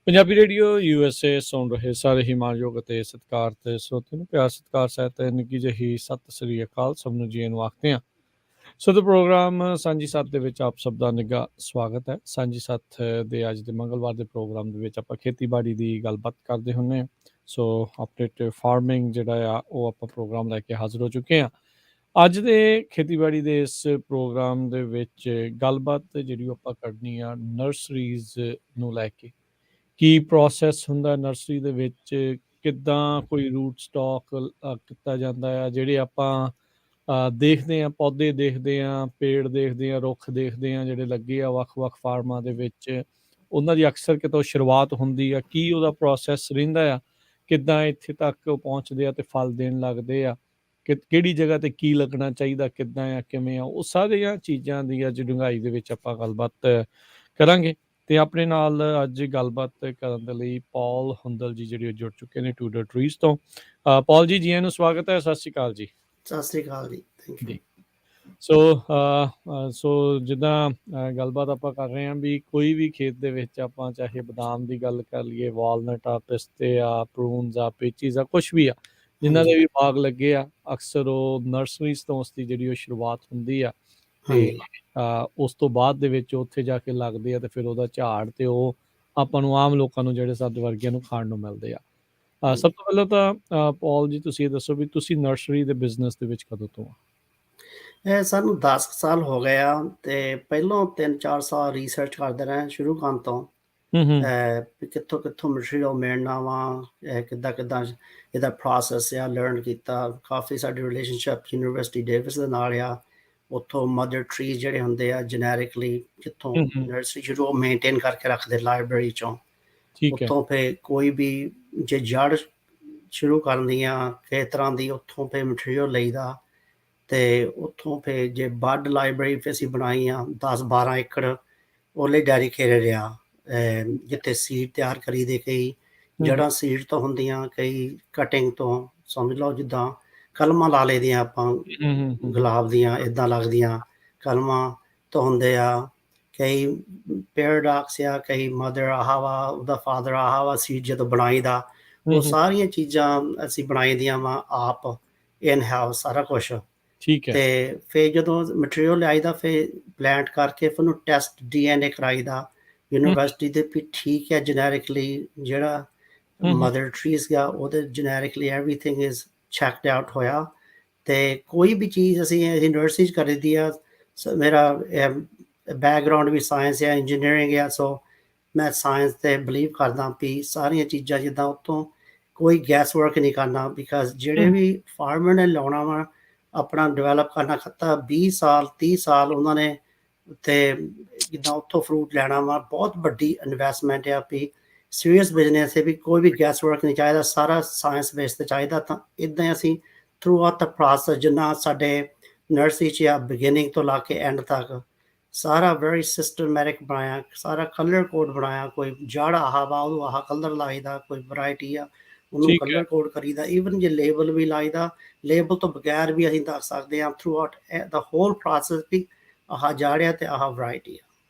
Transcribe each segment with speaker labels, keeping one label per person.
Speaker 1: Punjabi radio USA ਸੁਣ ਰਹੇ ਸਾਰੇ ਹੀ ਮਾਣਯੋਗ ਅਤੇ ਸਤਿਕਾਰ ਤੇ ਸਰੋਤੇ ਨੂੰ ਪਿਆਰ ਸਤਿਕਾਰ ਸਹਿਤ ਨਿੱਘੀ ਜਿਹੀ ਸਤਿ ਸ੍ਰੀ ਅਕਾਲ ਸਭ ਨੂੰ ਜੀ ਨੂੰ ਆਖਦੇ ਹਾਂ। ਸੋ ਦਾ ਪ੍ਰੋਗਰਾਮ ਸਾਂਝੀ ਸੱਥ ਦੇ ਵਿੱਚ ਆਪ ਸਭ ਦਾ ਨਿੱਘਾ ਸਵਾਗਤ ਹੈ। ਸਾਂਝੀ ਸੱਥ ਦੇ ਅੱਜ ਦੇ ਮੰਗਲਵਾਰ ਦੇ ਪ੍ਰੋਗਰਾਮ ਦੇ ਵਿੱਚ ਆਪਾਂ ਖੇਤੀਬਾੜੀ ਦੀ ਗੱਲਬਾਤ ਕਰਦੇ ਹੁੰਦੇ ਹਾਂ। ਸੋ ਅਪਡੇਟ ਫਾਰਮਿੰਗ ਜਿਹੜਾ ਆ ਉਹ ਆਪਾਂ ਪ੍ਰੋਗਰਾਮ ਲੈ ਕੇ ਹਾਜ਼ਰ ਹੋ ਚੁੱਕੇ ਹਾਂ। ਅੱਜ ਦੇ ਖੇਤੀਬਾੜੀ ਦੇ ਇਸ ਪ੍ਰੋਗਰਾਮ ਦੇ ਵਿੱਚ ਗੱਲਬਾਤ ਜਿਹੜੀ ਆਪਾਂ ਕਰਨੀ ਆ ਨਰਸਰੀਜ਼ ਨੂੰ ਲੈ ਕੇ। ਕੀ ਪ੍ਰੋਸੈਸ ਹੁੰਦਾ ਨਰਸਰੀ ਦੇ ਵਿੱਚ, ਕਿੱਦਾਂ ਕੋਈ ਰੂਟ ਸਟਾਕ ਕੀਤਾ ਜਾਂਦਾ ਆ, ਜਿਹੜੇ ਆਪਾਂ ਦੇਖਦੇ ਹਾਂ, ਪੌਦੇ ਦੇਖਦੇ ਹਾਂ, ਪੇੜ ਦੇਖਦੇ ਹਾਂ, ਰੁੱਖ ਦੇਖਦੇ ਹਾਂ ਜਿਹੜੇ ਲੱਗੇ ਆ ਵੱਖ-ਵੱਖ ਫਾਰਮਾਂ ਦੇ ਵਿੱਚ, ਉਹਨਾਂ ਦੀ ਅਕਸਰ ਕਿਤੋਂ ਸ਼ੁਰੂਆਤ ਹੁੰਦੀ ਆ, ਕੀ ਉਹਦਾ ਪ੍ਰੋਸੈਸ ਰਹਿੰਦਾ ਆ, ਕਿੱਦਾਂ ਇੱਥੇ ਤੱਕ ਉਹ ਪਹੁੰਚਦੇ ਆ ਅਤੇ ਫਲ ਦੇਣ ਲੱਗਦੇ ਆ, ਕਿਹੜੀ ਜਗ੍ਹਾ 'ਤੇ ਕੀ ਲੱਗਣਾ ਚਾਹੀਦਾ, ਕਿੱਦਾਂ ਆ, ਕਿਵੇਂ ਆ, ਉਹ ਸਾਰੀਆਂ ਚੀਜ਼ਾਂ ਦੀ ਅੱਜ ਡੂੰਘਾਈ ਦੇ ਵਿੱਚ ਆਪਾਂ ਗੱਲਬਾਤ ਕਰਾਂਗੇ। ਅਤੇ ਆਪਣੇ ਨਾਲ ਅੱਜ ਗੱਲਬਾਤ ਕਰਨ ਦੇ ਲਈ ਪੌਲ ਹੁੰਦਲ ਜੀ ਜਿਹੜੇ ਜੁੜ ਚੁੱਕੇ ਨੇ tudortrees ਤੋਂ। ਪੌਲ ਜੀ, ਆਇਆਂ ਨੂੰ ਸਵਾਗਤ ਹੈ। ਸਤਿ ਸ਼੍ਰੀ ਅਕਾਲ ਜੀ।
Speaker 2: ਸਤਿ ਸ਼੍ਰੀ ਅਕਾਲ ਜੀ, ਥੈਂਕ ਯੂ।
Speaker 1: ਸੋ ਜਿੱਦਾਂ ਗੱਲਬਾਤ ਆਪਾਂ ਕਰ ਰਹੇ ਹਾਂ ਵੀ ਕੋਈ ਵੀ ਖੇਤ ਦੇ ਵਿੱਚ ਆਪਾਂ ਚਾਹੇ ਬਦਾਮ ਦੀ ਗੱਲ ਕਰ ਲਈਏ, ਵਾਲਨਟ ਆ, ਪਿਸਤੇ ਆ, ਪ੍ਰੂਨਸ ਆ, ਪੇਚੀਜ਼ ਆ, ਕੁਛ ਵੀ ਆ, ਜਿਨ੍ਹਾਂ ਦੇ ਵੀ ਬਾਗ ਲੱਗੇ ਆ, ਅਕਸਰ ਉਹ ਨਰਸਰੀਜ਼ ਤੋਂ ਉਸਦੀ ਜਿਹੜੀ ਉਹ ਸ਼ੁਰੂਆਤ ਹੁੰਦੀ ਆ ਅਤੇ ਉਸ ਤੋਂ ਬਾਅਦ ਦੇ ਵਿੱਚ ਉੱਥੇ ਜਾ ਕੇ ਲੱਗਦੇ ਆ ਅਤੇ ਫਿਰ ਉਹਦਾ ਝਾੜ ਅਤੇ ਉਹ ਆਪਾਂ ਨੂੰ ਆਮ ਲੋਕਾਂ ਨੂੰ ਜਿਹੜੇ ਸਾਡੇ ਵਰਗਿਆਂ ਨੂੰ ਖਾਣ ਨੂੰ ਮਿਲਦੇ ਆ। ਸਭ ਤੋਂ ਪਹਿਲਾਂ ਤਾਂ ਪੌਲ ਜੀ ਤੁਸੀਂ ਇਹ ਦੱਸੋ ਵੀ ਤੁਸੀਂ ਨਰਸਰੀ ਦੇ ਬਿਜ਼ਨਸ ਦੇ ਵਿੱਚ ਕਦੋਂ ਤੋਂ ਆ?
Speaker 2: ਇਹ ਸਾਨੂੰ 10 ਸਾਲ ਹੋ ਗਏ ਆ ਅਤੇ ਪਹਿਲੋਂ 3-4 ਸਾਲ ਰਿਸਰਚ ਕਰਦੇ ਰਹੇ ਸ਼ੁਰੂ ਕਰਨ ਤੋਂ ਵੀ ਕਿੱਥੋਂ ਮਟੀਰੀਅਲ ਮਿਲਣਾ ਵਾ, ਕਿੱਦਾਂ ਇਹਦਾ ਪ੍ਰੋਸੈਸ ਆ, ਲਰਨ ਕੀਤਾ। ਕਾਫੀ ਸਾਡੀ ਰਿਲੇਸ਼ਨਸ਼ਿਪ ਯੂਨੀਵਰਸਿਟੀ ਡੇਵਿਸ ਦੇ ਨਾਲ ਆ। ਉੱਥੋਂ ਮਦਰ ਟਰੀਜ਼ ਜਿਹੜੇ ਹੁੰਦੇ ਆ ਜਨੈਰਿਕਲੀ, ਜਿੱਥੋਂ ਨਰਸਰੀ ਸ਼ੁਰੂ ਮੇਨਟੇਨ ਕਰਕੇ ਰੱਖਦੇ ਲਾਇਬ੍ਰੇਰੀ 'ਚੋਂ, ਉੱਥੋਂ ਫਿਰ ਕੋਈ ਵੀ ਜੇ ਜੜ ਸ਼ੁਰੂ ਕਰਨੀ ਆ ਕਿਸੇ ਤਰ੍ਹਾਂ ਦੀ, ਉੱਥੋਂ ਫਿਰ ਮਟੀਰੀਅਲ ਲਈਦਾ ਅਤੇ ਉੱਥੋਂ ਫਿਰ ਜੇ ਬੱਡ ਲਾਇਬ੍ਰੇਰੀ ਫਿਰ ਅਸੀਂ ਬਣਾਈ ਆ 10-12 ਏਕੜ ਉਹਲੇ ਡੈਡੀਕੇਟਡ ਰਿਹਾ, ਜਿੱਥੇ ਸੀਡ ਤਿਆਰ ਕਰੀਦੇ, ਕਈ ਜੜ੍ਹਾਂ ਸੀਡ ਤੋਂ ਹੁੰਦੀਆਂ, ਕਈ ਕਟਿੰਗ ਤੋਂ, ਸਮਝ ਲਓ ਜਿੱਦਾਂ ਕਲਮਾਂ ਲਾ ਲਈ ਦੀਆਂ ਆਪਾਂ ਗੁਲਾਬ ਦੀਆਂ, ਇੱਦਾਂ ਲੱਗਦੀਆਂ ਕਲਮਾਂ ਤੋਂ ਹੁੰਦੇ ਆ। ਕਈ ਪੈਰਾਡਾਕਸ ਆ, ਕਈ ਮਦਰ ਆਹ ਵਾ, ਉਹਦਾ ਫਾਦਰ ਆਹ ਵਾ, ਸੀਡ ਜਦੋਂ ਬਣਾਈ ਦਾ, ਉਹ ਸਾਰੀਆਂ ਚੀਜ਼ਾਂ ਅਸੀਂ ਬਣਾਈ ਦੀਆਂ ਵਾ ਆਪ, ਇਨ ਹਾਊਸ ਸਾਰਾ ਕੁਛ। ਅਤੇ ਫਿਰ ਜਦੋਂ ਮਟੀਰੀਅਲ ਲਿਆਈ ਦਾ ਫਿਰ ਪਲਾਂਟ ਕਰਕੇ ਫਿਰ ਉਹਨੂੰ ਟੈਸਟ DNA ਕਰਾਈ ਦਾ ਯੂਨੀਵਰਸਿਟੀ ਦੇ ਵੀ ਠੀਕ ਹੈ ਜਨੈਰਿਕਲੀ, ਜਿਹੜਾ ਮਦਰ ਟਰੀਜ਼ ਗਿਆ ਉਹਦੇ ਜਨੈਰਿਕਲੀ ਐਵਰੀਥਿੰਗ ਇਜ਼ ਚੈੱਕਡ ਆਊਟ ਹੋਇਆ। ਅਤੇ ਕੋਈ ਵੀ ਚੀਜ਼ ਅਸੀਂ ਨਰਸਰੀ 'ਚ ਕਰੀਦੀ ਆ। ਮੇਰਾ ਬੈਕਗਰਾਊਂਡ ਵੀ ਸਾਇੰਸ ਆ, ਇੰਜੀਨੀਅਰਿੰਗ ਆ, ਸੋ ਮੈਂ ਸਾਇੰਸ 'ਤੇ ਬਿਲੀਵ ਕਰਦਾ ਵੀ ਸਾਰੀਆਂ ਚੀਜ਼ਾਂ ਜਿੱਦਾਂ ਉੱਥੋਂ ਕੋਈ ਗੈਸ ਵਰਕ ਨਹੀਂ ਕਰਨਾ, ਬਿਕਾਜ਼ ਜਿਹੜੇ ਵੀ ਫਾਰਮਰ ਨੇ ਲਾਉਣਾ ਵਾ ਆਪਣਾ ਡਿਵੈਲਪ ਕਰਨਾ ਖੱਤਾ 20 ਸਾਲ 30 ਸਾਲ ਉਹਨਾਂ ਨੇ, ਅਤੇ ਜਿੱਦਾਂ ਉੱਥੋਂ ਫਰੂਟ ਲੈਣਾ ਵਾ ਬਹੁਤ ਵੱਡੀ ਇਨਵੈਸਟਮੈਂਟ ਆ ਵੀ ਸੀਰੀਅਸ ਬਿਜ਼ਨਸ ਹੈ ਵੀ ਕੋਈ ਵੀ ਗੈਸ ਵਰਕ ਨਹੀਂ ਚਾਹੀਦਾ, ਸਾਰਾ ਸਾਇੰਸ ਬੇਸ 'ਤੇ ਚਾਹੀਦਾ। ਤਾਂ ਇੱਦਾਂ ਅਸੀਂ ਥਰੂ ਆਊਟ ਦਾ ਪ੍ਰੋਸੈਸ ਜਿੰਨਾ ਸਾਡੇ ਨਰਸਰੀ 'ਚ ਆ ਬਿਗਿਨਿੰਗ ਤੋਂ ਲਾ ਕੇ ਐਂਡ ਤੱਕ ਸਾਰਾ ਵੈਰੀ ਸਿਸਟਮੈਟਿਕ ਬਣਾਇਆ, ਸਾਰਾ ਕਲਰ ਕੋਡ ਬਣਾਇਆ। ਕੋਈ ਜੜ ਆਹ ਵਾ ਉਹਨੂੰ ਆਹ ਕਲਰ ਲਾਈਦਾ, ਕੋਈ ਵਰਾਇਟੀ ਆ ਉਹਨੂੰ ਕਲਰ ਕੋਡ ਕਰੀਦਾ, ਈਵਨ ਜੇ ਲੇਬਲ ਵੀ ਲਾਈਦਾ, ਲੇਬਲ ਤੋਂ ਬਗੈਰ ਵੀ ਅਸੀਂ ਦੱਸ ਸਕਦੇ ਹਾਂ ਥਰੂ ਆਊਟ ਦਾ ਹੋਲ ਪ੍ਰੋਸੈਸ ਵੀ ਆਹ ਜੜ ਆ ਅਤੇ ਆਹ ਵਰਾਇਟੀ ਆ।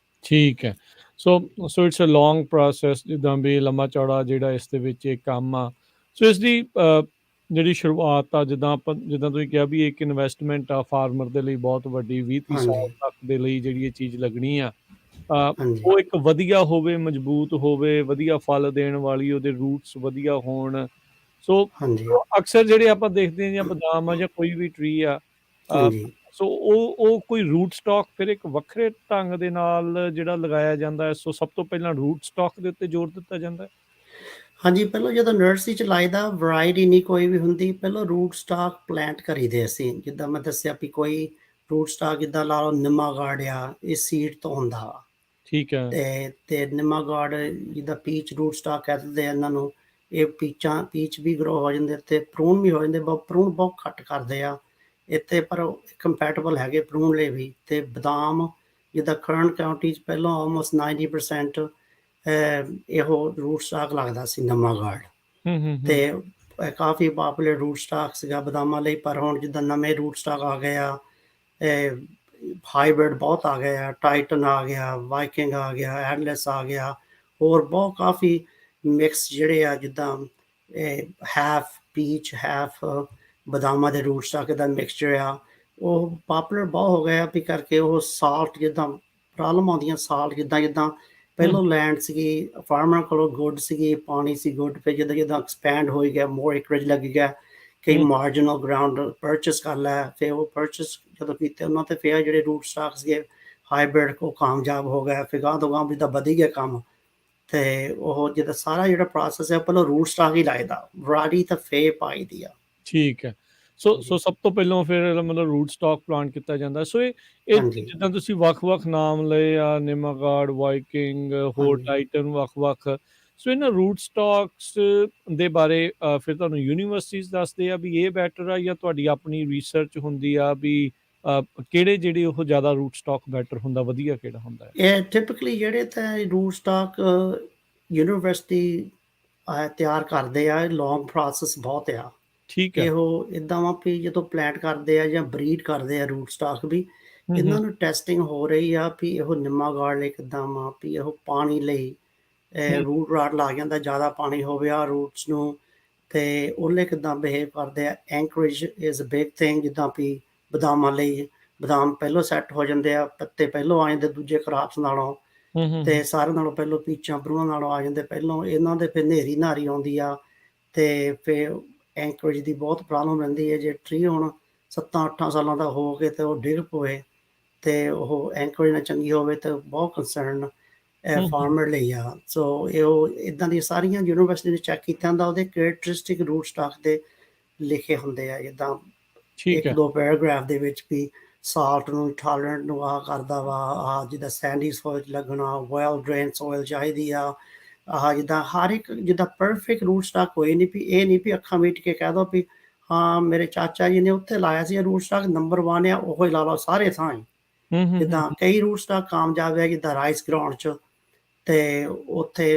Speaker 1: ਠੀਕ ਹੈ। So it's a long process, ਜਿੱਦਾਂ ਵੀ ਲੰਮਾ ਚੌੜਾ ਜਿਹੜਾ ਇਸ ਦੇ ਵਿੱਚ ਇਹ ਕੰਮ ਆ। ਸੋ ਇਸ ਦੀ ਜਿਹੜੀ ਸ਼ੁਰੂਆਤ ਆ, ਜਿੱਦਾਂ ਤੁਸੀਂ ਕਿਹਾ ਵੀ ਇੱਕ ਇਨਵੈਸਟਮੈਂਟ ਆ ਫਾਰਮਰ ਦੇ ਲਈ ਬਹੁਤ ਵੱਡੀ, 20-30 ਸਾਲ ਤੱਕ ਦੇ ਲਈ ਜਿਹੜੀ ਇਹ ਚੀਜ਼ ਲੱਗਣੀ ਆ, ਉਹ ਇੱਕ ਵਧੀਆ ਹੋਵੇ, ਮਜ਼ਬੂਤ ਹੋਵੇ, ਵਧੀਆ ਫਲ ਦੇਣ ਵਾਲੀ, ਉਹਦੇ ਰੂਟਸ ਵਧੀਆ ਹੋਣ। ਸੋ ਅਕਸਰ ਜਿਹੜੇ ਆਪਾਂ ਦੇਖਦੇ ਹਾਂ ਜਾਂ ਬਦਾਮ ਆ ਜਾਂ ਕੋਈ ਵੀ ਟਰੀ ਆ, ਸੋ ਉਹ ਕੋਈ ਰੂਟ ਸਟਾਕ ਫਿਰ ਇੱਕ ਵੱਖਰੇ ਢੰਗ ਦੇ ਨਾਲ ਜਿਹੜਾ ਲਗਾਇਆ ਜਾਂਦਾ ਹੈ। ਸੋ ਸਭ ਤੋਂ ਪਹਿਲਾਂ ਰੂਟ ਸਟਾਕ ਦੇ ਉੱਤੇ ਜ਼ੋਰ ਦਿੱਤਾ ਜਾਂਦਾ ਹੈ।
Speaker 2: ਹਾਂਜੀ, ਪਹਿਲਾਂ ਜਦੋਂ ਨਰਸਰੀ 'ਚ ਲਾਈਦਾ ਵਰਾਇਟੀ ਨਹੀਂ ਕੋਈ ਵੀ ਹੁੰਦੀ, ਪਹਿਲਾਂ ਰੂਟ ਸਟਾਕ ਪਲਾਂਟ ਕਰੀਦੇ ਅਸੀਂ। ਜਿੱਦਾਂ ਮੈਂ ਦੱਸਿਆ ਵੀ ਕੋਈ ਰੂਟ ਸਟਾਕ ਜਿੱਦਾਂ ਲਾ ਲਓ ਨਿੰਮਾ ਗਾਰਡ ਆ, ਇਹ ਸੀਡ ਤੋਂ ਹੁੰਦਾ ਵਾ।
Speaker 1: ਠੀਕ ਹੈ।
Speaker 2: ਅਤੇ ਨਿੰਮਾ ਗਾਰਡ ਜਿੱਦਾਂ ਪੀਚ ਰੂਟ ਸਟਾਕ ਕਹਿ ਦਿੰਦੇ ਇਹਨਾਂ ਨੂੰ, ਇਹ ਪੀਚ ਵੀ ਗਰੋ ਹੋ ਜਾਂਦੇ ਅਤੇ ਪ੍ਰੂਨ ਵੀ ਹੋ ਜਾਂਦੇ, ਪ੍ਰੂਨ ਬਹੁਤ ਘੱਟ ਕਰਦੇ ਆ ਇੱਥੇ, ਪਰ ਕੰਪੈਟੇਬਲ ਹੈਗੇ ਪ੍ਰੂਨ ਲਈ ਵੀ। ਅਤੇ ਬਦਾਮ ਜਿੱਦਾਂ ਕਰੰਟ ਕਾਊਂਟੀ 'ਚ ਪਹਿਲਾਂ ਆਲਮੋਸਟ 90% ਇਹੋ ਰੂਟ ਸਟਾਕ ਲੱਗਦਾ ਸੀ ਨਿੰਮਾ ਗਾਰਡ, ਅਤੇ ਕਾਫੀ ਪਾਪੂਲਰ ਰੂਟ ਸਟਾਕ ਸੀਗਾ ਬਦਾਮਾਂ ਲਈ। ਪਰ ਹੁਣ ਜਿੱਦਾਂ ਨਵੇਂ ਰੂਟ ਸਟਾਕ ਆ ਗਏ ਆ, ਹਾਈਬ੍ਰਿਡ ਬਹੁਤ ਆ ਗਏ ਆ, ਟਾਈਟਨ ਆ ਗਿਆ, ਵਾਈਕਿੰਗ ਆ ਗਿਆ, ਐਡਲੈਸ ਆ ਗਿਆ, ਹੋਰ ਬਹੁਤ ਕਾਫੀ ਮਿਕਸ ਜਿਹੜੇ ਆ ਜਿੱਦਾਂ ਹਾਫ ਪੀਚ ਹਾਫ ਬਦਾਮਾਂ ਦੇ ਰੂਟ ਸਟਾਕ ਦਾ ਮਿਕਸਚਰ ਆ, ਉਹ ਪਾਪੂਲਰ ਬਹੁਤ ਹੋ ਗਿਆ ਵੀ ਕਰਕੇ। ਉਹ ਸਾਲਟ ਜਿੱਦਾਂ ਪ੍ਰੋਬਲਮ ਆਉਂਦੀਆਂ, ਸਾਲਟ ਜਿੱਦਾਂ ਜਿੱਦਾਂ ਪਹਿਲੋਂ ਲੈਂਡ ਸੀਗੀ ਫਾਰਮਰ ਕੋਲੋਂ ਗੁੱਡ ਸੀਗੀ, ਪਾਣੀ ਸੀ ਗੁੱਡ, ਫਿਰ ਜਿੱਦਾਂ ਜਿੱਦਾਂ ਐਕਸਪੈਂਡ ਹੋਈ ਗਿਆ, ਮੋਰ ਏਕਰੇਜ ਲੱਗ ਗਿਆ, ਕਈ ਮਾਰਜਨਲ ਗਰਾਊਂਡ ਪਰਚੇਸ ਕਰ ਲਿਆ। ਫਿਰ ਉਹ ਪਰਚੇਸ ਜਦੋਂ ਕੀਤੇ ਉਹਨਾਂ 'ਤੇ ਫਿਰ ਜਿਹੜੇ ਰੂਟ ਸਟਾਕ ਸੀਗੇ ਹਾਈਬ੍ਰਿਡ ਉਹ ਕਾਮਯਾਬ ਹੋ ਗਿਆ। ਫਿਰ ਗਾਂਹ ਤੋਂ ਗਾਂਹ ਜਿੱਦਾਂ ਵਧੀ ਗਿਆ ਕੰਮ, ਅਤੇ ਉਹ ਜਿੱਦਾਂ ਸਾਰਾ ਜਿਹੜਾ ਪ੍ਰੋਸੈਸ ਹੈ ਪਹਿਲਾਂ ਰੂਟ ਸਟਾਕ ਹੀ ਲਾਈਦਾ, ਵਰਾਇਟੀ ਤਾਂ ਫੇਰ ਪਾਈ ਦੀ ਆ।
Speaker 1: ਠੀਕ ਹੈ। ਸੋ ਸਭ ਤੋਂ ਪਹਿਲਾਂ ਫਿਰ ਮਤਲਬ ਰੂਟ ਸਟਾਕ ਪਲਾਂਟ ਕੀਤਾ ਜਾਂਦਾ। ਸੋ ਇਹ ਜਿੱਦਾਂ ਤੁਸੀਂ ਵੱਖ-ਵੱਖ ਨਾਮ ਲਏ ਆ, ਨਿਮਾਗਾਰਡ, ਵਾਈਕਿੰਗ, ਹੋਰ ਟਾਈਟਨ, ਵੱਖ-ਵੱਖ। ਸੋ ਇਹਨਾਂ ਰੂਟ ਸਟਾਕਸ ਦੇ ਬਾਰੇ ਫਿਰ ਤੁਹਾਨੂੰ ਯੂਨੀਵਰਸਿਟੀਜ਼ ਦੱਸਦੇ ਆ ਵੀ ਇਹ ਬੈਟਰ ਆ, ਜਾਂ ਤੁਹਾਡੀ ਆਪਣੀ ਰਿਸਰਚ ਹੁੰਦੀ ਆ ਵੀ ਕਿਹੜੇ ਜਿਹੜੇ ਉਹ ਜ਼ਿਆਦਾ ਰੂਟ ਸਟਾਕ ਬੈਟਰ ਹੁੰਦਾ, ਵਧੀਆ ਕਿਹੜਾ ਹੁੰਦਾ?
Speaker 2: ਇਹ ਟਿਪਕਲੀ ਜਿਹੜੇ ਤਾਂ ਰੂਟ ਸਟਾਕ ਯੂਨੀਵਰਸਿਟੀ ਤਿਆਰ ਕਰਦੇ ਆ, ਲੌਂਗ ਪ੍ਰੋਸੈਸ ਬਹੁਤ ਆ।
Speaker 1: ਠੀਕ ਹੈ।
Speaker 2: ਇਹੋ ਇੱਦਾਂ ਵਾ ਵੀ ਜਦੋਂ ਪਲਾਂਟ ਕਰਦੇ ਆ ਜਾਂ ਬਰੀਡ ਕਰਦੇ ਆ ਰੂਟ ਸਟਾਕ ਵੀ, ਇਹਨਾਂ ਨੂੰ ਟੈਸਟਿੰਗ ਹੋ ਰਹੀ ਆ ਵੀ ਇਹੋ ਨਿੰਮਾਗਾਰਡ ਲਈ ਕਿੱਦਾਂ ਵਾ, ਵੀ ਇਹੋ ਪਾਣੀ ਲਈ ਰੂਟ ਰਾਟ ਲੱਗ ਜਾਂਦਾ, ਜ਼ਿਆਦਾ ਪਾਣੀ ਹੋਵੇ ਆ ਰੂਟਸ ਨੂੰ, ਅਤੇ ਉਹਲੇ ਕਿੱਦਾਂ ਬਿਹੇਵ ਕਰਦੇ ਆ। Encourage is a big thing, ਜਿੱਦਾਂ ਵੀ ਬਦਾਮਾਂ ਲਈ ਬਦਾਮ ਪਹਿਲੋਂ ਸੈੱਟ ਹੋ ਜਾਂਦੇ ਆ, ਪੱਤੇ ਪਹਿਲੋਂ ਆ ਜਾਂਦੇ ਦੂਜੇ ਕਰਾਪਸ ਨਾਲੋਂ, ਅਤੇ ਸਾਰਿਆਂ ਨਾਲੋਂ ਪਹਿਲੋਂ ਪੀਚਾਂ ਬਰੂਆਂ ਨਾਲੋਂ ਆ ਜਾਂਦੇ ਪਹਿਲੋਂ। ਇਹਨਾਂ ਦੇ ਫਿਰ ਹਨੇਰੀ ਨਾਰੀ ਆਉਂਦੀ ਆ, ਅਤੇ ਫਿਰ ਐਂਕਰੇਜ ਦੀ ਬਹੁਤ ਪ੍ਰੋਬਲਮ ਰਹਿੰਦੀ ਹੈ। ਜੇ ਟਰੀ ਹੁਣ 7-8 ਸਾਲਾਂ ਦਾ ਹੋ ਕੇ ਅਤੇ ਉਹ ਡਿੱਗ ਪਵੇ ਅਤੇ ਉਹ ਐਂਕਰੇਜ ਨਾ ਚੰਗੀ ਹੋਵੇ ਤਾਂ ਬਹੁਤ ਕੰਸਰਨ ਫਾਰਮਰ ਲਈ ਆ। ਸੋ ਉਹ ਇੱਦਾਂ ਦੀਆਂ ਸਾਰੀਆਂ ਯੂਨੀਵਰਸਿਟੀ ਨੇ ਚੈੱਕ ਕੀਤਾ ਹੁੰਦਾ, ਉਹਦੇ ਕਰੈਕਟਰਿਸਟਿਕ ਰੂਟ ਸਟਾਕ ਦੇ ਲਿਖੇ ਹੁੰਦੇ ਆ, ਜਿੱਦਾਂ 1-2 ਪੈਰਾਗ੍ਰਾਫ ਦੇ ਵਿੱਚ ਵੀ ਸਾਲਟ ਨੂੰ ਟਾਲਰੈਂਟ ਨੂੰ ਆਹ ਕਰਦਾ ਵਾ, ਆਹ ਜਿੱਦਾਂ ਸੈਂਡੀ ਸੋਇਲ ਲੱਗਣਾ, ਵੈਲ ਡਰੇਨ ਸੋਇਲ ਚਾਹੀਦੀ ਆ, ਆਹ ਜਿੱਦਾਂ ਹਰ ਇੱਕ ਜਿੱਦਾਂ ਪਰਫੈਕਟ ਰੂਟ ਸਟਾਕ ਹੋਏ ਨਹੀਂ ਵੀ ਇਹ ਨਹੀਂ ਵੀ ਅੱਖਾਂ ਮੀਟ ਕੇ ਕਹਿ ਦੋ ਵੀ ਹਾਂ ਮੇਰੇ ਚਾਚਾ ਜੀ ਨੇ ਉੱਥੇ ਲਾਇਆ ਸੀ ਰੂਟ ਸਟਾਕ ਨੰਬਰ 1 ਆ, ਉਹ ਹੀ ਲਾ ਲਓ ਸਾਰੇ ਥਾਂ ਹੀ। ਜਿੱਦਾਂ ਕਈ ਰੂਟ ਸਟਾਕ ਕਾਮਯਾਬ ਹੈ, ਜਿੱਦਾਂ ਰਾਈਸ ਗਰਾਊਂਡ 'ਚ, ਅਤੇ ਉੱਥੇ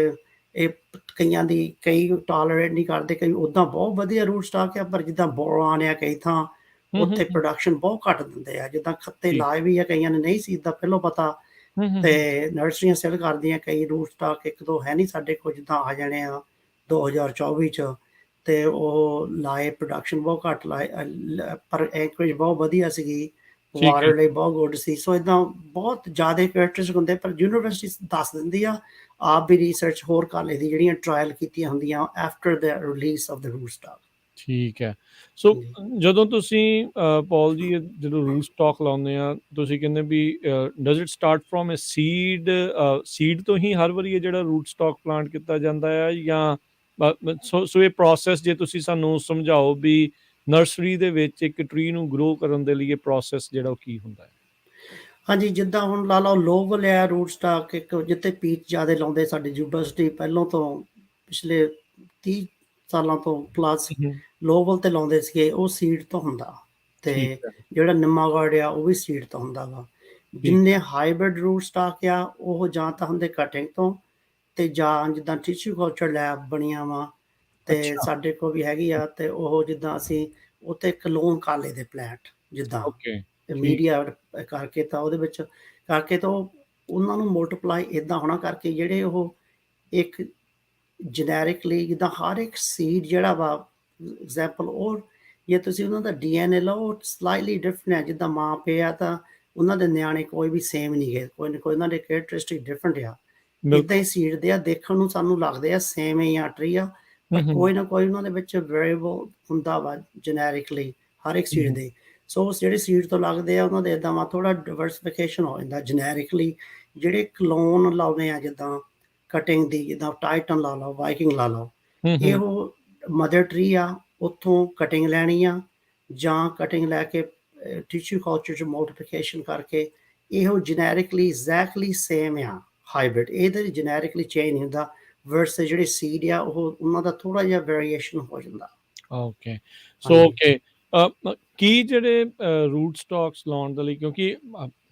Speaker 2: ਇਹ ਕਈਆਂ ਦੀ ਕਈ ਟਾਲਰੇਟ ਨਹੀਂ ਕਰਦੇ, ਕਈ ਉੱਦਾਂ ਬਹੁਤ ਵਧੀਆ ਰੂਟ ਸਟਾਕ ਆ, ਪਰ ਜਿੱਦਾਂ ਬੋਰਾਨ ਆ ਕਈ ਥਾਂ ਉੱਥੇ ਪ੍ਰੋਡਕਸ਼ਨ ਬਹੁਤ ਘੱਟ ਦਿੰਦੇ ਆ। ਜਿੱਦਾਂ ਖੱਤੇ ਲਾਏ ਵੀ ਆ, ਕਈਆਂ ਨੇ ਨਹੀਂ ਸੀ ਇੱਦਾਂ ਪਹਿਲੋਂ ਪਤਾ, ਅਤੇ ਨਰਸਰੀਆਂ ਸੈਲ ਕਰਦੀਆਂ ਕਈ ਰੂਟ ਸਟਾਕ, 1-2 ਹੈ ਨਹੀਂ ਸਾਡੇ ਕੋਲ, ਜਿੱਦਾਂ ਆ ਜਾਣੇ ਆ 2024 'ਚ, ਅਤੇ ਉਹ ਲਾਏ ਪ੍ਰੋਡਕਸ਼ਨ ਬਹੁਤ ਘੱਟ ਲਾਏ, ਪਰ ਐਂਕਰੇਜ ਬਹੁਤ ਵਧੀਆ ਸੀਗੀ, ਵਾਟਰ ਲਈ ਬਹੁਤ ਗੁੱਡ ਸੀ। ਸੋ ਇੱਦਾਂ ਬਹੁਤ ਜ਼ਿਆਦਾ ਕਰੈਕਟਰਿਸਟਿਕ ਹੁੰਦੇ, ਪਰ ਯੂਨੀਵਰਸਿਟੀ ਦੱਸ ਦਿੰਦੀ ਆ, ਆਪ ਵੀ ਰਿਸਰਚ ਹੋਰ ਕਰ ਲਈ ਦੀ, ਜਿਹੜੀਆਂ ਟਰਾਇਲ ਕੀਤੀਆਂ ਹੁੰਦੀਆਂ after the release of the root stock.
Speaker 1: ਠੀਕ ਹੈ। ਸੋ ਜਦੋਂ ਤੁਸੀਂ ਪੌਲ ਜੀ ਜਦੋਂ ਰੂਟ ਸਟਾਕ ਲਾਉਂਦੇ ਆ, ਤੁਸੀਂ ਕਹਿੰਦੇ ਵੀ does it start from a seed ਤੋਂ ਹੀ ਹਰ ਵਾਰੀ ਇਹ ਜਿਹੜਾ ਰੂਟ ਸਟਾਕ ਪਲਾਂਟ ਕੀਤਾ ਜਾਂਦਾ ਆ, ਜਾਂ ਸੋ ਇਹ ਪ੍ਰੋਸੈਸ ਜੇ ਤੁਸੀਂ ਸਾਨੂੰ ਸਮਝਾਓ ਵੀ ਨਰਸਰੀ ਦੇ ਵਿੱਚ ਇੱਕ ਟਰੀ ਨੂੰ ਗਰੋ ਕਰਨ ਦੇ ਲਈ ਇਹ ਪ੍ਰੋਸੈਸ ਜਿਹੜਾ ਉਹ ਕੀ ਹੁੰਦਾ ਹੈ?
Speaker 2: ਹਾਂਜੀ, ਜਿੱਦਾਂ ਹੁਣ ਲਾ ਲਓ ਲੋਵਲ ਆ ਰੂਟ ਸਟਾਕ, ਇੱਕ ਜਿੱਥੇ ਪੀਚ ਜ਼ਿਆਦਾ ਲਾਉਂਦੇ ਸਾਡੇ ਯੂਨੀਵਰਸਿਟੀ ਪਹਿਲੋਂ ਤੋਂ ਪਿਛਲੇ 30 ਸਾਲਾਂ ਤੋਂ ਪਲੱਸ ਲੋਵਲ 'ਤੇ ਲਾਉਂਦੇ ਸੀਗੇ, ਉਹ ਸੀਡ ਤੋਂ ਹੁੰਦਾ, ਅਤੇ ਜਿਹੜਾ ਨਿੰਮਾਗਾਰਡ ਆ ਉਹ ਵੀ ਸੀਡ ਤੋਂ ਹੁੰਦਾ ਵਾ। ਜਿੰਨੇ ਹਾਈਬ੍ਰਿਡ ਰੂਟ ਸਟਾਕ ਆ ਉਹ ਜਾਂ ਤਾਂ ਹੁੰਦੇ ਕਟਿੰਗ ਤੋਂ, ਅਤੇ ਜਾਂ ਜਿੱਦਾਂ ਟਿਸ਼ੂ ਕਲਚਰ ਲੈਬ ਬਣੀਆਂ ਵਾ, ਅਤੇ ਸਾਡੇ ਕੋਲ ਵੀ ਹੈਗੀ ਆ, ਅਤੇ ਉਹ ਜਿੱਦਾਂ ਅਸੀਂ ਉੱਥੇ ਕਲੋਨ ਕਰ ਲਏ ਦੇ ਪਲਾਂਟ, ਜਿੱਦਾਂ ਮੀਡੀਆ ਕਰਕੇ ਤਾਂ ਉਹਦੇ ਵਿੱਚ ਕਰਕੇ ਤਾਂ ਉਹਨਾਂ ਨੂੰ ਮਲਟੀਪਲਾਈ ਇੱਦਾਂ ਹੋਣਾ ਕਰਕੇ ਜਿਹੜੇ ਉਹ ਇੱਕ ਜਨੈਰਿਕਲੀ ਜਿੱਦਾਂ ਹਰ ਇੱਕ ਸੀਡ ਜਿਹੜਾ ਵਾ ਐਗਜ਼ੈਂਪਲ, ਉਹ ਜੇ ਤੁਸੀਂ ਉਹਨਾਂ ਦਾ DNA ਲਓ ਉਹ ਸਲਾਈਟਲੀ ਡਿਫਰੈਂਟ ਹੈ। ਜਿੱਦਾਂ ਮਾਂ ਪਿਓ ਆ ਤਾਂ ਉਹਨਾਂ ਦੇ ਨਿਆਣੇ ਕੋਈ ਵੀ ਸੇਮ ਨਹੀਂ ਗਏ, ਕੋਈ ਨਾ ਕੋਈ ਉਹਨਾਂ ਦੇ ਕਰੈਕਟਰਿਸਟਿਕ ਡਿਫਰੈਂਟ ਆ। ਇੱਦਾਂ ਹੀ ਸੀਡ ਦੇ ਆ, ਦੇਖਣ ਨੂੰ ਸਾਨੂੰ ਲੱਗਦੇ ਆ ਸੇਮ ਹੀ ਆ ਟਰੀ ਆ, ਪਰ ਕੋਈ ਨਾ ਕੋਈ ਉਹਨਾਂ ਦੇ ਵਿੱਚ ਵੇਰੀਏਬਲ ਹੁੰਦਾ ਵਾ ਜਨੈਰਿਕਲੀ ਹਰ ਇੱਕ ਸੀਡ ਦੇ। ਸੋ ਜਿਹੜੇ ਸੀਡ ਤੋਂ ਲੱਗਦੇ ਆ ਉਹਨਾਂ ਦੇ ਇੱਦਾਂ ਵਾ ਥੋੜ੍ਹਾ ਡਿਵਰਸੀਫਿਕੇਸ਼ਨ ਹੋ ਜਾਂਦਾ ਜਨੈਰਿਕਲੀ। ਜਿਹੜੇ ਕਲੋਨ ਲਾਉਂਦੇ ਆ ਜਿੱਦਾਂ ਕਟਿੰਗ ਦੀ, ਜਿੱਦਾਂ ਟਾਈਟਨ ਲਾ ਲਓ, ਵਾਈਕਿੰਗ ਲਾ ਲਓ, ਇਹੋ ਮਦਰ ਟਰੀ ਆ, ਉੱਥੋਂ ਕਟਿੰਗ ਲੈਣੀ ਆ, ਜਾਂ ਕਟਿੰਗ ਲੈ ਕੇ ਟਿਸ਼ੂ ਕਲਚਰ 'ਚ ਮਲਟੀਪਲੀਕੇਸ਼ਨ ਕਰਕੇ ਇਹੋ ਜਨੈਰਿਕਲੀ ਐਗਜ਼ੈਕਟਲੀ ਸੇਮ ਆ ਹਾਈਬ੍ਰਿਡ। ਇਹਦੇ ਜਨੈਰਿਕਲੀ ਚੇਂਜ ਨਹੀਂ ਹੁੰਦਾ, ਵਰਸ ਜਿਹੜੇ ਸੀਡ ਆ ਉਹ ਉਹਨਾਂ ਦਾ ਥੋੜ੍ਹਾ ਜਿਹਾ ਵੇਰੀਏਸ਼ਨ ਹੋ ਜਾਂਦਾ।
Speaker 1: ਓਕੇ, ਸੋ ਕੀ ਜਿਹੜੇ ਰੂਟ ਸਟਾਕਸ ਲਾਉਣ ਦੇ ਲਈ, ਕਿਉਂਕਿ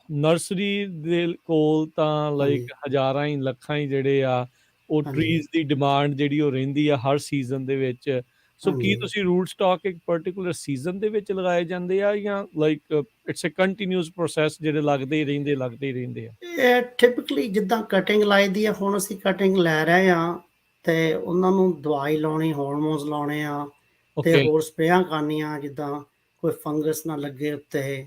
Speaker 1: ਨਰਸਰੀ ਦੇ ਕੋਲ ਤਾਂ ਲਾਈਕ ਹਜ਼ਾਰਾਂ ਹੀ ਲੱਖਾਂ ਹੀ ਜਿਹੜੇ ਆ ਉਹ ਟਰੀਜ਼ ਦੀ ਡਿਮਾਂਡ ਜਿਹੜੀ ਉਹ ਰਹਿੰਦੀ ਆ ਹਰ ਸੀਜ਼ਨ ਦੇ ਵਿੱਚ। ਸੋ ਕੀ ਤੁਸੀਂ ਰੂਟ ਸਟਾਕ ਇੱਕ ਪਰਟੀਕੂਲਰ ਸੀਜ਼ਨ ਦੇ ਵਿੱਚ ਲਗਾਏ ਜਾਂਦੇ ਆ, ਜਾਂ like it's a continuous process ਜਿਹੜੇ ਲੱਗਦੇ ਹੀ ਰਹਿੰਦੇ ਆ?
Speaker 2: ਇਹ ਟਿਪਕਲੀ ਜਿੱਦਾਂ ਕਟਿੰਗ ਲਾਈ ਦੀ ਆ, ਹੁਣ ਅਸੀਂ ਕਟਿੰਗ ਲੈ ਰਹੇ ਹਾਂ ਤੇ ਉਹਨਾਂ ਨੂੰ ਦਵਾਈ ਲਾਉਣੀ, ਹਾਰਮੋਨਸ ਲਾਉਣੇ ਆ ਤੇ
Speaker 1: ਓਕੇ।
Speaker 2: ਹੋਰ ਸਪਰੇਆਂ ਕਰਨੀਆਂ, ਜਿੱਦਾਂ ਕੋਈ ਫੰਗਸ ਨਾ ਲੱਗੇ ਉੱਤੇ।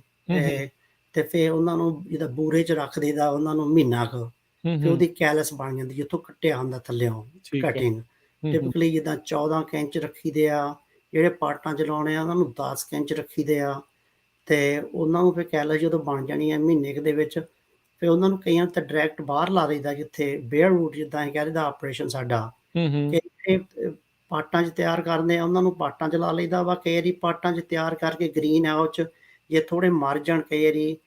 Speaker 2: ਤੇ ਫਿਰ ਉਹਨਾਂ ਨੂੰ ਜਿੱਦਾਂ ਬੂਰੇ 'ਚ ਰੱਖ ਦਈਦਾ ਉਹਨਾਂ ਨੂੰ ਮਹੀਨਾ ਕੁ, ਫਿਰ ਉਹਦੀ ਕੈਲਸ ਬਣ ਜਾਂਦੀ ਜਿੱਥੋਂ ਕੱਟਿਆ ਹੁੰਦਾ ਥੱਲਿਓਂ
Speaker 1: ਠੀਕ ਹੈ।
Speaker 2: ਕਟਿੰਗ। ਟਿਪਕਲੀ ਜਿੱਦਾਂ 14 ਕੁ ਇੰਚ ਰੱਖੀਦੇ ਆ, ਜਿਹੜੇ ਪਾਰਟਾਂ 'ਚ ਲਾਉਣੇ ਆ ਉਹਨਾਂ ਨੂੰ 10 ਕੁ ਇੰਚ ਰੱਖੀਦੇ ਆ। ਤੇ ਉਹਨਾਂ ਨੂੰ ਫਿਰ ਕੈਲਸ ਜਦੋਂ ਬਣ ਜਾਣੀ ਹੈ ਮਹੀਨੇ ਕੁ ਦੇ ਵਿੱਚ, ਫਿਰ ਉਹਨਾਂ ਨੂੰ ਕਈਆਂ ਤਾਂ ਡਾਇਰੈਕਟ ਬਾਹਰ ਲਾ ਦਈਦਾ, ਜਿੱਥੇ ਬੇਅਰ ਰੂਟ ਜਿੱਦਾਂ ਅਸੀਂ ਕਹਿ ਦਈਦਾ ਆਪਰੇਸ਼ਨ ਸਾਡਾ। ਕਿ ਪਾਟਾਂ 'ਚ ਤਿਆਰ ਕਰਦੇ ਆ, ਉਹਨਾਂ ਨੂੰ ਪਾਟਾਂ 'ਚ ਲਾ ਲਈਦਾ ਵਾ। ਕਈ ਵਾਰੀ ਪਾਟਾਂ 'ਚ ਤਿਆਰ ਕਰਕੇ ਗ੍ਰੀਨ ਹਾਊਸ 'ਚ ਜੇ ਥੋੜ੍ਹੇ ਮਰ ਜਾਣ, ਕਈ ਵਾਰੀ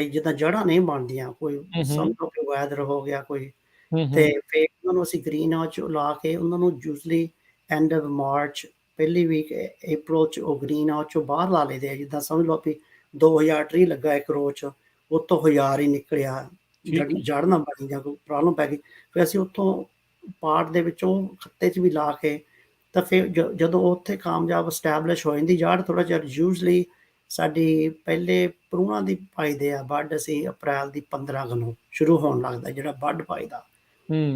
Speaker 2: ਜਿੱਦਾਂ ਜੜ੍ਹਾਂ ਨਹੀਂ ਬਣਦੀਆਂ, ਕੋਈ ਸਮਝ ਲਓ ਕਿ ਵੈਦਰ ਹੋ ਗਿਆ ਕੋਈ, ਤੇ ਫਿਰ ਉਹਨਾਂ ਨੂੰ ਅਸੀਂ ਗ੍ਰੀਨ ਹਾਊਸ 'ਚ ਲਾ ਕੇ ਉਹਨਾਂ ਨੂੰ ਯੂਜਲੀ ਐਂਡ ਆਫ ਮਾਰਚ, ਪਹਿਲੀ ਵੀਕ ਅਪ੍ਰੈਲ 'ਚ ਉਹ ਗ੍ਰੀਨ ਹਾਊਸ 'ਚੋਂ ਬਾਹਰ ਲਾ ਲਈਦੇ ਆ। ਜਿੱਦਾਂ ਸਮਝ ਲਓ ਵੀ 2000 ਟਰੀ ਲੱਗਾ ਇੱਕ ਰੋ 'ਚ, ਉੱਤੋਂ 1000 ਹੀ ਨਿਕਲਿਆ, ਜੜ੍ਹ ਨਾ ਬਣੀ ਜਾਂ ਕੋਈ ਪ੍ਰੋਬਲਮ ਪੈ ਗਈ, ਫਿਰ ਅਸੀਂ ਉੱਥੋਂ ਪਾਰਟ ਦੇ ਵਿੱਚੋਂ ਖੱਤੇ 'ਚ ਵੀ ਲਾ ਕੇ, ਤਾਂ ਫਿਰ ਜਦੋਂ ਉੱਥੇ ਕਾਮਯਾਬ ਸਟੈਬਲਿਸ਼ ਹੋ ਜਾਂਦੀ ਜੜ੍ਹ, ਥੋੜ੍ਹਾ ਜਿਹਾ ਯੂਜਲੀ ਸਾਡੀ ਪਹਿਲੇ ਭਰੂਣਾਂ ਦੀ ਪਾਈਦੇ ਆ ਵੱਢ, ਅਸੀਂ ਅਪ੍ਰੈਲ ਦੀ 15 ਕੁ ਨੂੰ ਸ਼ੁਰੂ ਹੋਣ ਲੱਗਦਾ ਜਿਹੜਾ ਵੱਢ ਪਾਈਦਾ।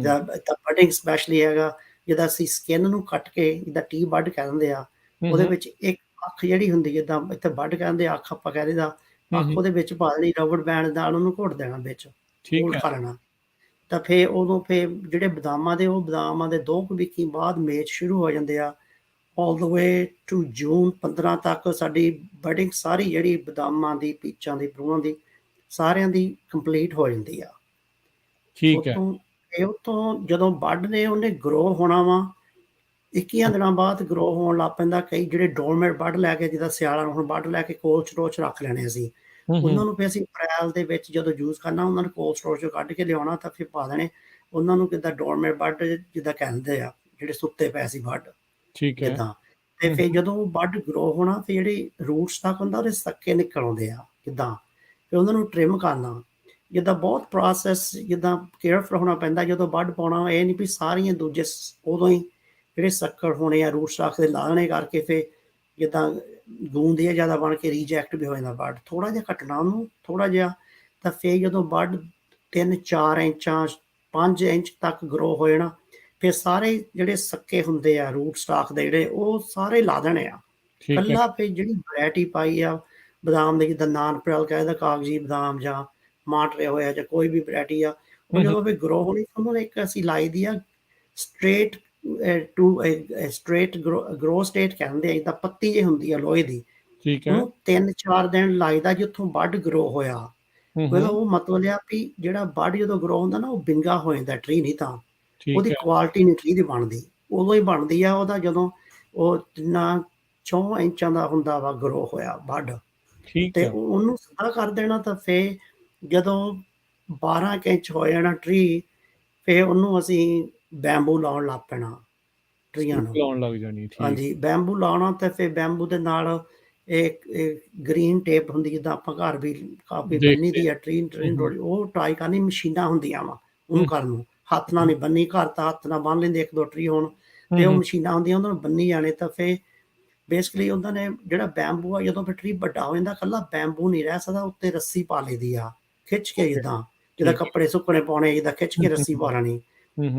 Speaker 2: ਤਾਂ ਬਡਿੰਗ ਸਪੈਸ਼ਲੀ ਹੈਗਾ, ਜਿੱਦਾਂ ਅਸੀਂ ਸਕਿਨ ਨੂੰ ਕੱਟ ਕੇ, ਜਿੱਦਾਂ ਟੀ ਵੱਢ ਕਹਿ ਦਿੰਦੇ ਆ, ਉਹਦੇ ਵਿੱਚ ਇੱਕ ਅੱਖ ਜਿਹੜੀ ਹੁੰਦੀ, ਜਿੱਦਾਂ ਇੱਥੇ ਵੱਢ ਕਹਿੰਦੇ ਅੱਖ ਆਪਾਂ ਕਹਿ ਦਿੰਦਾ, ਅੱਖ ਉਹਦੇ ਵਿੱਚ ਪਾ ਦੇਣੀ ਰਬੜ ਬੈਂਡ ਨਾਲ, ਉਹਨੂੰ ਘੁੱਟ ਦੇਣਾ ਵਿੱਚ, ਹੋਲਡ ਕਰ ਲੈਣਾ। ਤਾਂ ਫਿਰ ਉਦੋਂ ਫਿਰ ਜਿਹੜੇ ਬਦਾਮਾਂ ਦੇ, ਉਹ ਬਦਾਮਾਂ ਦੇ 2 ਕੁ ਵੀਕੀ ਬਾਅਦ ਮੇਚ ਸ਼ੁਰੂ ਹੋ ਜਾਂਦੇ ਆ। ਆਲ ਦ ਵੇ ਟੂ ਜੂਨ 15 ਤੱਕ ਸਾਡੀ ਬਡਿੰਗ ਸਾਰੀ ਜਿਹੜੀ ਬਦਾਮਾਂ ਦੀ, ਪੀਚਾਂ ਦੀ, ਭਰੂਣਾਂ ਦੀ, ਸਾਰਿਆਂ ਦੀ ਕੰਪਲੀਟ ਹੋ ਜਾਂਦੀ ਆ। ਉਤੋਂ ਜਦੋਂ ਵੱਢ ਨੇ ਉਹਨੇ ਗਰੋ ਹੋਣਾ ਵਾ, 21 ਦਿਨਾਂ ਬਾਅਦ ਗਰੋ ਹੋਣ ਲੱਗ ਪੈਂਦਾ। ਕਈ ਜਿਹੜੇ ਡੋਰਮੈਂਟ ਵੱਢ ਲੈ ਕੇ, ਜਿੱਦਾਂ ਸਿਆਲਾਂ ਨੂੰ ਹੁਣ ਵੱਢ ਲੈ ਕੇ ਕੋਲਡ ਸਟੋਰ 'ਚ ਰੱਖ ਲੈਣੇ ਅਸੀਂ, ਉਹਨਾਂ ਨੂੰ ਫਿਰ ਅਸੀਂ ਅਪ੍ਰੈਲ ਦੇ ਵਿੱਚ ਜਦੋਂ ਯੂਜ਼ ਕਰਨਾ, ਉਹਨਾਂ ਨੂੰ ਕੋਲਡ ਸਟੋਰ 'ਚੋਂ ਕੱਢ ਕੇ ਲਿਆਉਣਾ, ਤਾਂ ਫਿਰ ਪਾ ਦੇਣੇ ਉਹਨਾਂ ਨੂੰ। ਕਿੱਦਾਂ ਡੋਰਮੈਂਟ ਵੱਢ ਜਿੱਦਾਂ ਕਹਿੰਦੇ ਆ, ਜਿਹੜੇ ਸੁੱਤੇ ਪਏ ਸੀ ਵੱਢ ਜਿੱਦਾਂ। ਤੇ ਫਿਰ ਜਦੋਂ ਉਹ ਵੱਢ ਗਰੋ ਹੋਣਾ, ਫਿਰ ਜਿਹੜੀ ਰੂਟ ਸਟਾਕ ਹੁੰਦਾ ਉਹਦੇ ਸੱਕੇ ਨਿਕਲ ਆਉਂਦੇ ਆ ਕਿੱਦਾਂ, ਫਿਰ ਉਹਨਾਂ ਨੂੰ ਟ੍ਰਿਮ ਕਰਨਾ। ਜਿੱਦਾਂ ਬਹੁਤ ਪ੍ਰੋਸੈਸ, ਜਿੱਦਾਂ ਕੇਅਰਫੁਲ ਹੋਣਾ ਪੈਂਦਾ ਜਦੋਂ ਵੱਢ ਪਾਉਣਾ। ਇਹ ਨਹੀਂ ਵੀ ਸਾਰੀਆਂ ਦੂਜੇ ਉਦੋਂ ਹੀ ਜਿਹੜੇ ਸੱਕੜ ਹੋਣੇ ਆ ਰੂਟ ਸਟਾਕ ਦੇ ਲਾਹਣੇ ਕਰਕੇ, ਫਿਰ ਜਿੱਦਾਂ ਗੂੰਦ ਇਹ ਜ਼ਿਆਦਾ ਬਣ ਕੇ ਰੀਜੈਕਟ ਵੀ ਹੋ ਜਾਂਦਾ ਵੱਢ, ਥੋੜ੍ਹਾ ਜਿਹਾ ਕੱਟਣਾ ਉਹਨੂੰ, ਥੋੜ੍ਹਾ ਜਿਹਾ। ਤਾਂ ਫਿਰ ਜਦੋਂ ਵੱਢ 3-4 ਇੰਚਾਂ 5 ਇੰਚ ਤੱਕ ਗਰੋ ਹੋ ਜਾਣਾ, ਫਿਰ ਸਾਰੇ ਜਿਹੜੇ ਸੱਕੇ ਹੁੰਦੇ ਆ ਰੂਟ ਸਟਾਕ ਦੇ ਜਿਹੜੇ, ਉਹ ਸਾਰੇ ਲਾ ਦੇਣੇ ਆ ਇਕੱਲਾ। ਫਿਰ ਜਿਹੜੀ ਵੈਰਾਇਟੀ ਪਾਈ ਆ ਬਦਾਮ ਦੇ, ਜਿੱਦਾਂ ਨਾਨ ਪ੍ਰੈਲ ਕਹਿੰਦਾ, ਕਾਗਜ਼ੀ ਬਦਾਮ ਜਾਂ ਮਾਟਰੇ ਹੋਇਆ ਜਾਂ ਕੋਈ ਵੀ ਵੈਰਾਇਟੀ ਆ, ਉਹ ਜਦੋਂ ਫਿਰ ਗਰੋ ਹੋਣੀ, ਉਹਨੂੰ ਇੱਕ ਅਸੀਂ ਲਾਈ ਦੀ ਆ ਸਟ੍ਰੇਟ ਗਰੋ ਸਟੇਟ ਕਹਿੰਦੇ ਆ, ਜਿੱਦਾਂ ਪੱਤੀ ਜਿਹੀ ਹੁੰਦੀ ਆ ਲੋਹੇ ਦੀ, ਉਹਨੂੰ 3-4 ਦਿਨ ਲਾਈਦਾ ਜਿੱਥੋਂ ਵੱਢ ਗਰੋ ਹੋਇਆ। ਉਹਦਾ ਉਹ ਮਤਲਬ ਆ ਵੀ ਜਿਹੜਾ ਵੱਢ ਜਦੋਂ ਗਰੋ ਹੁੰਦਾ ਨਾ, ਉਹ ਬਿੰਗਾ ਹੋ ਜਾਂਦਾ ਟਰੀ, ਨਹੀਂ ਤਾਂ ਉਹਦੀ ਕੁਆਲਿਟੀ ਨਹੀਂ ਟਰੀ ਦੀ ਬਣਦੀ। ਉਦੋਂ ਹੀ ਬਣਦੀ ਆ ਉਹਦਾ ਜਦੋਂ ਉਹ ਜਿੰਨਾ 4 ਇੰਚਾਂ ਦਾ ਹੁੰਦਾ ਵਾ ਗਰੋ ਹੋਇਆ ਵੱਢ, ਤੇ ਉਹਨੂੰ ਸਿੱਧਾ ਕਰ ਦੇਣਾ। ਤਾਂ ਫਿਰ ਜਦੋਂ 12 ਕੁ ਇੰਚ ਹੋ ਜਾਣਾ ਟਰੀ, ਫਿਰ ਉਹਨੂੰ ਅਸੀਂ ਬੈਂਬੂ ਲਾਉਣ ਲੱਗ ਪੈਣਾ ਟਰੀਆਂ ਨੂੰ। ਹਾਂਜੀ, ਬੈਂਬੂ ਲਾਉਣਾ। ਤੇ ਫਿਰ ਬੈਂਬੂ ਦੇ ਨਾਲ ਇਹ ਗ੍ਰੀਨ ਟੇਪ ਹੁੰਦੀ, ਜਿੱਦਾਂ ਆਪਾਂ ਘਰ ਵੀ ਕਾਫੀ ਬੰਨੀ ਦੀ ਆ ਟਰੀ ਰੋੜੀ, ਉਹ ਟਰਾਈ ਕਰਨੀ। ਮਸ਼ੀਨਾਂ ਹੁੰਦੀਆਂ ਵਾ ਉਹਨੂੰ ਕਰਨ ਨੂੰ, ਹੱਥ ਨਾਲ ਨਹੀਂ ਬੰਨੀ। ਘਰ ਤਾਂ ਹੱਥ ਨਾਲ ਬੰਨ ਲੈਂਦੇ 1-2 ਟਰੀ ਹੋਣ, ਤੇ ਉਹ ਮਸ਼ੀਨਾਂ ਹੁੰਦੀਆਂ ਉਹਨਾਂ ਨੂੰ ਬੰਨੀ ਜਾਣੇ। ਤਾਂ ਫਿਰ ਬੇਸਿਕਲੀ ਉਹਨਾਂ ਨੇ ਜਿਹੜਾ ਬੈਂਬੂ ਆ, ਜਦੋਂ ਫਿਰ ਟਰੀ ਵੱਡਾ ਹੋ ਜਾਂਦਾ, ਇਕੱਲਾ ਬੈਂਬੂ ਨਹੀਂ ਰਹਿ ਸਕਦਾ, ਉੱਤੇ ਰੱਸੀ ਪਾ ਲਈ ਦੀ ਆ ਖਿੱਚ ਕੇ, ਜਿੱਦਾਂ ਕੱਪੜੇ ਸੁੱਕਣੇ ਪਾਉਣੇ, ਜਿੱਦਾਂ ਖਿੱਚ ਕੇ ਰੱਸੀ ਪਾ ਲੈਣੀ।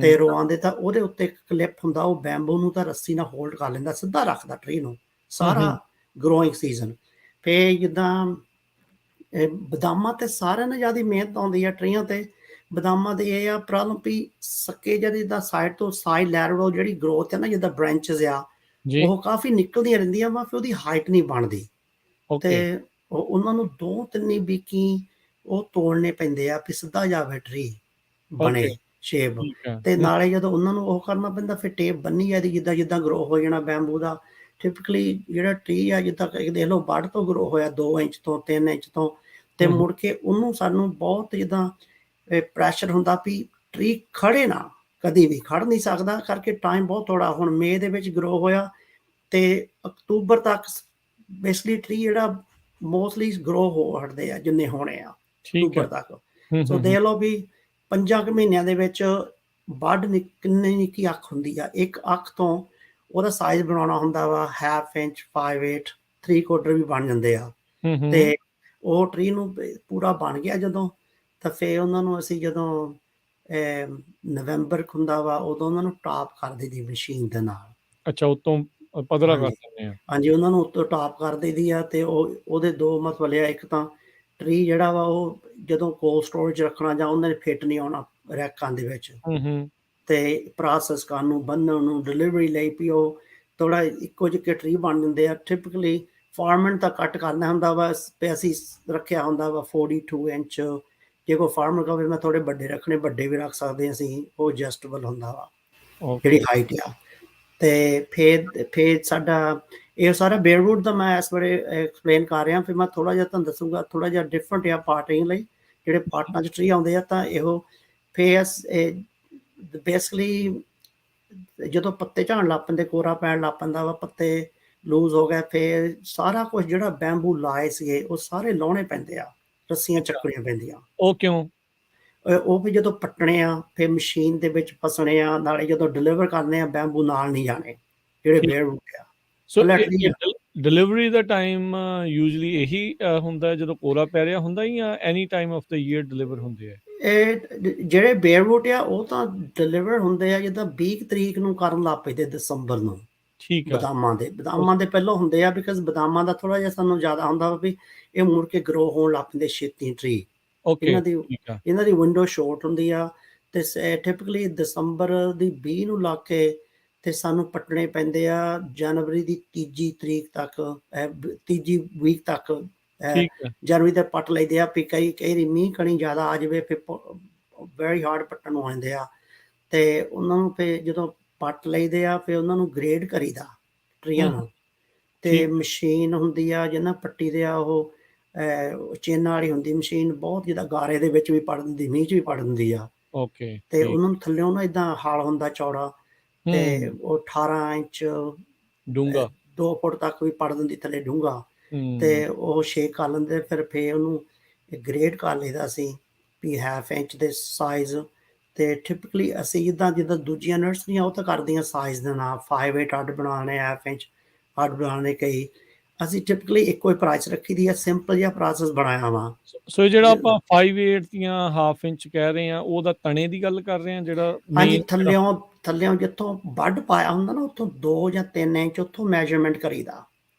Speaker 2: ਤੇ ਰੋਆਂ ਦੇ ਤਾਂ ਉਹਦੇ ਉੱਤੇ ਇੱਕ ਕਲਿੱਪ ਹੁੰਦਾ, ਉਹ ਬੈਂਬੂ ਨੂੰ ਤਾਂ ਰੱਸੀ ਨਾਲ ਹੋਲਡ ਕਰ ਲੈਂਦਾ, ਸਿੱਧਾ ਰੱਖਦਾ ਟਰੀ ਨੂੰ ਸਾਰਾ ਗਰੋਇੰਗ ਸੀਜ਼ਨ। ਫਿਰ ਜਿੱਦਾਂ ਬਦਾਮਾਂ ਤੇ ਸਾਰਿਆਂ ਨਾਲ ਜ਼ਿਆਦਾ ਮਿਹਨਤ ਆਉਂਦੀ ਆ ਟਰੀਆਂ ਤੇ। ਬਦਾਮਾਂ ਦੇ ਇਹ ਆ ਪ੍ਰੋਬਲਮ ਵੀ ਸੱਕੇ ਜਿਹੜੇ ਜਿੱਦਾਂ ਸਾਈਡ ਤੋਂ ਸਾਈਡ ਲੈਟਰਲ ਜਿਹੜੀ ਗਰੋਥ ਹੈ ਨਾ, ਜਿੱਦਾਂ ਬ੍ਰਾਂਚਸ ਆ, ਉਹ ਕਾਫੀ ਨਿਕਲਦੀਆਂ ਰਹਿੰਦੀਆਂ ਵਾ, ਫਿਰ ਉਹਦੀ ਹਾਈਟ ਨਹੀਂ ਬਣਦੀ। ਤੇ ਉਹਨਾਂ ਨੂੰ 2-3 ਵੀਕੀ ਉਹ ਤੋੜਨੇ ਪੈਂਦੇ ਆ ਵੀ ਸਿੱਧਾ ਜਾਵੇ ਟਰੀ ਬਣੇ ਸ਼ੇਪ। ਤੇ ਨਾਲੇ ਜਦੋਂ ਉਹਨਾਂ ਨੂੰ ਉਹ ਕਰਨਾ ਪੈਂਦਾ, ਫਿਰ ਟੇਪ ਬੰਨੀ ਜਾਂਦੀ, ਜਿੱਦਾਂ ਜਿੱਦਾਂ ਗਰੋ ਹੋ ਜਾਣਾ ਬੈਂਬੂ ਦਾ। ਟਿਪਕਲੀ ਜਿਹੜਾ ਟਰੀ ਆ, ਜਿੱਦਾਂ ਦੇਖ ਲਓ ਵੱਢ ਤੋਂ ਗਰੋ ਹੋਇਆ 2 ਇੰਚ ਤੋਂ 3 ਇੰਚ ਤੋਂ, ਤੇ ਮੁੜ ਕੇ ਉਹਨੂੰ ਸਾਨੂੰ ਬਹੁਤ ਜਿੱਦਾਂ ਪ੍ਰੈਸ਼ਰ ਹੁੰਦਾ ਵੀ ਟਰੀ ਖੜੇ ਨਾ, ਕਦੀ ਵੀ ਖੜ ਨਹੀਂ ਸਕਦਾ, ਕਰਕੇ ਟਾਈਮ ਬਹੁਤ ਥੋੜ੍ਹਾ। ਹੁਣ ਮਈ ਦੇ ਵਿੱਚ ਗਰੋ ਹੋਇਆ, ਤੇ ਅਕਤੂਬਰ ਤੱਕ ਬੇਸਿਕਲੀ ਟਰੀ ਜਿਹੜਾ ਮੋਸਟਲੀ ਗਰੋ ਹੋ ਹਟਦੇ ਆ, ਜਿੰਨੇ ਹੋਣੇ ਆ ਅਕਤੂਬਰ ਤੱਕ। ਸੋ ਦੇਖ ਲਓ ਵੀ 5 ਕੁ ਮਹੀਨਿਆਂ ਦੇ ਵਿੱਚ ਵੱਢ ਕਿੰਨੀ ਨਿੱਕੀ ਅੱਖ ਹੁੰਦੀ ਆ। ਇੱਕ ਅੱਖ ਤੋਂ ਉਹਦਾ ਸਾਈਜ਼ ਬਣਾਉਣਾ ਹੁੰਦਾ ਵਾ 1/2 ਇੰਚ, 5/8, 3/4 ਵੀ ਬਣ ਜਾਂਦੇ ਆ। ਤੇ ਉਹ ਟਰੀ ਨੂੰ ਪੂਰਾ ਬਣ ਗਿਆ ਜਦੋਂ, ਤਾਂ ਫਿਰ ਉਹਨਾਂ ਨੂੰ ਅਸੀਂ ਜਦੋਂ ਨਵੰਬਰ ਹੁੰਦਾ ਵਾ, ਉਦੋਂ ਉਹਨਾਂ ਨੂੰ ਟਾਪ ਕਰ ਦਈਦੀ ਮਸ਼ੀਨ ਦੇ ਨਾਲ।
Speaker 1: ਅੱਛਾ, ਉੱਤੋਂ ਪੱਧਰਾ ਕਰ
Speaker 2: ਹਾਂਜੀ,
Speaker 1: ਦਿੰਦੇ ਆ।
Speaker 2: ਹਾਂਜੀ, ਉਹਨਾਂ ਨੂੰ ਉੱਤੋਂ ਟਾਪ ਕਰ ਦਈਦੀ ਆ ਅਤੇ ਉਹਦੇ ਦੋ ਮਤਲਬ ਆ, ਇੱਕ ਤਾਂ ਟਰੀ ਜਿਹੜਾ ਵਾ ਉਹ ਜਦੋਂ ਕੋਲਡ ਸਟੋਰੇਜ ਰੱਖਣਾ ਜਾਂ ਉਹਨਾਂ ਨੇ ਫਿੱਟ ਨਹੀਂ ਆਉਣਾ ਰੈਕਾਂ ਦੇ ਵਿੱਚ, ਅਤੇ ਪ੍ਰੋਸੈਸ ਕਰਨ ਨੂੰ, ਬੰਨ੍ਹਣ ਨੂੰ, ਡਿਲੀਵਰੀ ਲਈ ਵੀ ਉਹ ਥੋੜ੍ਹਾ ਇੱਕੋ ਜਿਹੇ ਟਰੀ ਬਣ ਜਾਂਦੇ ਆ। ਟਿਪਕਲੀ ਫਾਰਮਰ ਤਾਂ ਕੱਟ ਕਰਨਾ ਹੁੰਦਾ ਵਾ, ਅਤੇ ਅਸੀਂ ਰੱਖਿਆ ਹੁੰਦਾ ਵਾ 42 ਇੰਚ। ਜੇ ਕੋਈ ਫਾਰਮਰ ਕਹੇ ਮੈਂ ਥੋੜ੍ਹੇ ਵੱਡੇ ਰੱਖਣੇ, ਵੱਡੇ ਵੀ ਰੱਖ ਸਕਦੇ ਅਸੀਂ, ਉਹ ਐਡਜਸਟੇਬਲ ਹੁੰਦਾ ਵਾ ਜਿਹੜੀ ਹਾਈਟ ਆ। ਅਤੇ ਫਿਰ ਸਾਡਾ ਇਹ ਸਾਰਾ ਬੇਅਰਵੁੱਡ ਦਾ ਮੈਂ ਇਸ ਵੇਲੇ ਐਕਸਪਲੇਨ ਕਰ ਰਿਹਾ। ਫਿਰ ਮੈਂ ਥੋੜ੍ਹਾ ਜਿਹਾ ਤੁਹਾਨੂੰ ਦੱਸੂਗਾ, ਥੋੜ੍ਹਾ ਜਿਹਾ ਡਿਫਰੈਂਟ ਆ ਪਾਰਟਿੰਗ ਲਈ। ਜਿਹੜੇ ਪਾਰਟਾਂ 'ਚ ਟਰੀ ਆਉਂਦੇ ਆ ਤਾਂ ਇਹੋ ਫਿਰ ਬੇਸਿਕਲੀ ਜਦੋਂ ਪੱਤੇ ਝੜਨ ਲੱਗ ਪੈਂਦੇ, ਕੋਰਾ ਪੈਣ ਲੱਗ ਪੈਂਦਾ ਵਾ, ਪੱਤੇ ਲੂਜ਼ ਹੋ ਗਏ, ਫਿਰ ਸਾਰਾ ਕੁਛ ਜਿਹੜਾ ਬੈਂਬੂ ਲਾਏ ਸੀਗੇ ਉਹ ਸਾਰੇ ਲਾਉਣੇ ਪੈਂਦੇ ਆ, ਰੱਸੀਆਂ ਚੱਕਣੀਆਂ ਪੈਂਦੀਆਂ।
Speaker 1: ਉਹ ਕਿਉਂ?
Speaker 2: ਉਹ ਵੀ ਜਦੋਂ ਪੱਟਣੇ ਆ, ਫਿਰ ਮਸ਼ੀਨ ਦੇ ਵਿੱਚ ਫਸਣੇ ਆ, ਨਾਲੇ ਜਦੋਂ ਡਿਲੀਵਰ ਕਰਨੇ ਆ ਬੈਂਬੂ ਨਾਲ ਨਹੀਂ ਜਾਣੇ, ਜਿਹੜੇ ਬੇਅਰਵੁੱਡ ਆ।
Speaker 1: ਸੋ ਡਿਲੀਵਰੀ ਦਾ ਟਾਈਮ ਯੂਜਲੀ ਇਹੀ ਹੁੰਦਾ ਜਦੋਂ ਕੋਰਾ ਪੈ ਰਿਹਾ ਹੁੰਦਾ, ਜਾਂ any time of the year deliver ਹੁੰਦੇ ਆ?
Speaker 2: ਇਹ ਜਿਹੜੇ ਬੇਅਰਵੁੱਡ ਆ ਉਹ ਤਾਂ ਡਿਲੀਵਰ ਹੁੰਦੇ ਆ ਜਿੱਦਾਂ 20 ਤਰੀਕ ਨੂੰ ਕਰਨ ਲੱਗ ਪੈਂਦੇ, ਦਸੰਬਰ ਨੂੰ।
Speaker 1: ਠੀਕ ਆ।
Speaker 2: ਬਦਾਮਾਂ ਦੇ ਪਹਿਲਾਂ ਹੁੰਦੇ ਆ, ਬਿਕਾਜ਼ ਬਦਾਮਾਂ ਦਾ ਥੋੜ੍ਹਾ ਜਿਹਾ ਸਾਨੂੰ ਜ਼ਿਆਦਾ ਹੁੰਦਾ ਵਾ ਵੀ ਇਹ ਮੁੜ ਕੇ ਗਰੋ ਹੋਣ ਲੱਗ ਪੈਂਦੇ ਛੇਤੀ ਟਰੀ। ਇਹਨਾਂ ਦੀ ਵਿੰਡੋ ਸ਼ੋਰਟ ਹੁੰਦੀ ਆ, ਅਤੇ ਟਿਪਕਲੀ ਦਸੰਬਰ ਦੀ 20 ਨੂੰ ਲਾ ਕੇ ਅਤੇ ਸਾਨੂੰ ਪੱਟਣੇ ਪੈਂਦੇ ਆ ਜਨਵਰੀ ਦੀ 3 ਤਰੀਕ ਤੱਕ, 3 ਵੀਕ ਤੱਕ। ਜਨਵਰੀ ਦੇ ਪੱਟ ਲਈਦੇ ਆ। ਵੀ ਕਈ ਵਾਰੀ ਮੀਂਹ ਕਣੀ ਜ਼ਿਆਦਾ ਆ ਜਾਵੇ, ਫਿਰ ਵੈਰੀ ਹਾਰਡ ਪੱਟਣ ਨੂੰ ਆਉਂਦੇ ਆ, ਅਤੇ ਉਹਨਾਂ ਨੂੰ ਫਿਰ ਜਦੋਂ ਪੱਟ ਲਈਦੇ ਆ, ਫਿਰ ਉਹਨਾਂ ਨੂੰ ਗ੍ਰੇਡ ਕਰੀਦਾ ਟਰੀਆਂ ਨੂੰ। ਅਤੇ ਮਸ਼ੀਨ ਹੁੰਦੀ ਆ ਜਿਹਨਾਂ ਪੱਟੀ ਦੇ ਆ, ਉਹ ਚੇਨਾਂ ਵਾਲੀ ਹੁੰਦੀ ਮਸ਼ੀਨ, ਬਹੁਤ ਜਿੱਦਾਂ ਗਾਰੇ ਦੇ ਵਿੱਚ ਵੀ ਪੜ ਦਿੰਦੀ, ਮੀਂਹ 'ਚ ਵੀ ਪੜ ਦਿੰਦੀ ਆ। ਅਤੇ ਉਹਨਾਂ ਨੂੰ ਥੱਲਿਓਂ ਨਾ ਇੱਦਾਂ ਹਲ ਹੁੰਦਾ ਚੌੜਾ, ਅਤੇ ਉਹ 18 ਇੰਚ
Speaker 1: ਡੂੰਘਾ,
Speaker 2: 2 ਫੁੱਟ ਤੱਕ ਵੀ ਪੜ ਦਿੰਦੀ ਥੱਲੇ ਡੂੰਘਾ, ਅਤੇ ਉਹ ਸ਼ੇਕ ਕਰ ਲੈਂਦੇ। ਫਿਰ ਉਹਨੂੰ ਗ੍ਰੇਡ ਕਰ ਲਈਦਾ ਅਸੀਂ ਵੀ 1/2 ਇੰਚ ਦੇ ਸਾਈਜ਼। ਅਤੇ ਟਿਪਕਲੀ ਅਸੀਂ ਜਿੱਦਾਂ ਦੂਜੀਆਂ ਨਰਸਰੀਆਂ ਉਹ ਤਾਂ ਕਰਦੀਆਂ ਸਾਈਜ਼ ਦੇ ਨਾਲ 5/8 ਅੱਡ ਬਣਾਉਣੇ, 1/2 ਇੰਚ ਅੱਡ ਬਣਾਉਣੇ। ਕਈ ਅਸੀਂ ਟਿਪਕਲੀ ਇੱਕੋ ਹੀ ਪ੍ਰਾਈਸ ਰੱਖੀ ਦੀ ਆ, ਸਿੰਪਲ ਜਿਹਾ ਪ੍ਰੋਸੈਸ ਬਣਾਇਆ ਵਾ।
Speaker 1: ਸੋ ਜਿਹੜਾ ਆਪਾਂ 5/8 ਜਾਂ 1/2 ਇੰਚ ਕਹਿ ਰਹੇ ਹਾਂ, ਉਹਦਾ ਤਣੇ ਦੀ ਗੱਲ ਕਰ ਰਹੇ ਹਾਂ ਜਿਹੜਾ?
Speaker 2: ਹਾਂਜੀ, ਥੱਲਿਓਂ ਜਿੱਥੋਂ ਵੱਢ ਪਾਇਆ ਹੁੰਦਾ ਨਾ, ਉੱਥੋਂ 2 ਜਾਂ 3 ਇੰਚ ਉੱਥੋਂ ਮੈਜਰਮੈਂਟ ਕਰੀਦਾ,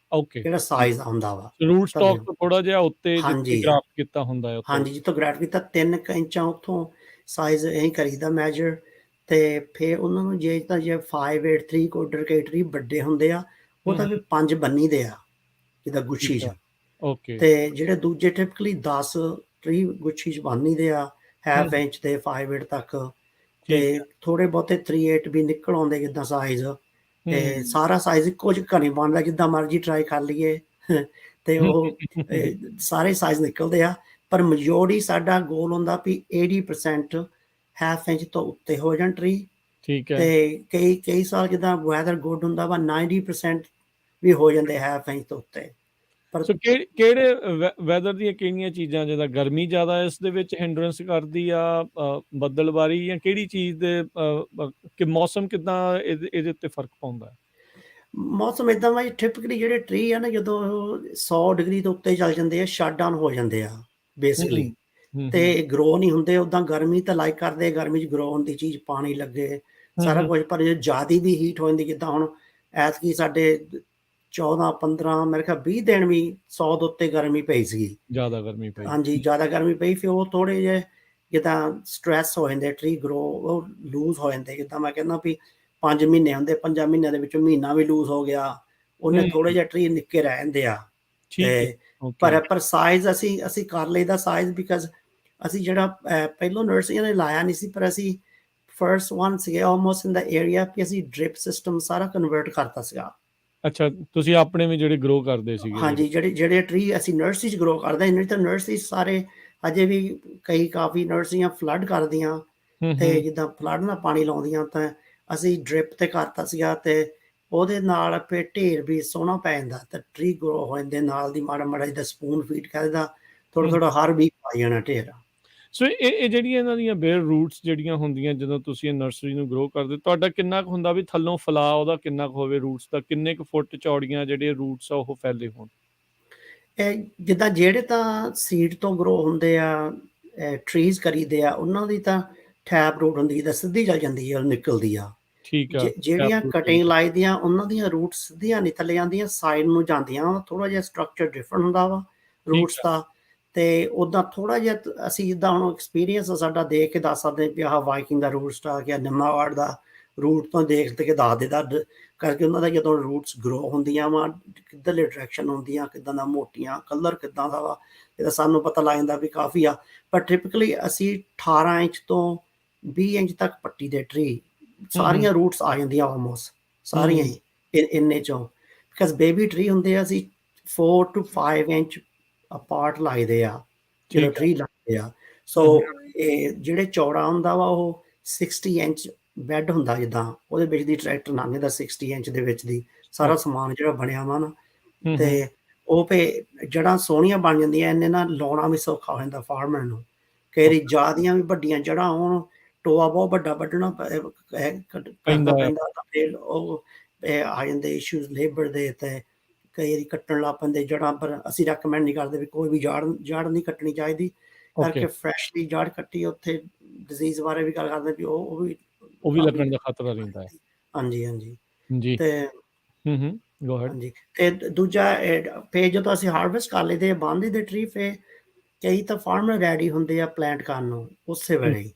Speaker 2: ਜਿਹੜਾ ਸਾਈਜ਼ ਹੁੰਦਾ ਵਾ।
Speaker 1: ਰੂਟਸਟਾਕ ਤੋਂ ਥੋੜਾ ਜਿਹਾ ਉੱਤੇ ਜਿੱਥੇ
Speaker 2: ਹਾਂਜੀ,
Speaker 1: ਗ੍ਰਾਫਟ ਕੀਤਾ ਹੁੰਦਾ ਹੈ,
Speaker 2: ਹਾਂਜੀ, ਜਿੱਥੋਂ ਗ੍ਰਾਫਟ ਕੀਤਾ 3 ਇੰਚਾਂ ਉੱਥੋਂ ਸਾਈਜ਼ ਇਹੀ ਕਰੀਦਾ ਮੈਜਰ। ਅਤੇ ਫਿਰ ਉਹਨਾਂ ਨੂੰ ਜੇ 5/8 3/4 ਕਈ ਟਰੀ ਵੱਡੇ ਹੁੰਦੇ ਆ, ਉਹ ਤਾਂ ਫਿਰ 5 ਬੰਨੀ ਦੇ ਆ ਜਿੱਦਾਂ ਗੁੱਛੀ 'ਚ। ਅਤੇ ਜਿਹੜੇ ਦੂਜੇ ਟਿਪਕਲੀ 10 ਟਰੀ ਗੁੱਛੀ 'ਚ ਬੰਨੀ ਦੇ ਆ, 1/2 ਇੰਚ ਦੇ 5/8 ਤੱਕ। ਅਤੇ ਥੋੜ੍ਹੇ ਬਹੁਤੇ 3/8 ਵੀ ਨਿਕਲ ਆਉਂਦੇ ਜਿੱਦਾਂ ਸਾਈਜ਼। ਅਤੇ ਸਾਰਾ ਸਾਈਜ਼ ਇੱਕੋ ਜਿਹਾ ਨਹੀਂ ਬਣਦਾ, ਜਿੱਦਾਂ ਮਰਜ਼ੀ ਟਰਾਈ ਕਰ ਲਈਏ ਅਤੇ ਉਹ ਸਾਰੇ ਸਾਈਜ਼ ਨਿਕਲਦੇ ਆ। ਪਰ ਮੈਜੋਰਟੀ ਸਾਡਾ ਗੋਲ ਹੁੰਦਾ ਵੀ 80% 1/2 ਇੰਚ ਤੋਂ ਉੱਤੇ ਹੋ ਜਾਣ ਟਰੀ। ਅਤੇ ਕਈ ਸਾਲ ਜਿੱਦਾਂ ਵੈਦਰ ਗੁੱਡ ਹੁੰਦਾ ਵਾ, 90% ਵੀ ਹੋ ਜਾਂਦੇ 1/2 ਇੰਚ ਤੋਂ ਉੱਤੇ।
Speaker 1: ਸੋ ਕਿਹੜੇ ਵੈਦਰ ਦੀਆਂ ਕਿਹੜੀਆਂ ਚੀਜ਼ਾਂ, ਜਿੱਦਾਂ ਗਰਮੀ ਜ਼ਿਆਦਾ ਇਸ ਦੇ ਵਿੱਚ ਹਿੰਡਰੈਂਸ ਕਰਦੀ ਆ, ਬੱਦਲਬਾਰੀ, ਜਾਂ ਕਿਹੜੀ ਚੀਜ਼ ਦੇ ਕਿ ਮੌਸਮ ਕਿੱਦਾਂ ਇਹਦੇ ਉੱਤੇ ਫਰਕ ਪਾਉਂਦਾ?
Speaker 2: ਮੌਸਮ ਇੱਦਾਂ ਵਾ ਜੀ, ਟਿਪਕਲੀ ਜਿਹੜੇ ਟਰੀ ਆ ਨਾ, ਜਦੋਂ 100 ਡਿਗਰੀ ਤੋਂ ਉੱਤੇ ਚੱਲ ਜਾਂਦੇ ਆ, ਸ਼ਟ ਡਾਊਨ ਹੋ ਜਾਂਦੇ ਆ ਬੇਸਿਕਲੀ, ਅਤੇ ਗਰੋ ਨਹੀਂ ਹੁੰਦੇ। ਉੱਦਾਂ ਗਰਮੀ ਤਾਂ ਲਾਈਕ ਕਰਦੇ, ਗਰਮੀ 'ਚ ਗਰੋ ਹੁੰਦੀ ਚੀਜ਼, ਪਾਣੀ ਲੱਗੇ ਸਾਰਾ ਕੁਝ। ਪਰ ਜੇ ਜ਼ਿਆਦਾ ਵੀ ਹੀਟ ਹੋ ਜਾਂਦੀ, ਜਿੱਦਾਂ ਹੁਣ ਐਤਕੀ ਸਾਡੇ 14-15 ਮੇਰੇ ਖਿਆਲ 20 ਦਿਨ ਵੀ 100 ਦੇ ਉੱਤੇ ਗਰਮੀ ਪਈ ਸੀਗੀ।
Speaker 1: ਜ਼ਿਆਦਾ ਗਰਮੀ ਪਈ?
Speaker 2: ਹਾਂਜੀ, ਜ਼ਿਆਦਾ ਗਰਮੀ ਪਈ। ਫਿਰ ਉਹ ਥੋੜ੍ਹੇ ਜਿਹੇ ਜਿੱਦਾਂ ਸਟਰੈਸ ਹੋ ਜਾਂਦੇ, ਟਰੀ ਗਰੋ ਉਹ ਲੂਜ਼ ਹੋ ਜਾਂਦੇ। ਜਿੱਦਾਂ ਮੈਂ ਕਹਿੰਦਾ ਵੀ 5 ਮਹੀਨੇ ਹੁੰਦੇ, 5 ਮਹੀਨਿਆਂ ਦੇ ਵਿੱਚੋਂ ਮਹੀਨਾ ਵੀ ਲੂਜ਼ ਹੋ ਗਿਆ, ਉਹਨੇ ਥੋੜ੍ਹੇ ਜਿਹੇ ਟਰੀ ਨਿੱਕੇ ਰਹਿ ਜਾਂਦੇ ਆ। ਅਤੇ ਪਰ ਸਾਈਜ਼ ਅਸੀਂ ਕਰ ਲਈਦਾ ਸਾਈਜ਼, ਬਿਕਾਜ਼ ਅਸੀਂ ਜਿਹੜਾ ਪਹਿਲੋਂ ਨਰਸਰੀਆਂ ਨੇ ਲਾਇਆ ਨਹੀਂ ਸੀ, ਪਰ ਅਸੀਂ ਫਰਸਟ ਵਨ ਸੀਗੇ ਆਲਮੋਸਟ ਇਨ ਦਾ ਏਰੀਆ, ਕਿ ਅਸੀਂ ਡ੍ਰਿਪ ਸਿਸਟਮ ਸਾਰਾ ਕਨਵਰਟ ਕਰਤਾ ਸੀਗਾ।
Speaker 1: ਅੱਛਾ, ਤੁਸੀਂ ਆਪਣੇ ਵੀ ਜਿਹੜੇ ਗਰੋ ਕਰਦੇ ਸੀਗੇ?
Speaker 2: ਹਾਂਜੀ, ਜਿਹੜੇ ਟਰੀ ਅਸੀਂ ਨਰਸਰੀ 'ਚ ਗਰੋ ਕਰਦੇ, ਨਹੀਂ ਤਾਂ ਨਰਸਰੀ ਸਾਰੇ ਅਜੇ ਵੀ ਕਾਫੀ ਨਰਸਰੀਆਂ ਫਲੱਡ ਕਰਦੀਆਂ, ਅਤੇ ਜਿੱਦਾਂ ਫਲੱਡ ਨਾਲ ਪਾਣੀ ਲਾਉਂਦੀਆਂ, ਤਾਂ ਅਸੀਂ ਡ੍ਰਿਪ 'ਤੇ ਕਰਤਾ ਸੀਗਾ। ਅਤੇ ਉਹਦੇ ਨਾਲ ਫਿਰ ਢੇਰ ਵੀ ਸੋਹਣਾ ਪੈ ਜਾਂਦਾ, ਅਤੇ ਟਰੀ ਗਰੋ ਹੋ ਜਾਂਦੇ ਨਾਲ ਦੀ। ਮਾੜਾ ਜਿੱਦਾਂ ਸਪੂਨ ਫੀਡ ਕਹਿੰਦਾ, ਥੋੜ੍ਹਾ ਹਰ ਵੀਕ ਪਾ ਜਾਣਾ ਢੇਰ।
Speaker 1: ਸੋ ਇਹ ਜਿਹੜੀਆਂ ਇਹਨਾਂ ਦੀਆਂ ਬੇਅਰ ਰੂਟਸ ਜਿਹੜੀਆਂ ਹੁੰਦੀਆਂ, ਜਦੋਂ ਤੁਸੀਂ ਇਹ ਨਰਸਰੀ ਨੂੰ ਗਰੋ ਕਰਦੇ, ਤੁਹਾਡਾ ਕਿੰਨਾ ਕੁ ਹੁੰਦਾ ਵੀ ਥੱਲੋਂ ਫੈਲਾਅ ਉਹਦਾ ਕਿੰਨਾ ਕੁ ਹੋਵੇ ਰੂਟਸ ਦਾ? ਕਿੰਨੇ ਕੁ ਫੁੱਟ ਚੌੜੀਆਂ ਜਿਹੜੇ ਰੂਟਸ ਆ ਉਹ ਫੈਲੇ ਹੋਣ?
Speaker 2: ਜਿੱਦਾਂ ਜਿਹੜੇ ਤਾਂ ਸੀਡ ਤੋਂ ਗਰੋ ਹੁੰਦੇ ਆ, ਟਰੀਜ਼ ਕਰੀਦੇ ਆ, ਉਹਨਾਂ ਦੀ ਤਾਂ ਟੈਪ ਰੂਟ ਹੁੰਦੀ ਜਿੱਦਾਂ ਸਿੱਧੀ ਚੱਲ ਜਾਂਦੀ ਆ ਨਿਕਲਦੀ ਆ।
Speaker 1: ਠੀਕ ਆ
Speaker 2: ਜਿਹੜੀਆਂ ਕਟਿੰਗ ਲਾਈ ਦੀਆਂ ਉਹਨਾਂ ਦੀਆਂ ਰੂਟਸ ਸਿੱਧੀਆਂ ਨਹੀਂ ਥੱਲੇ ਜਾਂਦੀਆਂ, ਸਾਈਡ ਨੂੰ ਜਾਂਦੀਆਂ, ਥੋੜ੍ਹਾ ਜਿਹਾ ਸਟਰਕਚਰ ਡਿਫਰੈਂਟ ਹੁੰਦਾ ਵਾ ਰੂਟਸ
Speaker 1: ਠੀਕ ਆ
Speaker 2: ਦਾ। ਅਤੇ ਉੱਦਾਂ ਥੋੜ੍ਹਾ ਜਿਹਾ ਅਸੀਂ ਜਿੱਦਾਂ ਹੁਣ ਐਕਸਪੀਰੀਅੰਸ ਸਾਡਾ ਦੇਖ ਕੇ ਦੱਸ ਸਕਦੇ ਵੀ ਆਹ ਵਾਈਕਿੰਗ ਦਾ ਰੂਟ ਸਟਾਕ ਜਾਂ ਨਿੰਮਾਵਾੜ ਦਾ ਰੂਟ ਤੋਂ ਦੇਖ ਕੇ ਦੱਸ ਦੇਦਾ ਕਰਕੇ ਉਹਨਾਂ ਦਾ ਜਦੋਂ ਰੂਟਸ ਗਰੋ ਹੁੰਦੀਆਂ ਵਾ ਕਿੱਧਰਲੇ ਡਾਇਰੈਕਸ਼ਨ ਹੁੰਦੀਆਂ, ਕਿੱਦਾਂ ਦਾ ਮੋਟੀਆਂ, ਕਲਰ ਕਿੱਦਾਂ ਦਾ ਵਾ, ਇਹਦਾ ਸਾਨੂੰ ਪਤਾ ਲੱਗ ਜਾਂਦਾ ਵੀ ਕਾਫੀ ਆ। ਪਰ ਟਿਪਕਲੀ ਅਸੀਂ 18 ਇੰਚ ਤੋਂ 20 ਇੰਚ ਤੱਕ ਪੱਟੀ ਦੇ ਟਰੀ ਸਾਰੀਆਂ ਰੂਟਸ ਆ ਜਾਂਦੀਆਂ ਆਲਮੋਸਟ ਸਾਰੀਆਂ ਹੀ ਇੰਨੇ 'ਚੋਂ, ਬਿਕਾਜ਼ ਬੇਬੀ ਟਰੀ ਹੁੰਦੇ ਆ, ਅਸੀਂ 4 to 5 ਇੰਚ ਅਪਾਰਟ ਲਾਈਦੇ ਆ ਜਦੋਂ ਟਰੀ ਲਾਈਦੇ ਆ। ਸੋ ਇਹ ਜਿਹੜੇ ਚੌੜਾ ਹੁੰਦਾ ਵਾ ਉਹ 60 ਇੰਚ ਬੈੱਡ ਹੁੰਦਾ, ਜਿੱਦਾਂ ਉਹਦੇ ਵਿੱਚ ਦੀ ਟਰੈਕਟਰ ਲੰਘ ਜਾਂਦਾ 60 ਇੰਚ ਦੇ ਵਿੱਚ ਦੀ ਸਾਰਾ ਸਮਾਨ ਜਿਹੜਾ ਬਣਿਆ ਵਾ ਨਾ, ਅਤੇ ਉਹ ਫਿਰ ਜੜ੍ਹਾਂ ਸੋਹਣੀਆਂ ਬਣ ਜਾਂਦੀਆਂ, ਇਹਨੇ ਨਾਲ ਲਾਉਣਾ ਵੀ ਸੌਖਾ ਹੋ ਜਾਂਦਾ ਫਾਰਮਰ ਨੂੰ। ਕਈ ਵਾਰੀ ਜ਼ਿਆਦੀਆਂ ਵੀ ਵੱਡੀਆਂ ਜੜ੍ਹਾਂ ਹੋਣ, ਟੋਆ ਬਹੁਤ ਵੱਡਾ ਵੱਢਣਾ ਕਰਨਾ ਪੈਂਦਾ, ਤਾਂ ਫਿਰ ਉਹ ਆ ਜਾਂਦੇ ਇਸ਼ੂਜ਼ ਲੇਬਰ ਦੇ, ਅਤੇ ਕਈ ਵਾਰੀ ਕੱਟਣ ਲੱਗ ਪੈਂਦੇ ਜੜ੍ਹਾਂ। ਪਰ ਅਸੀਂ ਰੈਕਮੈਂਡ ਨਹੀਂ ਕਰਦੇ ਵੀ ਕੋਈ ਵੀ ਜੜ੍ਹ ਨਹੀਂ ਕੱਟਣੀ ਚਾਹੀਦੀ, ਕਰਕੇ ਫਰੈਸ਼ਲੀ ਜੜ੍ਹ ਕੱਟੀ ਉੱਥੇ ਡਿਜ਼ੀਜ਼ ਬਾਰੇ ਵੀ ਗੱਲ ਕਰਦੇ ਵੀ ਉਹ ਵੀ
Speaker 1: ਲੱਗਣ ਦਾ ਖਤਰਾ ਰਹਿੰਦਾ ਹੈ।
Speaker 2: ਹਾਂਜੀ ਹਾਂਜੀ
Speaker 1: ਜੀ
Speaker 2: ਅਤੇ ਹਾਂਜੀ। ਅਤੇ ਦੂਜਾ ਫਿਰ ਜਦੋਂ ਅਸੀਂ ਹਾਰਵੈਸਟ ਕਰ ਲਈਦੇ ਬੰਨ ਲਈਦੇ ਟਰੀ, ਫਿਰ ਕਈ ਤਾਂ ਫਾਰਮਰ ਰੈਡੀ ਹੁੰਦੇ ਆ ਪਲਾਂਟ ਕਰਨ ਨੂੰ ਉਸੇ ਵੇਲੇ ਹੀ,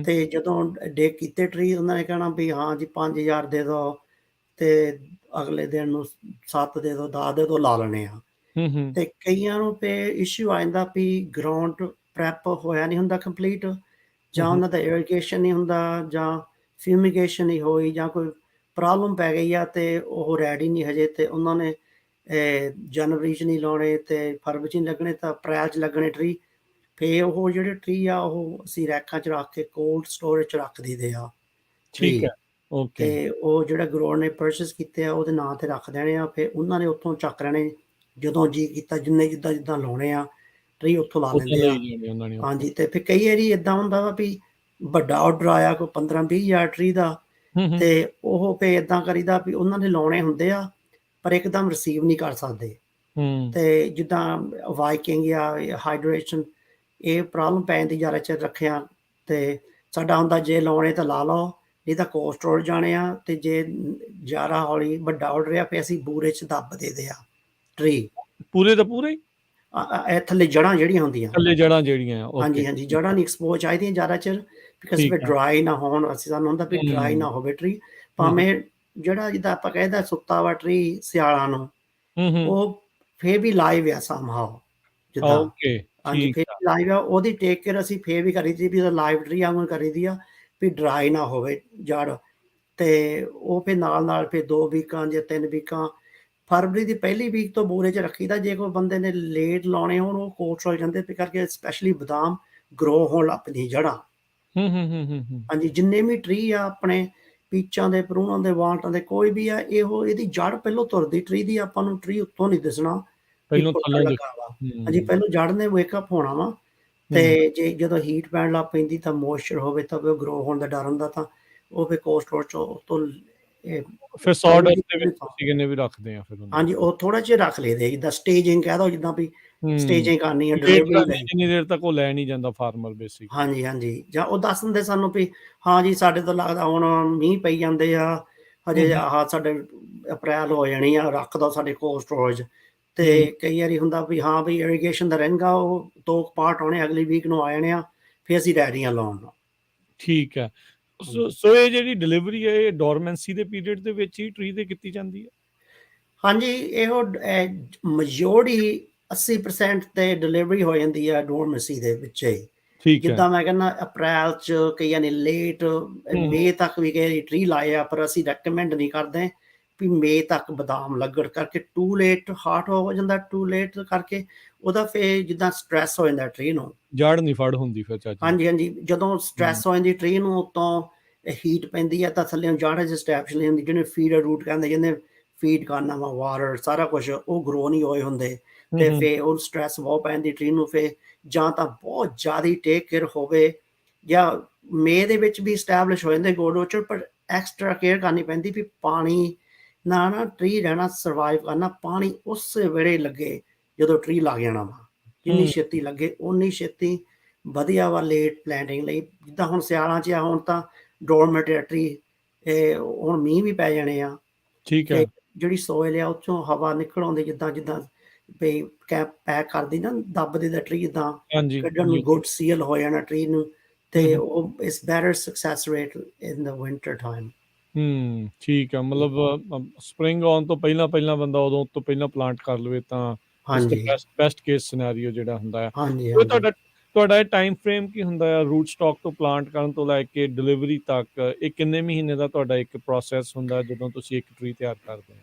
Speaker 2: ਅਤੇ ਜਦੋਂ ਡੇਕ ਕੀਤੇ ਟਰੀ ਉਹਨਾਂ ਨੇ ਕਹਿਣਾ ਵੀ ਹਾਂ ਜੀ 5000 ਦੇ ਦਿਓ, ਅਤੇ ਅਗਲੇ ਦਿਨ ਨੂੰ 7 ਦੇ ਦਿਓ, 10 ਦੇ ਦਿਓ, ਲਾ ਲੈਣੇ ਆ। ਅਤੇ ਕਈਆਂ ਨੂੰ ਫਿਰ ਇਸ਼ੂ ਆ ਜਾਂਦਾ ਵੀ ਗਰਾਊਂਡ ਪ੍ਰੈਪ ਹੋਇਆ ਨਹੀਂ ਹੁੰਦਾ ਕੰਪਲੀਟ, ਜਾਂ ਉਹਨਾਂ ਦਾ ਇਰੀਗੇਸ਼ਨ ਨਹੀਂ ਹੁੰਦਾ, ਜਾਂ ਫਿਊਮੀਗੇਸ਼ਨ ਨਹੀਂ ਹੋਈ, ਜਾਂ ਕੋਈ ਪ੍ਰੋਬਲਮ ਪੈ ਗਈ ਆ ਅਤੇ ਉਹ ਰੈਡੀ ਨਹੀਂ ਹਜੇ, ਅਤੇ ਉਹਨਾਂ ਨੇ ਜਨਵਰੀ 'ਚ ਨਹੀਂ ਲਾਉਣੇ ਅਤੇ ਫਰਵਰੀ 'ਚ ਨਹੀਂ ਲੱਗਣੇ, ਤਾਂ ਅਪ੍ਰੈਲ 'ਚ ਲੱਗਣੇ ਟਰੀ। ਫਿਰ ਉਹ ਜਿਹੜੇ ਟਰੀ ਆ ਉਹ ਅਸੀਂ ਰੈਕਾਂ 'ਚ ਰੱਖ ਕੇ ਕੋਲਡ ਸਟੋਰੇਜ 'ਚ ਰੱਖ ਦਈਦੇ ਆ ਟਰੀ, ਅਤੇ ਉਹ ਜਿਹੜਾ ਗਰੋਰ ਨੇ ਪਰਚੇਸ ਕੀਤੇ ਆ ਉਹਦੇ ਨਾਂ 'ਤੇ ਰੱਖ ਦੇਣੇ ਆ। ਫਿਰ ਉਹਨਾਂ ਨੇ ਉੱਥੋਂ ਚੱਕ ਲੈਣੇ, ਜਦੋਂ ਜੀਅ ਕੀਤਾ ਜਿੰਨੇ ਜਿੱਦਾਂ ਲਾਉਣੇ ਆ ਟਰੀ ਉੱਥੋਂ ਲਾ ਲੈਂਦੇ ਆ। ਹਾਂਜੀ, ਅਤੇ ਫਿਰ ਕਈ ਵਾਰੀ ਇੱਦਾਂ ਹੁੰਦਾ ਵਾ ਵੀ ਵੱਡਾ ਔਡਰ ਆਇਆ ਕੋਈ 15-20 ਹਜ਼ਾਰ ਟਰੀ ਦਾ, ਅਤੇ ਉਹ ਫਿਰ ਇੱਦਾਂ ਕਰੀਦਾ ਵੀ ਉਹਨਾਂ ਨੇ ਲਾਉਣੇ ਹੁੰਦੇ ਆ ਪਰ ਇੱਕਦਮ ਰਿਸੀਵ ਨਹੀਂ ਕਰ ਸਕਦੇ, ਅਤੇ ਜਿੱਦਾਂ ਵਾਈਕਿੰਗ ਜਾਂ ਹਾਈਡਰੇਸ਼ਨ ਇਹ ਪ੍ਰੋਬਲਮ ਪੈ ਜਾਂਦੀ ਜ਼ਿਆਦਾ ਚਿਰ ਰੱਖਿਆ। ਅਤੇ ਸਾਡਾ ਹੁੰਦਾ ਜੇ ਲਾਉਣੇ ਤਾਂ ਲਾ ਲਓ, ਨਹੀਂ ਤਾਂ ਕੋਲਡ ਸਟੋਰੇਜ ਜਾਣੇ ਆ, ਅਤੇ ਜੇ ਜ਼ਿਆਦਾ ਹੌਲੀ ਵੱਡਾ ਔਡਰ ਆ ਫਿਰ ਅਸੀਂ ਬੂਰੇ 'ਚ ਦੱਬ ਦੇਦੇ ਆ ਟਰੀ,
Speaker 1: ਪੂਰੇ ਦਾ ਪੂਰੇ ਹੀ
Speaker 2: ਥੱਲੇ ਜੜ੍ਹਾਂ ਜਿਹੜੀਆਂ ਹੁੰਦੀਆਂ,
Speaker 1: ਥੱਲੇ ਜੜ੍ਹਾਂ ਜਿਹੜੀਆਂ।
Speaker 2: ਹਾਂਜੀ ਹਾਂਜੀ, ਜੜ੍ਹਾਂ ਨਹੀਂ ਐਕਸਪੋਜ਼ ਚਾਹੀਦੀਆਂ ਜ਼ਿਆਦਾ ਚਿਰ, ਬਿਕਾਜ਼ ਫਿਰ ਡਰਾਈ ਨਾ ਹੋਣ, ਅਸੀਂ ਸਾਨੂੰ ਹੁੰਦਾ ਵੀ ਡਰਾਈ ਨਾ ਹੋਵੇ ਟਰੀ। ਭਾਵੇਂ ਜਿਹੜਾ ਜਿੱਦਾਂ ਆਪਾਂ ਕਹਿੰਦਾ ਸੁੱਤਾ ਵਾ ਟਰੀ ਸਿਆਲਾਂ ਨੂੰ, ਉਹ ਫਿਰ ਵੀ ਲਾਈਵ ਆ ਸਮਹਾਓ, ਜਿੱਦਾਂ ਹਾਂਜੀ ਫਿਰ ਵੀ ਲਾਈਵ ਆ, ਉਹਦੀ ਟੇਕ ਕੇਅਰ ਅਸੀਂ ਫਿਰ ਵੀ ਕਰੀ ਦੀ ਵੀ ਲਾਈਵ ਟਰੀ ਵਾਂਗੂ ਕਰੀ ਦੀ ਆ ਵੀ ਡਰਾਈ ਨਾ ਹੋਵੇ ਜੜ੍ਹ। ਅਤੇ ਉਹ ਫਿਰ ਨਾਲ ਫਿਰ 2 ਵੀਕਾਂ ਜਾਂ 3 ਵੀਕਾਂ, ਫਰਵਰੀ ਦੀ ਪਹਿਲੀ ਵੀਕ ਤੋਂ ਬੂਰੇ 'ਚ ਰੱਖੀਦਾ। ਜੇ ਕੋਈ ਬੰਦੇ ਨੇ ਲੇਟ ਲਾਉਣੇ ਹੋਣ ਉਹ ਕੋਲਡ ਸਟੋਰੇਜ ਜਾਂਦੇ, ਵੀ ਕਰਕੇ ਸਪੈਸ਼ਲੀ ਬਦਾਮ ਗਰੋ ਹੋਣ ਲੱਗ ਪੈਂਦੀਆਂ ਜੜ੍ਹਾਂ। ਹਾਂਜੀ, ਜਿੰਨੇ ਵੀ ਟਰੀ ਆ ਆਪਣੇ ਪੀਚਾਂ ਦੇ, ਪਰੂਣਾਂ ਦੇ, ਵਾਲਟਾਂ ਦੇ, ਕੋਈ ਵੀ ਆ, ਇਹਦੀ ਜੜ੍ਹ ਪਹਿਲੋਂ ਤੁਰਦੀ ਟਰੀ ਦੀ, ਆਪਾਂ ਨੂੰ ਟਰੀ ਉੱਤੋਂ ਨਹੀਂ ਦਿਸਣਾ ਲੱਗਾ ਵਾ। ਹਾਂਜੀ, ਪਹਿਲੋਂ ਜੜ੍ਹ ਨੇ ਵੇਕਅਪ ਹੋਣਾ ਵਾ, ਅਤੇ ਜੇ ਜਦੋਂ ਹੀਟ ਪੈਣ ਲੱਗ ਪੈਂਦੀ ਤਾਂ ਮੋਇਸਚਰ ਹੋਵੇ ਤਾਂ ਉਹ ਗਰੋ ਹੋਣ ਦਾ ਡਰ ਹੁੰਦਾ, ਤਾਂ ਉਹ ਫਿਰ ਕੋਲਡ ਸਟੋਰੇਜ 'ਚੋਂ ਉੱਤੋਂ
Speaker 1: ਫਿਰ ਕਿੰਨੇ ਵੀ ਰੱਖਦੇ ਆ ਫਿਰ।
Speaker 2: ਹਾਂਜੀ, ਉਹ ਥੋੜ੍ਹਾ ਜਿਹਾ ਰੱਖ ਲਈਦੇ, ਜਿੱਦਾਂ ਸਟੇਜਿੰਗ ਕਹਿ ਦਿਓ, ਜਿੱਦਾਂ ਵੀ ਸਟੇਜਿੰਗ ਕਰਨੀ ਹੈ ਡਿਲੀਵਰੀ ਲਈ।
Speaker 1: ਜਿੰਨੀ ਦੇਰ ਤੱਕ ਉਹ ਲੈ ਨਹੀਂ ਜਾਂਦਾ ਫਾਰਮਰ ਬੇਸਿਕ।
Speaker 2: ਹਾਂਜੀ ਹਾਂਜੀ, ਜਾਂ ਉਹ ਦੱਸ ਦਿੰਦੇ ਸਾਨੂੰ ਵੀ ਹਾਂ ਜੀ ਸਾਡੇ ਤੋਂ ਲੱਗਦਾ ਹੁਣ ਮੀਂਹ ਪਈ ਜਾਂਦੇ ਆ, ਹਜੇ ਆਹ ਸਾਡੇ ਅਪ੍ਰੈਲ ਹੋ ਜਾਣੀ ਆ, ਰੱਖ ਦਿਓ ਸਾਡੇ ਕੋਲਡ ਸਟੋਰੇਜ। ਅਤੇ ਕਈ ਵਾਰੀ ਹੁੰਦਾ ਵੀ ਹਾਂ ਵੀ ਇਰੀਗੇਸ਼ਨ ਦਾ ਰਹਿੰਦਾ, ਉਹ 2 ਪਾਰਟ ਆਉਣੇ ਅਗਲੀ ਵੀਕ ਨੂੰ ਆ ਜਾਣੇ ਆ, ਫਿਰ ਅਸੀਂ ਰੈਡੀ ਹਾਂ ਲਾਉਣ ਨੂੰ।
Speaker 1: ਠੀਕ ਹੈ। ਸੋ ਇਹ ਜਿਹੜੀ ਡਿਲੀਵਰੀ ਹੈ ਇਹ ਡੋਰਮੈਂਸੀ ਦੇ ਪੀਰੀਅਡ ਦੇ ਵਿੱਚ ਹੀ ਟਰੀ 'ਤੇ ਕੀਤੀ ਜਾਂਦੀ ਹੈ?
Speaker 2: ਹਾਂਜੀ, ਇਹੋ ਮੈਜੋਰਟੀ 80% 'ਤੇ ਡਿਲੀਵਰੀ ਹੋ ਜਾਂਦੀ ਹੈ ਡੋਰਮੈਂਸੀ ਦੇ ਵਿੱਚ ਹੀ। ਜਿੱਦਾਂ ਮੈਂ ਕਹਿੰਦਾ ਅਪ੍ਰੈਲ 'ਚ ਕਈਆਂ ਨੇ ਲੇਟ ਮਈ ਤੱਕ ਵੀ ਕਈ ਟਰੀ ਲਾਏ ਆ, ਪਰ ਅਸੀਂ ਰੈਕਮੈਂਡ ਨਹੀਂ ਕਰਦੇ ਵੀ ਮਈ ਤੱਕ ਬਦਾਮ ਲੱਗਣ, ਕਰਕੇ ਟੂ ਲੇਟ ਹਾਰਟ ਹੋ ਜਾਂਦਾ, ਟੂ ਲੇਟ ਕਰਕੇ ਉਹਦਾ ਫਿਰ ਜਿੱਦਾਂ ਸਟਰੈਸ ਹੋ ਜਾਂਦਾ ਟਰੀ ਨੂੰ,
Speaker 1: ਜੜ ਨਹੀਂ ਫੜ ਹੁੰਦੀ ਫਿਰ ਚਾਚੀ।
Speaker 2: ਹਾਂਜੀ ਹਾਂਜੀ, ਜਦੋਂ ਸਟਰੈਸ ਹੋ ਜਾਂਦੀ ਟਰੀ ਨੂੰ, ਉੱਤੋਂ ਹੀਟ ਪੈਂਦੀ ਹੈ ਤਾਂ ਥੱਲੇ ਜੜ੍ਹ ਐਸਟੈਬਲਿਸ਼ ਨਹੀਂ ਹੁੰਦੀ, ਜਿਹਨੇ ਫੀਡਰ ਰੂਟ ਕਹਿੰਦੇ, ਜਿਹਨੇ ਫੀਡ ਕਰਨਾ ਵਾ, ਵਾਟਰ ਸਾਰਾ ਕੁਛ, ਉਹ ਗਰੋ ਨਹੀਂ ਹੋਏ ਹੁੰਦੇ, ਅਤੇ ਫਿਰ ਉਹ ਸਟਰੈਸ ਬਹੁਤ ਪੈ ਜਾਂਦੀ ਟਰੀ ਨੂੰ। ਫਿਰ ਜਾਂ ਤਾਂ ਬਹੁਤ ਜ਼ਿਆਦਾ ਟੇਕ ਕੇਅਰ ਹੋਵੇ, ਜਾਂ ਮਈ ਦੇ ਵਿੱਚ ਵੀ ਇਸਟੈਬਲਿਸ਼ ਹੋ ਜਾਂਦੇ ਗੋਡ ਔਰਚਰਡ, ਪਰ ਐਕਸਟਰਾ ਕੇਅਰ ਕਰਨੀ ਪੈਂਦੀ ਵੀ ਪਾਣੀ ਨਾ ਟਰੀ ਰਹਿਣਾ, ਸਰਵਾਈਵ ਕਰਨਾ, ਪਾਣੀ ਉਸੇ ਵੇਲੇ ਲੱਗੇ ਜਦੋਂ ਟਰੀ ਲੱਗ ਜਾਣਾ ਵਾ, ਜਿੰਨੀ ਛੇਤੀ ਲੱਗੇ ਓਨੀ ਛੇਤੀ ਵਧੀਆ ਵਾ ਲੇਟ ਪਲੈਂਟਿੰਗ ਲਈ। ਜਿੱਦਾਂ ਹੁਣ ਸਿਆਲਾਂ 'ਚ ਆ, ਹੁਣ ਤਾਂ ਡੋਰਮੈਟ ਟਰੀ, ਹੁਣ ਮੀਂਹ ਵੀ ਪੈ ਜਾਣੇ ਆ
Speaker 1: ਠੀਕ
Speaker 2: ਤੇ
Speaker 1: ਹੈ।
Speaker 2: ਜਿਹੜੀ ਸੋਇਲ ਆ ਉਹ 'ਚੋਂ ਹਵਾ ਨਿਕਲ ਆਉਂਦੀ, ਜਿੱਦਾਂ ਜਿੱਦਾਂ ਵੀ ਪੈਕ ਕਰਦੀ ਨਾ, ਦੱਬਦੀ ਦਾ ਟਰੀ, ਜਿੱਦਾਂ
Speaker 1: ਹਾਂਜੀ
Speaker 2: ਕੱਢਣ ਨੂੰ
Speaker 1: ਜੀ।
Speaker 2: ਗੁੱਡ ਸੀਲ ਹੋ ਜਾਣਾ ਟਰੀ ਨੂੰ, ਤੇ ਉਹ it's better success rate in the winter time.
Speaker 1: ਠੀਕ ਆ, ਮਤਲਬ ਸਪਰਿੰਗ ਆਉਣ ਤੋਂ ਪਹਿਲਾਂ ਬੰਦਾ ਉਦੋਂ ਤੋਂ ਪਹਿਲਾਂ ਪਲਾਂਟ ਕਰ ਲਵੇ ਤਾਂ ਇਸ ਦਾ
Speaker 2: ਹਾਂਜੀ
Speaker 1: ਬੈਸਟ ਕੇਸ ਸਿਨੈਰੀਓ ਜਿਹੜਾ ਹੁੰਦਾ ਆ।
Speaker 2: ਹਾਂਜੀ
Speaker 1: ਉਹ
Speaker 2: ਹਾਂਜੀ।
Speaker 1: ਤੁਹਾਡਾ ਇਹ ਟਾਈਮ ਫਰੇਮ ਕੀ ਹੁੰਦਾ ਆ, ਰੂਟ ਸਟਾਕ ਤੋਂ ਪਲਾਂਟ ਕਰਨ ਤੋਂ ਲੈ ਕੇ ਡਿਲੀਵਰੀ ਤੱਕ? ਇਹ ਕਿੰਨੇ ਮਹੀਨੇ ਦਾ ਤੁਹਾਡਾ ਇੱਕ ਪ੍ਰੋਸੈਸ ਹੁੰਦਾ ਜਦੋਂ ਤੁਸੀਂ ਇੱਕ ਟਰੀ ਤਿਆਰ ਕਰਦੇ ਹੋ?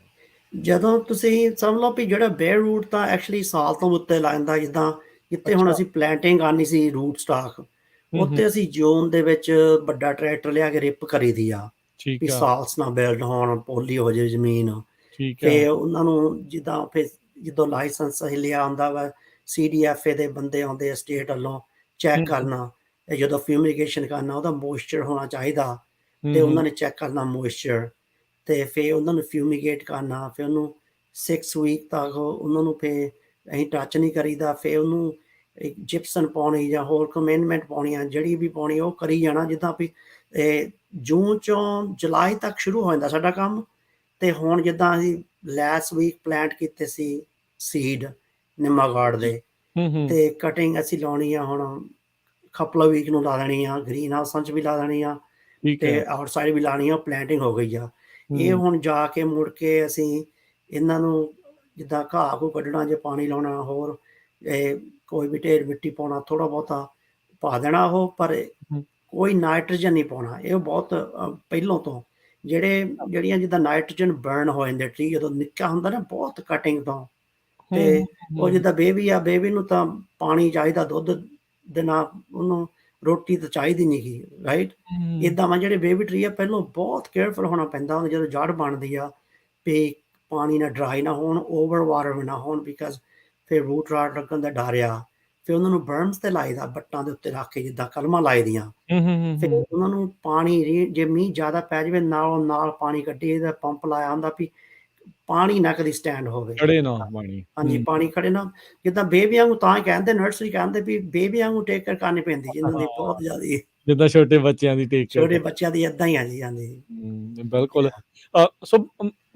Speaker 2: ਜਦੋਂ ਤੁਸੀਂ ਸਮਝ ਲਓ ਵੀ ਜਿਹੜਾ ਬੇਅਰ ਰੂਟ ਤਾਂ ਐਕਚੁਅਲੀ ਸਾਲ ਤੋਂ ਉੱਤੇ ਲੱਗ ਜਾਂਦਾ, ਜਿੱਦਾਂ ਜਿੱਥੇ ਹੁਣ
Speaker 1: ਅੱਛਾ।
Speaker 2: ਅਸੀਂ ਪਲੈਂਟਿੰਗ ਕਰਨੀ ਸੀ ਰੂਟ ਸਟਾਕ,
Speaker 1: ਹੂੰ।
Speaker 2: ਉੱਥੇ ਅਸੀਂ ਜੂਨ ਦੇ ਵਿੱਚ ਵੱਡਾ ਟਰੈਕਟਰ ਲਿਆ ਕੇ ਰਿਪ ਕਰੀ ਦੀ ਆ, ਵੀ
Speaker 1: ਠੀਕ ਆ।
Speaker 2: ਸਾਲਸ ਨਾ ਬਿਲਡ ਹੋਣ, ਪੋਲੀ ਹੋ ਜਾਵੇ ਜ਼ਮੀਨ।
Speaker 1: ਠੀਕ ਆ।
Speaker 2: ਫਿਰ ਉਹਨਾਂ ਨੂੰ ਜਿੱਦਾਂ ਫਿਰ ਜਦੋਂ ਲਾਇਸੈਂਸ ਅਸੀਂ ਲਿਆ ਹੁੰਦਾ ਵਾ, CDFA ਦੇ ਬੰਦੇ ਆਉਂਦੇ ਆ ਸਟੇਟ ਵੱਲੋਂ ਚੈੱਕ
Speaker 1: ਹੂੰ
Speaker 2: ਕਰਨਾ, ਤੇ ਜਦੋਂ ਫਿਊਮੀਗੇਸ਼ਨ ਕਰਨਾ ਉਹਦਾ ਮੋਇਸਚਰ ਹੋਣਾ ਚਾਹੀਦਾ, ਤੇ
Speaker 1: ਹੂੰ।
Speaker 2: ਉਹਨਾਂ ਨੇ ਚੈੱਕ ਕਰਨਾ ਮੋਇਸਚਰ, ਤੇ ਫਿਰ ਉਹਨਾਂ ਨੂੰ ਫਿਊਮੀਗੇਟ ਕਰਨਾ, ਫਿਰ ਉਹਨੂੰ 6 ਵੀਕ ਤੱਕ ਉਹਨਾਂ ਨੂੰ ਫਿਰ ਅਸੀਂ ਟੱਚ ਨਹੀਂ ਕਰੀਦਾ, ਫਿਰ ਉਹਨੂੰ ਜਿਪਸਨ ਪਾਉਣੀ ਜਾਂ ਹੋਰ ਕਮੈਂਡਮੈਂਟ ਪਾਉਣੀ ਆ, ਜਿਹੜੀ ਵੀ ਪਾਉਣੀ ਉਹ ਕਰੀ ਜਾਣਾ। ਜਿੱਦਾਂ ਵੀ ਜੂਨ ਚੋਂ ਜੁਲਾਈ ਤੱਕ ਸ਼ੁਰੂ ਹੋ ਜਾਂਦਾ ਸਾਡਾ ਕੰਮ, ਤੇ ਹੁਣ ਜਿੱਦਾਂ ਅਸੀਂ ਲੈਸ ਵੀਕ ਪਲਾਂਟ ਕੀਤੇ ਸੀ ਸੀਡ ਨਿੰਮਾ ਗਾਰਡ
Speaker 1: ਜੀ।
Speaker 2: ਦੇ,
Speaker 1: ਹੂੰ।
Speaker 2: ਤੇ ਕਟਿੰਗ ਅਸੀਂ ਲਾਉਣੀ ਆ ਹੁਣ ਕਪਲ ਵੀਕ ਨੂੰ ਲਾ ਦੇਣੀ ਆ, ਗ੍ਰੀਨ ਹਾਊਸਾਂ 'ਚ ਵੀ ਲਾ ਦੇਣੀ ਆ,
Speaker 1: ਠੀਕ ਹੈ।
Speaker 2: ਤੇ ਆਊਟਸਾਈਡ ਵੀ ਲਾਣੀ ਆ, ਪਲੈਂਟਿੰਗ ਹੋ ਗਈ ਆ। ਇਹ
Speaker 1: ਹੂੰ
Speaker 2: ਹੁਣ ਜਾ ਕੇ ਮੁੜ ਕੇ ਅਸੀਂ ਇਹਨਾਂ ਨੂੰ ਜਿੱਦਾਂ ਘਾਹ ਘੂ ਕੱਢਣਾ, ਜੇ ਪਾਣੀ ਲਾਉਣਾ, ਹੋਰ ਕੋਈ ਵੀ ਢੇਰ ਮਿੱਟੀ ਪਾਉਣਾ, ਥੋੜ੍ਹਾ ਬਹੁਤਾ ਪਾ ਦੇਣਾ ਉਹ, ਪਰ
Speaker 1: ਹੂੰ।
Speaker 2: ਕੋਈ ਨਾਈਟ੍ਰੋਜਨ ਨਹੀਂ ਪਾਉਣਾ। ਇਹ ਬਹੁਤ ਪਹਿਲੋਂ ਤੋਂ ਜਿਹੜੀਆਂ ਜਿੱਦਾਂ ਨਾਈਟ੍ਰੋਜਨ ਬਰਨ ਹੋ ਜਾਂਦੇ ਟਰੀ ਜਦੋਂ ਨਿੱਕਾ ਹੁੰਦਾ ਨਾ, ਬਹੁਤ ਕਟਿੰਗ ਤੋਂ,
Speaker 1: ਹੂੰ
Speaker 2: ਤੇ
Speaker 1: ਹੂੰ
Speaker 2: ਉਹ
Speaker 1: ਹੂੰ।
Speaker 2: ਜਿੱਦਾਂ ਬੇਬੀ ਆ, ਬੇਬੀ ਨੂੰ ਤਾਂ ਪਾਣੀ ਚਾਹੀਦਾ, ਦੁੱਧ ਦੇ ਨਾਲ ਉਹਨੂੰ ਰੋਟੀ ਤਾਂ ਚਾਹੀਦੀ ਨਹੀਂ ਗੀ, ਰਾਈਟ।
Speaker 1: ਹੂੰ।
Speaker 2: ਇੱਦਾਂ ਵਾ ਜਿਹੜੇ ਬੇਬੀ ਟਰੀ ਆ, ਪਹਿਲਾਂ ਬਹੁਤ ਕੇਅਰਫੁਲ ਹੋਣਾ ਪੈਂਦਾ ਉਹਨੂੰ, ਜਦੋਂ ਜੜ ਬਣਦੀ ਆ, ਵੀ ਪਾਣੀ ਨਾ ਡਰਾਈ ਨਾ ਹੋਣ, ਓਵਰ ਵਾਟਰ ਨਾ ਹੋਣ, ਬਿਕਾਜ਼ ਫਿਰ ਰੂਟ ਰਾਟ ਲੱਗਣ ਦਾ ਡਰ ਆ। ਫਿਰ ਉਹਨਾਂ ਨੂੰ ਬਰਮਸ ਤੇ ਲਾਈਦਾ, ਬੱਟਾਂ ਦੇ ਉੱਤੇ ਰੱਖ ਕੇ, ਜਿੱਦਾਂ ਕਲਮਾਂ ਲਾਈ ਦੀਆਂ। ਫਿਰ
Speaker 1: ਹੂੰ।
Speaker 2: ਉਹਨਾਂ ਨੂੰ ਪਾਣੀ ਜੇ ਮੀਂਹ ਜ਼ਿਆਦਾ ਪੈ ਜਾਵੇ, ਨਾਲੋਂ ਨਾਲ ਪਾਣੀ ਕੱਢੀ ਇਹਦਾ, ਪੰਪ ਲਾਇਆ ਹੁੰਦਾ ਵੀ ਪਾਣੀ ਨਾ ਕਦੀ ਸਟੈਂਡ ਹੋਵੇ।
Speaker 1: ਖੜੇ ਨਾ ਪਾਣੀ।
Speaker 2: ਹਾਂਜੀ, ਪਾਣੀ ਖੜੇ ਨਾ, ਜਿੱਦਾਂ ਬੇਬੀਆਂ ਨੂੰ ਤਾਂ ਹੀ ਕਹਿੰਦੇ, ਨਰਸਰੀ ਕਹਿੰਦੇ ਵੀ ਬੇਬੀਆਂ ਨੂੰ ਟੇਕ ਕੇਅਰ ਕਰਨੀ ਪੈਂਦੀ ਇਹਨਾਂ ਦੀ ਬਹੁਤ ਜ਼ਿਆਦਾ,
Speaker 1: ਜਿੱਦਾਂ ਛੋਟੇ ਬੱਚਿਆਂ ਦੀ ਟੇਕ ਕੇਅਰ
Speaker 2: ਛੋਟੇ ਬੱਚਿਆਂ ਦੀ ਏਦਾਂ ਹੀ ਆ ਜੀ। ਹਾਂਜੀ
Speaker 1: ਬਿਲਕੁਲ। ਸੋ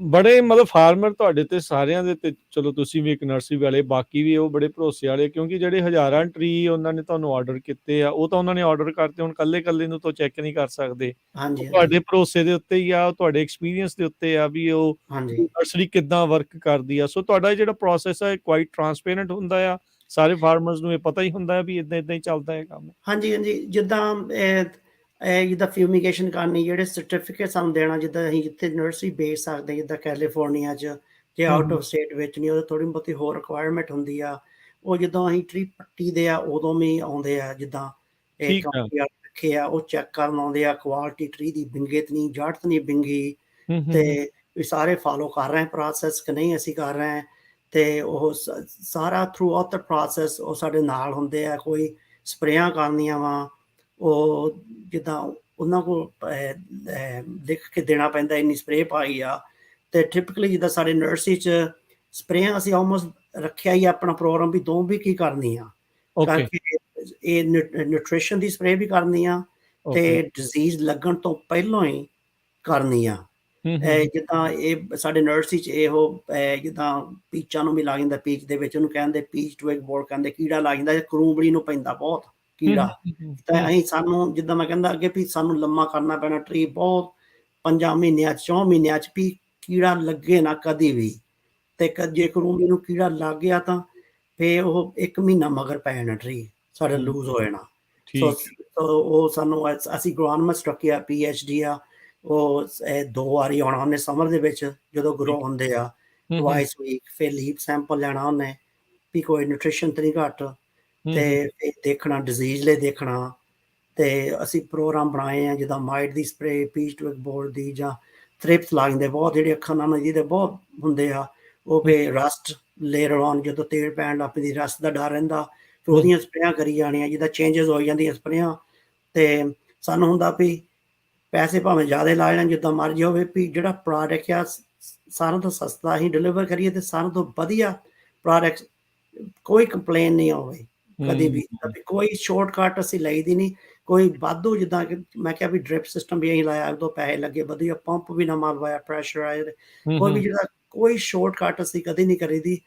Speaker 1: ਬੜੇ ਮਤਲਬ ਫਾਰਮਰ ਤੁਹਾਡੇ ਤੇ ਸਾਰਿਆਂ ਦੇ ਤੇ, ਚਲੋ ਤੁਸੀਂ ਵੀ ਇੱਕ ਨਰਸਰੀ ਵਾਲੇ, ਬਾਕੀ ਵੀ ਉਹ ਬੜੇ ਭਰੋਸੇ ਵਾਲੇ, ਕਿਉਂਕਿ ਜਿਹੜੇ ਹਜ਼ਾਰਾਂ ਟਰੀ ਉਹਨਾਂ ਨੇ ਤੁਹਾਨੂੰ ਆਰਡਰ ਕੀਤੇ ਆ, ਉਹ ਤਾਂ ਉਹਨਾਂ ਨੇ ਆਰਡਰ ਕਰਤੇ, ਹੁਣ ਕੱਲੇ ਨੂੰ ਤਾਂ ਚੈੱਕ ਨਹੀਂ ਕਰ ਸਕਦੇ। ਉਹ
Speaker 2: ਹਾਂਜੀ ਹਾਂਜੀ
Speaker 1: ਤੁਹਾਡੇ ਭਰੋਸੇ ਦੇ ਉੱਤੇ ਹੀ ਆ, ਉਹ ਤੁਹਾਡੇ ਐਕਸਪੀਰੀਅੰਸ ਦੇ ਉੱਤੇ ਆ ਵੀ ਉਹ
Speaker 2: ਹਾਂਜੀ
Speaker 1: ਨਰਸਰੀ ਕਿੱਦਾਂ ਵਰਕ ਕਰਦੀ ਆ। ਸੋ ਤੁਹਾਡਾ ਜਿਹੜਾ ਪ੍ਰੋਸੈਸ ਹੈ ਕੁਆਇਟ ਟਰਾਂਸਪੇਰੈਂਟ ਹੁੰਦਾ ਆ, ਸਾਰੇ ਫਾਰਮਰਸ ਨੂੰ ਇਹ ਪਤਾ ਹੀ ਹੁੰਦਾ ਹੈ ਵੀ ਇਦਾਂ ਹੀ ਚੱਲਦਾ ਹੈ ਕੰਮ।
Speaker 2: ਹਾਂਜੀ ਹਾਂਜੀ। ਜਿੱਦਾਂ ਫਿਊਮੀਗੇਸ਼ਨ ਕਰਨੀ, ਜਿਹੜੇ ਸਰਟੀਫਿਕੇਟ ਸਾਨੂੰ ਦੇਣਾ, ਜਿੱਦਾਂ ਅਸੀਂ ਜਿੱਥੇ ਨਰਸਰੀ ਵੇਚ ਸਕਦੇ, ਜਿੱਦਾਂ ਕੈਲੀਫੋਰਨੀਆ 'ਚ, ਜੇ ਆਊਟ ਆਫ ਸਟੇਟ ਵੇਚਣੀ, ਉਹਦੀ ਥੋੜ੍ਹੀ ਬਹੁਤੀ ਹੋਰ ਰਿਕੁਆਇਰਮੈਂਟ ਹੁੰਦੀ ਆ। ਉਹ ਜਦੋਂ ਅਸੀਂ ਟਰੀ ਪੱਟੀ ਦੇ ਆ, ਉਦੋਂ ਵੀ ਆਉਂਦੇ ਆ, ਜਿੱਦਾਂ ਇਹ
Speaker 1: ਠੀਕ ਆ।
Speaker 2: ਕੰਪਨੀ ਵਾਲੇ ਰੱਖੇ ਆ, ਉਹ ਚੈੱਕ ਕਰਨ ਆਉਂਦੇ ਆ, ਕੁਆਲਿਟੀ ਟਰੀ ਦੀ ਵਿੰਗੇ ਤਾਂ ਨਹੀਂ, ਜੜ ਤਾਂ ਨਹੀਂ ਵਿੰਗੀ, ਤੇ
Speaker 1: ਹੂੰ।
Speaker 2: ਵੀ ਸਾਰੇ ਫਾਲੋ ਕਰ ਰਹੇ ਪ੍ਰੋਸੈਸ ਕਿ ਨਹੀਂ ਅਸੀਂ ਕਰ ਰਹੇ। ਤੇ ਉਹ ਸਾਰਾ ਥਰੂ ਆਊਟ ਦਾ ਪ੍ਰੋਸੈਸ ਉਹ ਸਾਡੇ ਨਾਲ ਹੁੰਦੇ ਆ। ਕੋਈ ਸਪਰੇਆਂ ਕਰਨੀਆਂ ਵਾ, ਉਹ ਜਿੱਦਾਂ ਉਹਨਾਂ ਕੋਲ ਲਿਖ ਕੇ ਦੇਣਾ ਪੈਂਦਾ, ਇੰਨੀ ਸਪਰੇਅ ਪਾਈ ਆ। ਤੇ ਟਿਪਕਲੀ ਜਿੱਦਾਂ ਸਾਡੇ ਨਰਸਰੀ 'ਚ ਸਪਰੇਆਂ ਅਸੀਂ ਆਲਮੋਸਟ ਰੱਖਿਆ ਹੀ ਆਪਣਾ ਪ੍ਰੋਗਰਾਮ, ਵੀ 2 ਵੀਕ ਹੀ ਕਰਨੀ ਆ,
Speaker 1: ਓਕੇ
Speaker 2: ਕਰਕੇ ਇਹ ਨਿਊਟ੍ਰੀਸ਼ਨ ਦੀ ਸਪਰੇਅ ਵੀ ਕਰਨੀ ਆ,
Speaker 1: ਓਕੇ।
Speaker 2: ਤੇ ਡਿਜ਼ੀਜ਼ ਲੱਗਣ ਤੋਂ ਪਹਿਲਾਂ ਹੀ ਕਰਨੀ ਆ।
Speaker 1: ਹੂੰ।
Speaker 2: ਜਿੱਦਾਂ ਇਹ ਸਾਡੇ ਨਰਸਰੀ 'ਚ ਇਹੋ ਜਿੱਦਾਂ ਪੀਚਾਂ ਨੂੰ ਵੀ ਲੱਗ ਜਾਂਦਾ, ਪੀਚ ਦੇ ਵਿੱਚ ਉਹਨੂੰ ਕਹਿੰਦੇ ਪੀਚ ਟਵਿਗ ਬੋਰਡ ਕਹਿੰਦੇ, ਕੀੜਾ ਲੱਗ ਜਾਂਦਾ, ਕਰੂੰਬੜੀ ਨੂੰ ਪੈਂਦਾ ਬਹੁਤ ਕੀੜਾ। ਤਾਂ ਅਸੀਂ ਸਾਨੂੰ ਜਿੱਦਾਂ ਮੈਂ ਕਹਿੰਦਾ ਅੱਗੇ ਵੀ ਸਾਨੂੰ ਲੰਮਾ ਕਰਨਾ ਪੈਣਾ ਟਰੀ ਬਹੁਤ 5 ਮਹੀਨਿਆਂ 'ਚ, 4 ਮਹੀਨਿਆਂ 'ਚ, ਵੀ ਕੀੜਾ ਲੱਗੇ ਨਾ ਕਦੀ ਵੀ। ਤੇ ਜੇ ਕਰੂੰਬੜੀ ਨੂੰ ਕੀੜਾ ਲੱਗ ਗਿਆ ਤਾਂ ਫਿਰ ਉਹ 1 ਮਹੀਨਾ ਮਗਰ ਪੈ ਜਾਣਾ ਟਰੀ ਸਾਡਾ, ਲੂਜ਼ ਹੋ ਜਾਣਾ। ਸੋ
Speaker 1: ਠੀਕ ਹੈ।
Speaker 2: ਉਹ ਸਾਨੂੰ ਅਸੀਂ ਅਗਰੋਨਮਿਸਟ ਰੱਖਿਆ, PhD ਆ, ਉਹ 2 ਵਾਰੀ ਆਉਣਾ ਉਹਨੇ ਸਮਰ ਦੇ ਵਿੱਚ, ਜਦੋਂ ਗਰੋ
Speaker 1: ਠੀਕ।
Speaker 2: ਹੁੰਦੇ ਆ,
Speaker 1: ਹੂੰ।
Speaker 2: Twice week. ਫਿਰ ਲੀਪ ਸੈਂਪਲ ਲੈਣਾ ਉਹਨੇ, ਵੀ ਕੋਈ ਨਿਊਟ੍ਰੀਸ਼ਨ ਤਾਂ ਨਹੀਂ ਘੱਟ, ਤੇ ਇਹ ਦੇਖਣਾ, ਡਿਜ਼ੀਜ਼ ਲਈ ਦੇਖਣਾ। ਤੇ ਅਸੀਂ ਪ੍ਰੋਗਰਾਮ ਬਣਾਏ ਆ, ਜਿੱਦਾਂ ਮਾਈਟ ਦੀ ਸਪਰੇਅ, ਪੀਚ ਟਵਿਗ ਬੋਰਡ ਦੀ, ਜਾਂ ਥ੍ਰਿਪਸ ਲੱਗ ਜਾਂਦੇ ਬਹੁਤ, ਜਿਹੜੇ ਅੱਖਾਂ ਨਾਲ ਜਿਹਦੇ ਬਹੁਤ ਹੁੰਦੇ ਆ, ਉਹ ਫਿਰ ਰਸਟ ਲੇਅਰ ਔਨ, ਜਦੋਂ ਤੇਲ ਪੈਣ ਲੱਗ ਪੈਂਦੀ, ਰਸਟ ਦਾ ਡਰ ਰਹਿੰਦਾ, ਫਿਰ ਉਹਦੀਆਂ ਸਪਰੇਆਂ ਕਰੀ ਜਾਣੀਆਂ, ਜਿੱਦਾਂ ਚੇਂਜਸ ਹੋ ਜਾਂਦੀਆਂ ਸਪਰੇਆਂ। ਤੇ ਸਾਨੂੰ ਹੁੰਦਾ ਵੀ ਪੈਸੇ ਭਾਵੇਂ ਜ਼ਿਆਦਾ ਲਾ ਜਾਣ, ਜਿੱਦਾਂ ਮਰਜ਼ੀ ਹੋਵੇ, ਵੀ ਜਿਹੜਾ ਪ੍ਰੋਡਕਟ ਆ ਸਾਰਿਆਂ ਤੋਂ ਸਸਤਾ ਅਸੀਂ ਡਿਲੀਵਰ ਕਰੀਏ, ਤੇ ਸਾਰਿਆਂ ਤੋਂ ਵਧੀਆ ਪ੍ਰੋਡਕਟ, ਕੋਈ ਕੰਪਲੇਨ ਨਹੀਂ ਹੋਵੇ। ਕਦੇ ਵੀ ਕੋਈ ਸ਼ਾਰਟਕਟ ਅਸੀਂ ਲਈ ਦੀ ਨਹੀਂ, ਕੋਈ ਵਾਧੂ ਜਿੱਦਾਂ ਕਿ ਮੈਂ ਕਿਹਾ ਵੀ ਡ੍ਰਿਪ ਸਿਸਟਮ ਵੀ ਅਸੀਂ ਲਾਇਆ, ਉਦੋਂ ਪੈਸੇ ਲੱਗੇ ਵਧੀਆ, ਪੰਪ ਵੀ ਨਵਾਂ ਲਵਾਇਆ ਪ੍ਰੈਸ਼ਰਾਈਜ਼ਡ, ਕੋਈ ਵੀ ਜਿਹੜਾ ਕੋਈ ਸ਼ਾਰਟਕਟ ਅਸੀਂ ਕਦੇ ਨਹੀਂ ਕਰੀਦੀ,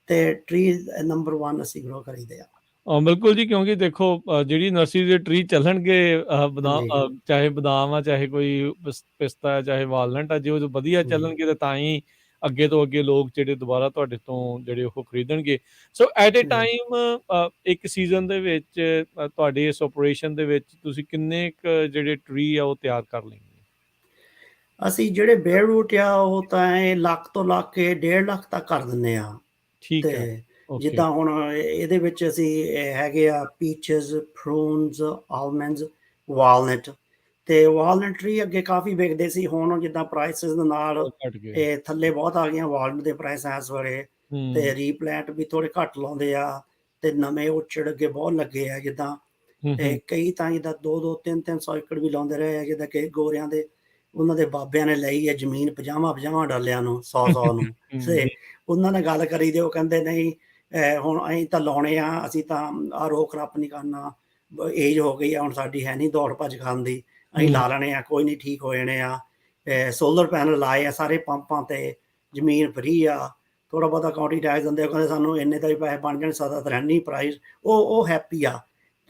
Speaker 2: ਤੇ ਟਰੀਜ਼ ਨੰਬਰ 1 ਅਸੀਂ ਗਰੋ ਕਰੀਦੇ ਆ।
Speaker 1: ਬਿਲਕੁਲ ਜੀ, ਕਿਉਂਕਿ ਦੇਖੋ ਜਿਹੜੀ ਨਰਸਰੀ ਦੇ ਟਰੀ ਚੱਲਣਗੇ,
Speaker 2: ਹਾਂਜੀ
Speaker 1: ਚਾਹੇ ਬਦਾਮ ਆ, ਚਾਹੇ ਕੋਈ ਪਿਸਤਾ ਆ, ਚਾਹੇ ਵਾਲਨਟ ਆ, ਜੇ ਉਹ ਵਧੀਆ
Speaker 2: ਜੀ
Speaker 1: ਚੱਲਣਗੇ ਤਾਂ ਤਾਂ ਹੀ ਅੱਗੇ ਤੋਂ ਅੱਗੇ ਲੋਕ ਜਿਹੜੇ ਦੁਬਾਰਾ ਤੁਹਾਡੇ ਤੋਂ ਜਿਹੜੇ ਉਹ ਖਰੀਦਣਗੇ। ਸੋ ਐਟ ਏ
Speaker 2: ਜੀ
Speaker 1: ਟਾਈਮ ਇੱਕ ਸੀਜ਼ਨ ਦੇ ਵਿੱਚ ਤੁਹਾਡੇ ਇਸ ਆਪਰੇਸ਼ਨ ਦੇ ਵਿੱਚ ਤੁਸੀਂ ਕਿੰਨੇ ਕੁ ਜਿਹੜੇ ਟਰੀ ਆ ਉਹ ਤਿਆਰ ਕਰ ਲੈਂਦੇ?
Speaker 2: ਅਸੀਂ ਜਿਹੜੇ ਬੇਅਰ ਰੂਟ ਆ ਉਹ ਤਾਂ ਇਹ ਲੱਖ ਤੋਂ ਲੱਖ ਕੇ 1.5 ਲੱਖ ਤੱਕ ਕਰ ਦਿੰਦੇ ਆ।
Speaker 1: ਠੀਕ ਹੈ।
Speaker 2: ਤੇ
Speaker 1: ਓਕੇ।
Speaker 2: ਜਿੱਦਾਂ ਹੁਣ ਇਹਦੇ ਵਿੱਚ ਅਸੀਂ ਹੈਗੇ ਆ ਪੀਚਜ਼, ਪ੍ਰੂਨਸ, ਆਲਮੰਡਸ, ਵਾਲਨਟ, ਤੇ ਵਾਲਨਟ ਟਰੀ ਅੱਗੇ ਕਾਫੀ ਵਿਕਦੇ ਸੀ, ਹੁਣ ਜਿੱਦਾਂ ਪ੍ਰਾਈਸਿਸ ਦੇ ਨਾਲ
Speaker 1: ਬਹੁਤ ਘੱਟ ਗਏ।
Speaker 2: ਇਹ ਥੱਲੇ ਬਹੁਤ ਆ ਗਈਆਂ ਵਾਲਨਟ ਦੇ ਪ੍ਰਾਈਸ ਇਸ ਵੇਲੇ, ਤੇ ਰੀਪਲਾਂਟ ਵੀ ਥੋੜੇ ਘੱਟ ਲਾਉਂਦੇ ਆ, ਤੇ ਨਵੇਂ ਔਰਚਰਡ ਅੱਗੇ ਬਹੁਤ ਲੱਗੇ ਆ, ਜਿੱਦਾਂ ਤੇ ਕਈ ਤਾਂ ਜਿੱਦਾਂ 2-2, 3-300 ਏਕੜ ਵੀ ਲਾਉਂਦੇ ਰਹੇ ਆ, ਜਿੱਦਾਂ ਕਿ ਗੋਰਿਆਂ ਦੇ ਉਹਨਾਂ ਦੇ ਬਾਬਿਆਂ ਨੇ ਲਈ ਹੈ ਜ਼ਮੀਨ 50 ਡਾਲਿਆਂ ਨੂੰ, 100 ਨੂੰ, ਤੇ ਉਹਨਾਂ ਨਾਲ ਗੱਲ ਕਰੀ ਦੇ, ਉਹ ਕਹਿੰਦੇ ਨਹੀਂ ਹੁਣ ਅਸੀਂ ਤਾਂ ਲਾਉਣੇ ਆ, ਅਸੀਂ ਤਾਂ ਆਹ ਰੋ ਕਰਾਪ ਨਹੀਂ ਕਰਨਾ, ਏਜ ਹੋ ਗਈ ਆ ਹੁਣ ਸਾਡੀ, ਹੈ ਨਹੀਂ ਦੌੜ ਭੱਜ ਕਰਨ ਦੀ, ਅਸੀਂ ਲਾ ਲੈਣੇ ਆ, ਕੋਈ ਨਹੀਂ ਠੀਕ ਹੋ ਜਾਣੇ ਆ। ਸੋਲਰ ਪੈਨਲ ਲਾਏ ਆ ਸਾਰੇ ਪੰਪਾਂ ਤੇ, ਜ਼ਮੀਨ ਫਰੀ ਆ, ਥੋੜ੍ਹਾ ਬਹੁਤਾ ਕਾਉਂਟੀ ਟੈਕਸ ਦਿੰਦੇ, ਉਹ ਕਹਿੰਦੇ ਸਾਨੂੰ ਇੰਨੇ ਦਾ ਹੀ ਪੈਸੇ ਬਣ ਜਾਣ, ਸਾਡਾ ਤਾਂ ਰਹਿਣੀ ਪ੍ਰਾਈਸ, ਉਹ ਹੈਪੀ ਆ।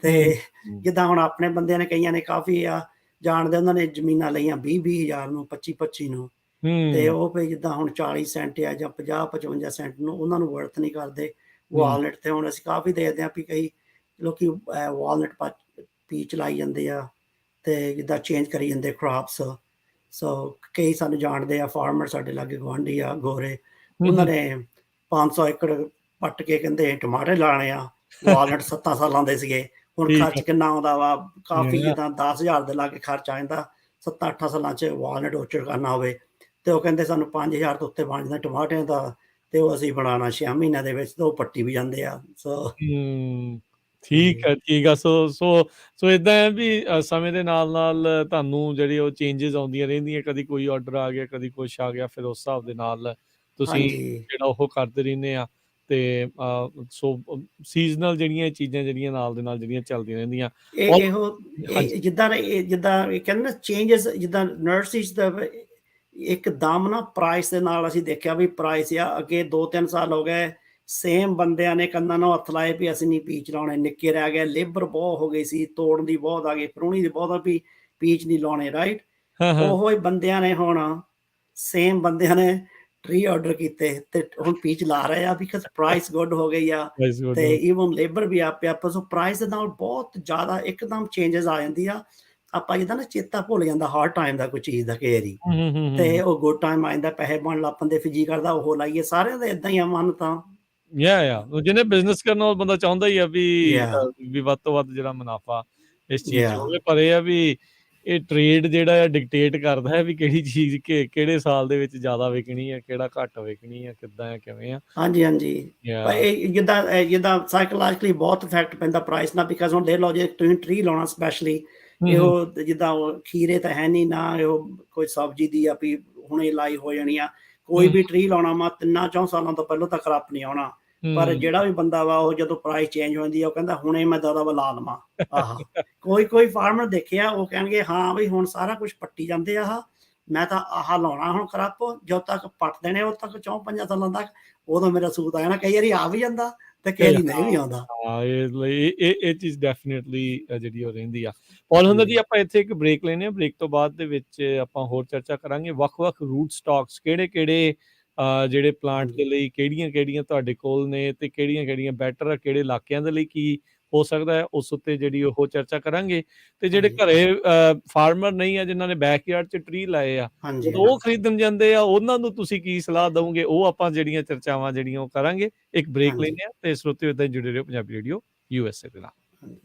Speaker 2: ਤੇ ਜਿੱਦਾਂ ਹੁਣ ਆਪਣੇ ਬੰਦਿਆਂ ਨੇ ਕਈਆਂ ਨੇ ਕਾਫੀ ਆ ਜਾਣਦੇ, ਉਹਨਾਂ ਨੇ ਜ਼ਮੀਨਾਂ ਲਈਆਂ 20-20 ਹਜ਼ਾਰ ਨੂੰ, 25-25 ਨੂੰ, ਤੇ ਉਹ ਵੀ ਜਿੱਦਾਂ ਹੁਣ 40 ਸੈਂਟ ਆ ਜਾਂ 50-55 ਸੈਂਟ ਨੂੰ, ਉਹਨਾਂ ਨੂੰ ਵਰਥ ਨਹੀਂ ਕਰਦੇ ਵਾਲਨਟ। ਤੇ ਹੁਣ ਅਸੀਂ ਕਾਫੀ ਦੇਖਦੇ ਹਾਂ ਵੀ ਕਈ ਲੋਕੀ ਵਾਲਨਟ ਪੀਚ ਲਾਈ ਜਾਂਦੇ ਆ, ਤੇ ਜਿੱਦਾਂ ਚੇਂਜ ਕਰੀ ਜਾਂਦੇ ਕ੍ਰਾਪਸ। ਸੋ ਕਈ ਸਾਨੂੰ ਜਾਣਦੇ ਆ ਫਾਰਮਰ, ਸਾਡੇ ਲਾਗੇ ਗੁਆਂਢੀ ਆ ਗੋਰੇ, ਉਹਨਾਂ ਨੇ 500 ਏਕੜ ਪੱਟ ਕੇ ਕਹਿੰਦੇ ਟਮਾਟਰ ਲਾਣੇ ਆ, ਵਾਲਨਟ 7 ਸਾਲਾਂ ਦੇ ਸੀਗੇ, ਹੁਣ
Speaker 1: ਠੀਕ
Speaker 2: ਖਰਚ
Speaker 1: ਹੈ।
Speaker 2: ਕਿੰਨਾ ਆਉਂਦਾ ਵਾ, ਕਾਫੀ
Speaker 1: Yeah.
Speaker 2: ਜਿੱਦਾਂ 10,000 ਦੇ ਲਾਗੇ ਖਰਚ ਆ ਜਾਂਦਾ 7-8 ਸਾਲਾਂ 'ਚ ਵਾਲਨਟ ਔਰਚਰਡ ਕਰਨਾ ਹੋਵੇ, ਤੇ ਉਹ ਕਹਿੰਦੇ ਸਾਨੂੰ 5,000 ਤੋਂ ਉੱਤੇ ਬਣ ਜਾਂਦਾ ਟਮਾਟਰਿਆਂ ਦਾ, ਤੇ ਉਹ ਅਸੀਂ ਬਣਾਉਣਾ 6 ਮਹੀਨਿਆਂ ਦੇ ਵਿੱਚ, ਤੇ ਉਹ ਪੱਟੀ ਵੀ ਜਾਂਦੇ ਆ। ਸੋ
Speaker 1: ਠੀਕ ਹੈ, ਠੀਕ ਆ। ਸੋ ਏਦਾਂ ਹੈ ਵੀ ਸਮੇਂ ਦੇ ਨਾਲ-ਨਾਲ ਤੁਹਾਨੂੰ ਜਿਹੜੀ ਉਹ ਚੇਂਜਿਸ ਆਉਂਦੀਆਂ ਰਹਿੰਦੀਆਂ, ਕਦੀ ਕੋਈ ਆਰਡਰ ਆ ਗਿਆ, ਕਦੀ ਕੁਛ ਆ ਗਿਆ, ਫਿਰ ਉਸ ਹਿਸਾਬ ਦੇ ਨਾਲ ਤੁਸੀਂ
Speaker 2: ਹਾਂਜੀ
Speaker 1: ਜਿਹੜਾ ਉਹ ਕਰਦੇ ਰਹਿੰਦੇ ਆ, ਤੇ ਸੋ ਸੀਜ਼ਨਲ ਜਿਹੜੀਆਂ ਚੀਜ਼ਾਂ ਜਿਹੜੀਆਂ ਨਾਲ ਦੇ ਨਾਲ ਜਿਹੜੀਆਂ ਚੱਲਦੀਆਂ ਰਹਿੰਦੀਆਂ। ਔਰ ਹਾਂਜੀ।
Speaker 2: ਜਿੱਦਾਂ ਇਹ ਕਹਿੰਦੇ ਨਾ ਚੇਂਜਸ, ਜਿੱਦਾਂ ਨਰਸਰੀਜ਼ ਦਾ ਇੱਕਦਮ ਨਾ ਪ੍ਰਾਈਸ ਦੇ ਨਾਲ ਅਸੀਂ ਦੇਖਿਆ ਵੀ ਪ੍ਰਾਈਸ ਆ, ਅੱਗੇ 2-3 ਸਾਲ ਹੋ ਗਏ ਸੇਮ ਬੰਦਿਆਂ ਨੇ ਕੰਨਾਂ ਨੂੰ ਹੱਥ ਲਾਏ ਵੀ ਅਸੀਂ ਨਹੀਂ ਪੀਚ ਲਾਉਣੇ, ਨਿੱਕੇ ਰਹਿ ਗਏ, ਲੇਬਰ ਬਹੁਤ ਹੋ ਗਈ ਸੀ, ਤੋੜਨ ਦੀ ਬਹੁਤ ਆ ਗਈ, ਪਰੂਣੀ ਦੀ ਬਹੁਤ ਆ ਵੀ ਪੀਚ ਨਹੀਂ ਲਾਉਣੇ, ਰਾਈਟ।
Speaker 1: ਹਾਂ।
Speaker 2: ਉਹੋ ਹੀ ਬੰਦਿਆਂ ਨੇ ਹੁਣ, ਸੇਮ ਬੰਦਿਆਂ ਨੇ ਟਰੀ ਆਰਡਰ ਕੀਤੇ, ਤੇ ਹੁਣ ਪੀਚ ਲਾ ਰਹੇ ਆ, ਬਿਕਾਜ਼ ਪ੍ਰਾਈਸ ਗੁੱਡ ਹੋ ਗਈ ਆ,
Speaker 1: ਵੈਰੀ ਗੁੱਡ।
Speaker 2: ਤੇ ਈਵਨ ਲੇਬਰ ਵੀ ਆਪੇ ਆਪ, ਸੋ ਪ੍ਰਾਈਸ ਦੇ ਨਾਲ ਬਹੁਤ ਜ਼ਿਆਦਾ ਇੱਕਦਮ ਚੇਂਜਸ ਆ ਜਾਂਦੀ ਆ। ਆਪਾਂ ਜਿੱਦਾਂ ਨਾ ਚੇਤਾ ਭੁੱਲ ਜਾਂਦਾ ਹਰ ਟਾਈਮ ਦਾ ਕੋਈ ਚੀਜ਼ ਦਾ ਕਈ ਵਾਰੀ, ਤੇ ਉਹ ਗੁੱਡ ਟਾਈਮ ਆ ਜਾਂਦਾ, ਪੈਸੇ ਬਣਨ ਲੱਗ ਪੈਂਦੇ, ਫਿਰ ਜੀ ਕਰਦਾ ਉਹ ਲਾਈਏ, ਸਾਰਿਆਂ ਦਾ ਏਦਾਂ ਹੀ ਆ ਮਨ ਤਾਂ।
Speaker 1: ਜਿਹਨੇ ਬਿਜ਼ਨਸ ਕਰਨਾ ਉਹ ਬੰਦਾ ਚਾਹੁੰਦਾ ਹੀ ਆ
Speaker 2: ਯਾ
Speaker 1: ਵੀ ਵੱਧ ਤੋਂ ਵੱਧ ਜਿਹੜਾ ਮੁਨਾਫਾ ਇਸ ਚੀਜ਼ 'ਚ
Speaker 2: ਯਾ
Speaker 1: ਹੋਵੇ, ਪਰ ਇਹ ਆ ਵੀ ਇਹ ਟਰੇਡ ਜਿਹੜਾ ਆ ਡਿਕਟੇਟ ਕਰਦਾ ਹੈ ਵੀ ਕਿਹੜੀ ਚੀਜ਼ ਕਿਹੜੇ ਸਾਲ ਦੇ ਵਿੱਚ ਜ਼ਿਆਦਾ ਵਿਕਣੀ ਆ, ਕਿਹੜਾ ਘੱਟ ਵਿਕਣੀ ਆ, ਕਿੱਦਾਂ ਆ, ਕਿਵੇਂ ਆ।
Speaker 2: ਹਾਂਜੀ ਹਾਂਜੀ। ਪਰ
Speaker 1: ਯਾ
Speaker 2: ਇਹ ਜਿੱਦਾਂ ਸਾਈਕੋਲੋਜਿਕਲੀ ਬਹੁਤ ਇਫੈਕਟ ਪੈਂਦਾ ਪ੍ਰਾਈਸ ਨਾਲ, ਬਿਕਾਜ਼ ਹੁਣ ਦੇਖ ਲਓ ਜੇ ਤੁਸੀਂ ਟਰੀ ਲਾਉਣਾ ਸਪੈਸ਼ਲੀ, ਇਹੋ ਜਿੱਦਾਂ ਉਹ ਖੀਰੇ ਤਾਂ ਹੈ ਨਹੀਂ ਨਾ, ਇਹੋ ਕੋਈ ਸਬਜ਼ੀ ਦੀ ਆ ਵੀ ਹੁਣੇ ਲਾਈ ਹੋ ਜਾਣੀ ਆ, ਕੋਈ ਵੀ ਟਰੀ ਲਾਉਣਾ ਵਾ 3-4 ਸਾਲਾਂ ਤੋਂ ਪਹਿਲਾਂ ਤਾਂ ਖਰਾਬ ਨਹੀਂ ਆਉਣਾ। ਪਰ ਜਿਹੜਾ ਵੀ ਬੰਦਾ ਵਾ ਉਹ ਜਦੋਂ ਪ੍ਰਾਈਸ ਚੇਂਜ ਹੋ ਜਾਂਦੀ ਆ, ਉਹ ਕਹਿੰਦਾ ਹੁਣੇ ਮੈਂ ਦਾਦਾ ਵਾ ਲਾ ਲਵਾਂ। ਆਹ ਕੋਈ ਫਾਰਮਰ ਦੇਖਿਆ, ਉਹ ਕਹਿਣਗੇ ਹਾਂ ਵੀ ਹੁਣ ਸਾਰਾ ਕੁਛ ਪੱਟੀ ਜਾਂਦੇ ਆ, ਮੈਂ ਤਾਂ ਆਹ ਲਾਉਣਾ ਹੁਣ ਕਰੱਪ, ਜਦੋਂ ਤੱਕ ਪੱਟ ਦੇਣੇ ਉਦੋਂ ਤੱਕ 4-5 ਸਾਲਾਂ ਤੱਕ, ਉਦੋਂ ਮੇਰਾ ਸੂਤ ਆ ਜਾਣਾ। ਕਈ ਵਾਰੀ ਆ ਵੀ ਜਾਂਦਾ, ਤੇ ਕਈ ਵਾਰੀ ਨਹੀਂ ਵੀ ਆਉਂਦਾ।
Speaker 1: ਇਹ ਚੀਜ਼ ਡੈਫੀਨੇਟਲੀ ਜਿਹੜੀ ਉਹ ਰਹਿੰਦੀ ਆ। ਪਾਲਹੁੰਦਾ ਜੀ, ਆਪਾਂ ਇੱਥੇ ਇੱਕ ਬ੍ਰੇਕ ਲੈਂਦੇ ਹਾਂ, ਬ੍ਰੇਕ ਤੋਂ ਬਾਅਦ ਦੇ ਵਿੱਚ ਆਪਾਂ ਹੋਰ ਚਰਚਾ ਕਰਾਂਗੇ ਵੱਖ-ਵੱਖ ਰੂਟ ਸਟਾਕਸ ਕਿਹੜੇ-ਕਿਹੜੇ ਜਿਹੜੇ ਪਲਾਂਟ ਦੇ
Speaker 2: ਹਾਂਜੀ
Speaker 1: ਲਈ ਕਿਹੜੀਆਂ-ਕਿਹੜੀਆਂ ਤੁਹਾਡੇ ਕੋਲ ਨੇ, ਤੇ ਕਿਹੜੀਆਂ-ਕਿਹੜੀਆਂ ਬੈਟਰ ਆ, ਕਿਹੜੇ ਇਲਾਕਿਆਂ ਦੇ ਲਈ ਕੀ ਹੋ ਸਕਦਾ ਹੈ, ਉਸ ਉੱਤੇ ਜਿਹੜੀ ਉਹ ਚਰਚਾ ਕਰਾਂਗੇ। ਤੇ ਜਿਹੜੇ
Speaker 2: ਹਾਂਜੀ
Speaker 1: ਘਰੇ ਫਾਰਮਰ ਨਹੀਂ ਆ, ਜਿਨ੍ਹਾਂ ਨੇ ਬੈਕਯਾਰਡ 'ਚ ਟਰੀ ਲਾਏ ਆ,
Speaker 2: ਹਾਂਜੀ
Speaker 1: ਜਦੋਂ ਉਹ ਖਰੀਦਣ ਜਾਂਦੇ ਆ, ਉਹਨਾਂ ਨੂੰ ਤੁਸੀਂ ਕੀ ਸਲਾਹ ਦਓਗੇ, ਉਹ ਆਪਾਂ ਜਿਹੜੀਆਂ ਚਰਚਾਵਾਂ ਜਿਹੜੀਆਂ ਉਹ ਕਰਾਂਗੇ। ਇੱਕ ਬ੍ਰੇਕ
Speaker 2: ਹਾਂਜੀ
Speaker 1: ਲੈਂਦੇ ਹਾਂ, ਤੇ ਸਰੋਤਿਓ ਏਦਾਂ ਹੀ ਜੁੜੇ ਰਹੋ ਪੰਜਾਬੀ ਰੇਡੀਓ USA ਦੇ ਨਾਲ।
Speaker 2: ਹਾਂਜੀ।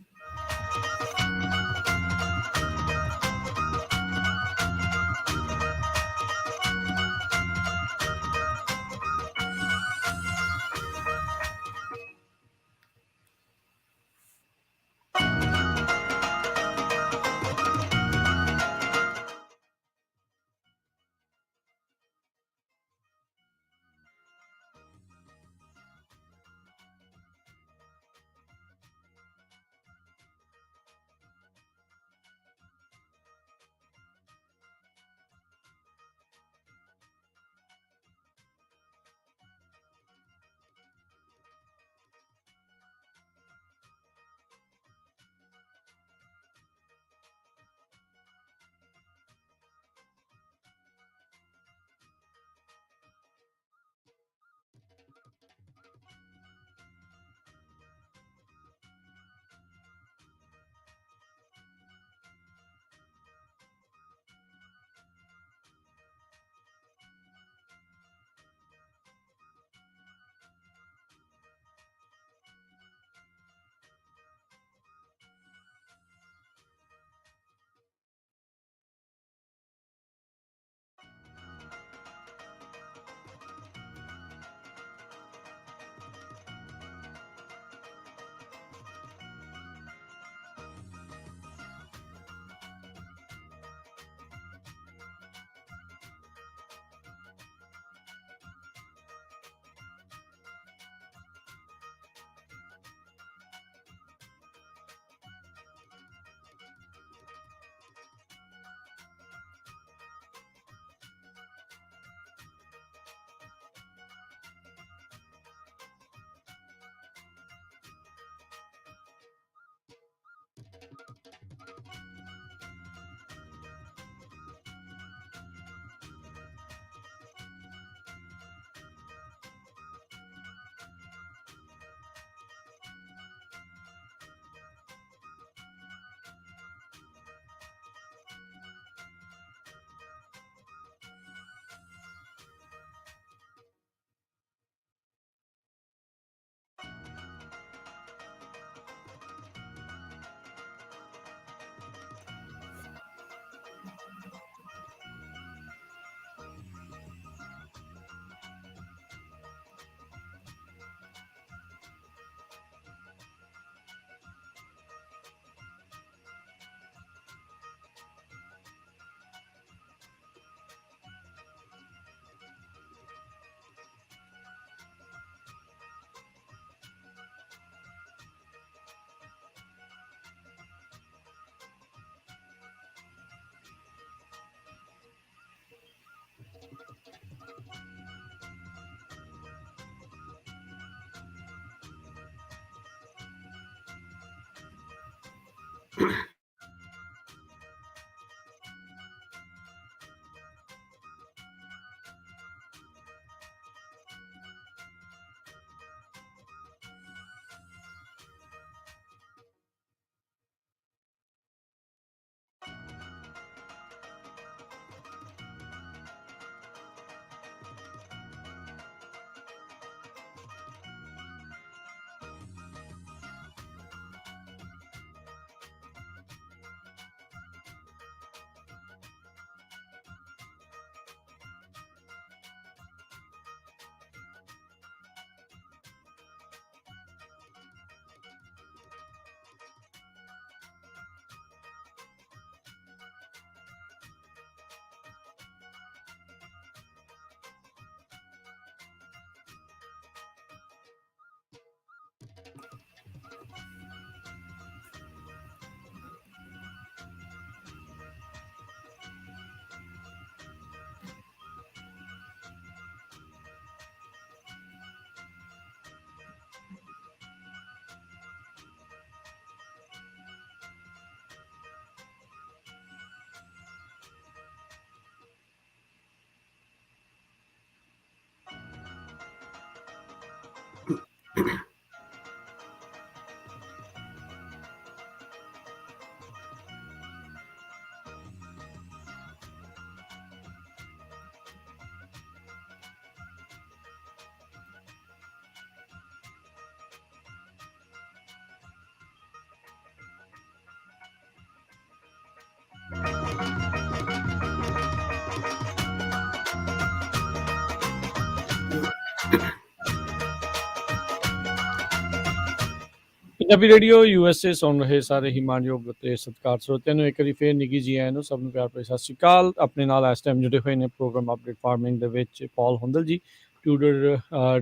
Speaker 1: ਪੰਜਾਬੀ ਰੇਡੀਓ USA ਸੁਣ ਰਹੇ ਸਾਰੇ ਹੀ ਮਾਣਯੋਗ ਅਤੇ ਸਤਿਕਾਰ ਸਰੋਤਿਆਂ ਨੂੰ ਇੱਕ ਵਾਰੀ ਫੇਰ ਨਿੱਘੀ ਜੀ ਆਇਆਂ ਨੂੰ ਸਭ ਨੂੰ ਪਿਆਰ ਭਰੀ ਸਤਿ ਸ਼੍ਰੀ ਅਕਾਲ। ਆਪਣੇ ਨਾਲ ਇਸ ਟਾਈਮ ਜੁੜੇ ਹੋਏ ਨੇ ਪ੍ਰੋਗਰਾਮ ਅਪਡੇਟ ਫਾਰਮਿੰਗ ਦੇ ਵਿੱਚ ਪਾਲ ਹੁੰਦਲ ਜੀ ਟਿਊਡਰ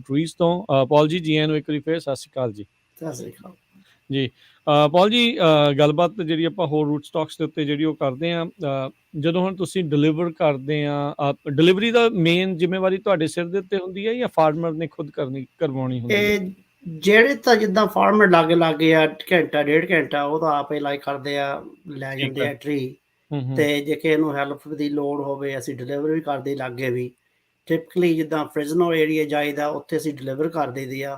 Speaker 1: ਟਰੀਜ਼ ਤੋਂ। ਪਾਲ ਜੀ ਆਇਆਂ ਨੂੰ ਇੱਕ ਵਾਰੀ ਫੇਰ ਸਤਿ ਸ਼੍ਰੀ ਅਕਾਲ ਜੀ।
Speaker 2: ਸਤਿ ਸ੍ਰੀ ਅਕਾਲ
Speaker 1: ਜੀ। ਪਾਲ ਜੀ, ਗੱਲਬਾਤ ਜਿਹੜੀ ਆਪਾਂ ਹੋਰ ਰੂਟ ਸਟਾਕਸ ਦੇ ਉੱਤੇ ਜਿਹੜੀ ਉਹ ਕਰਦੇ ਹਾਂ, ਜਦੋਂ ਹੁਣ ਤੁਸੀਂ ਡਿਲੀਵਰ ਕਰਦੇ ਆ, ਡਿਲੀਵਰੀ ਦਾ ਮੇਨ ਜ਼ਿੰਮੇਵਾਰੀ ਤੁਹਾਡੇ ਸਿਰ ਦੇ ਉੱਤੇ ਹੁੰਦੀ ਹੈ ਜਾਂ ਫਾਰਮਰ ਨੇ ਖੁਦ ਕਰਵਾਉਣੀ ਹੁੰਦੀ ਹੈ?
Speaker 2: ਇਹ ਜਿਹੜੇ ਤਾਂ ਜਿੱਦਾਂ ਫਾਰਮਰ ਲਾਗੇ ਆ ਘੰਟਾ 1.5 ਘੰਟਾ ਉਹ ਤਾਂ ਆਪੇ ਲਾਈਕ ਕਰਦੇ ਆ, ਲੈ ਜਾਂਦੇ ਆ ਟਰੀ। ਤੇ ਜੇ ਕਿਸੇ ਨੂੰ ਹੈਲਪ ਦੀ ਲੋੜ ਹੋਵੇ ਅਸੀਂ ਡਿਲੀਵਰ ਵੀ ਕਰਦੇ ਲਾਗੇ ਵੀ। ਟਿਪਕਲੀ ਜਿੱਦਾਂ ਫ੍ਰਿਜ਼ਨੋ ਏਰੀਆ ਜਾਈਦਾ ਉੱਥੇ ਅਸੀਂ ਡਿਲੀਵਰ ਕਰ ਦਈਦੀ ਆ।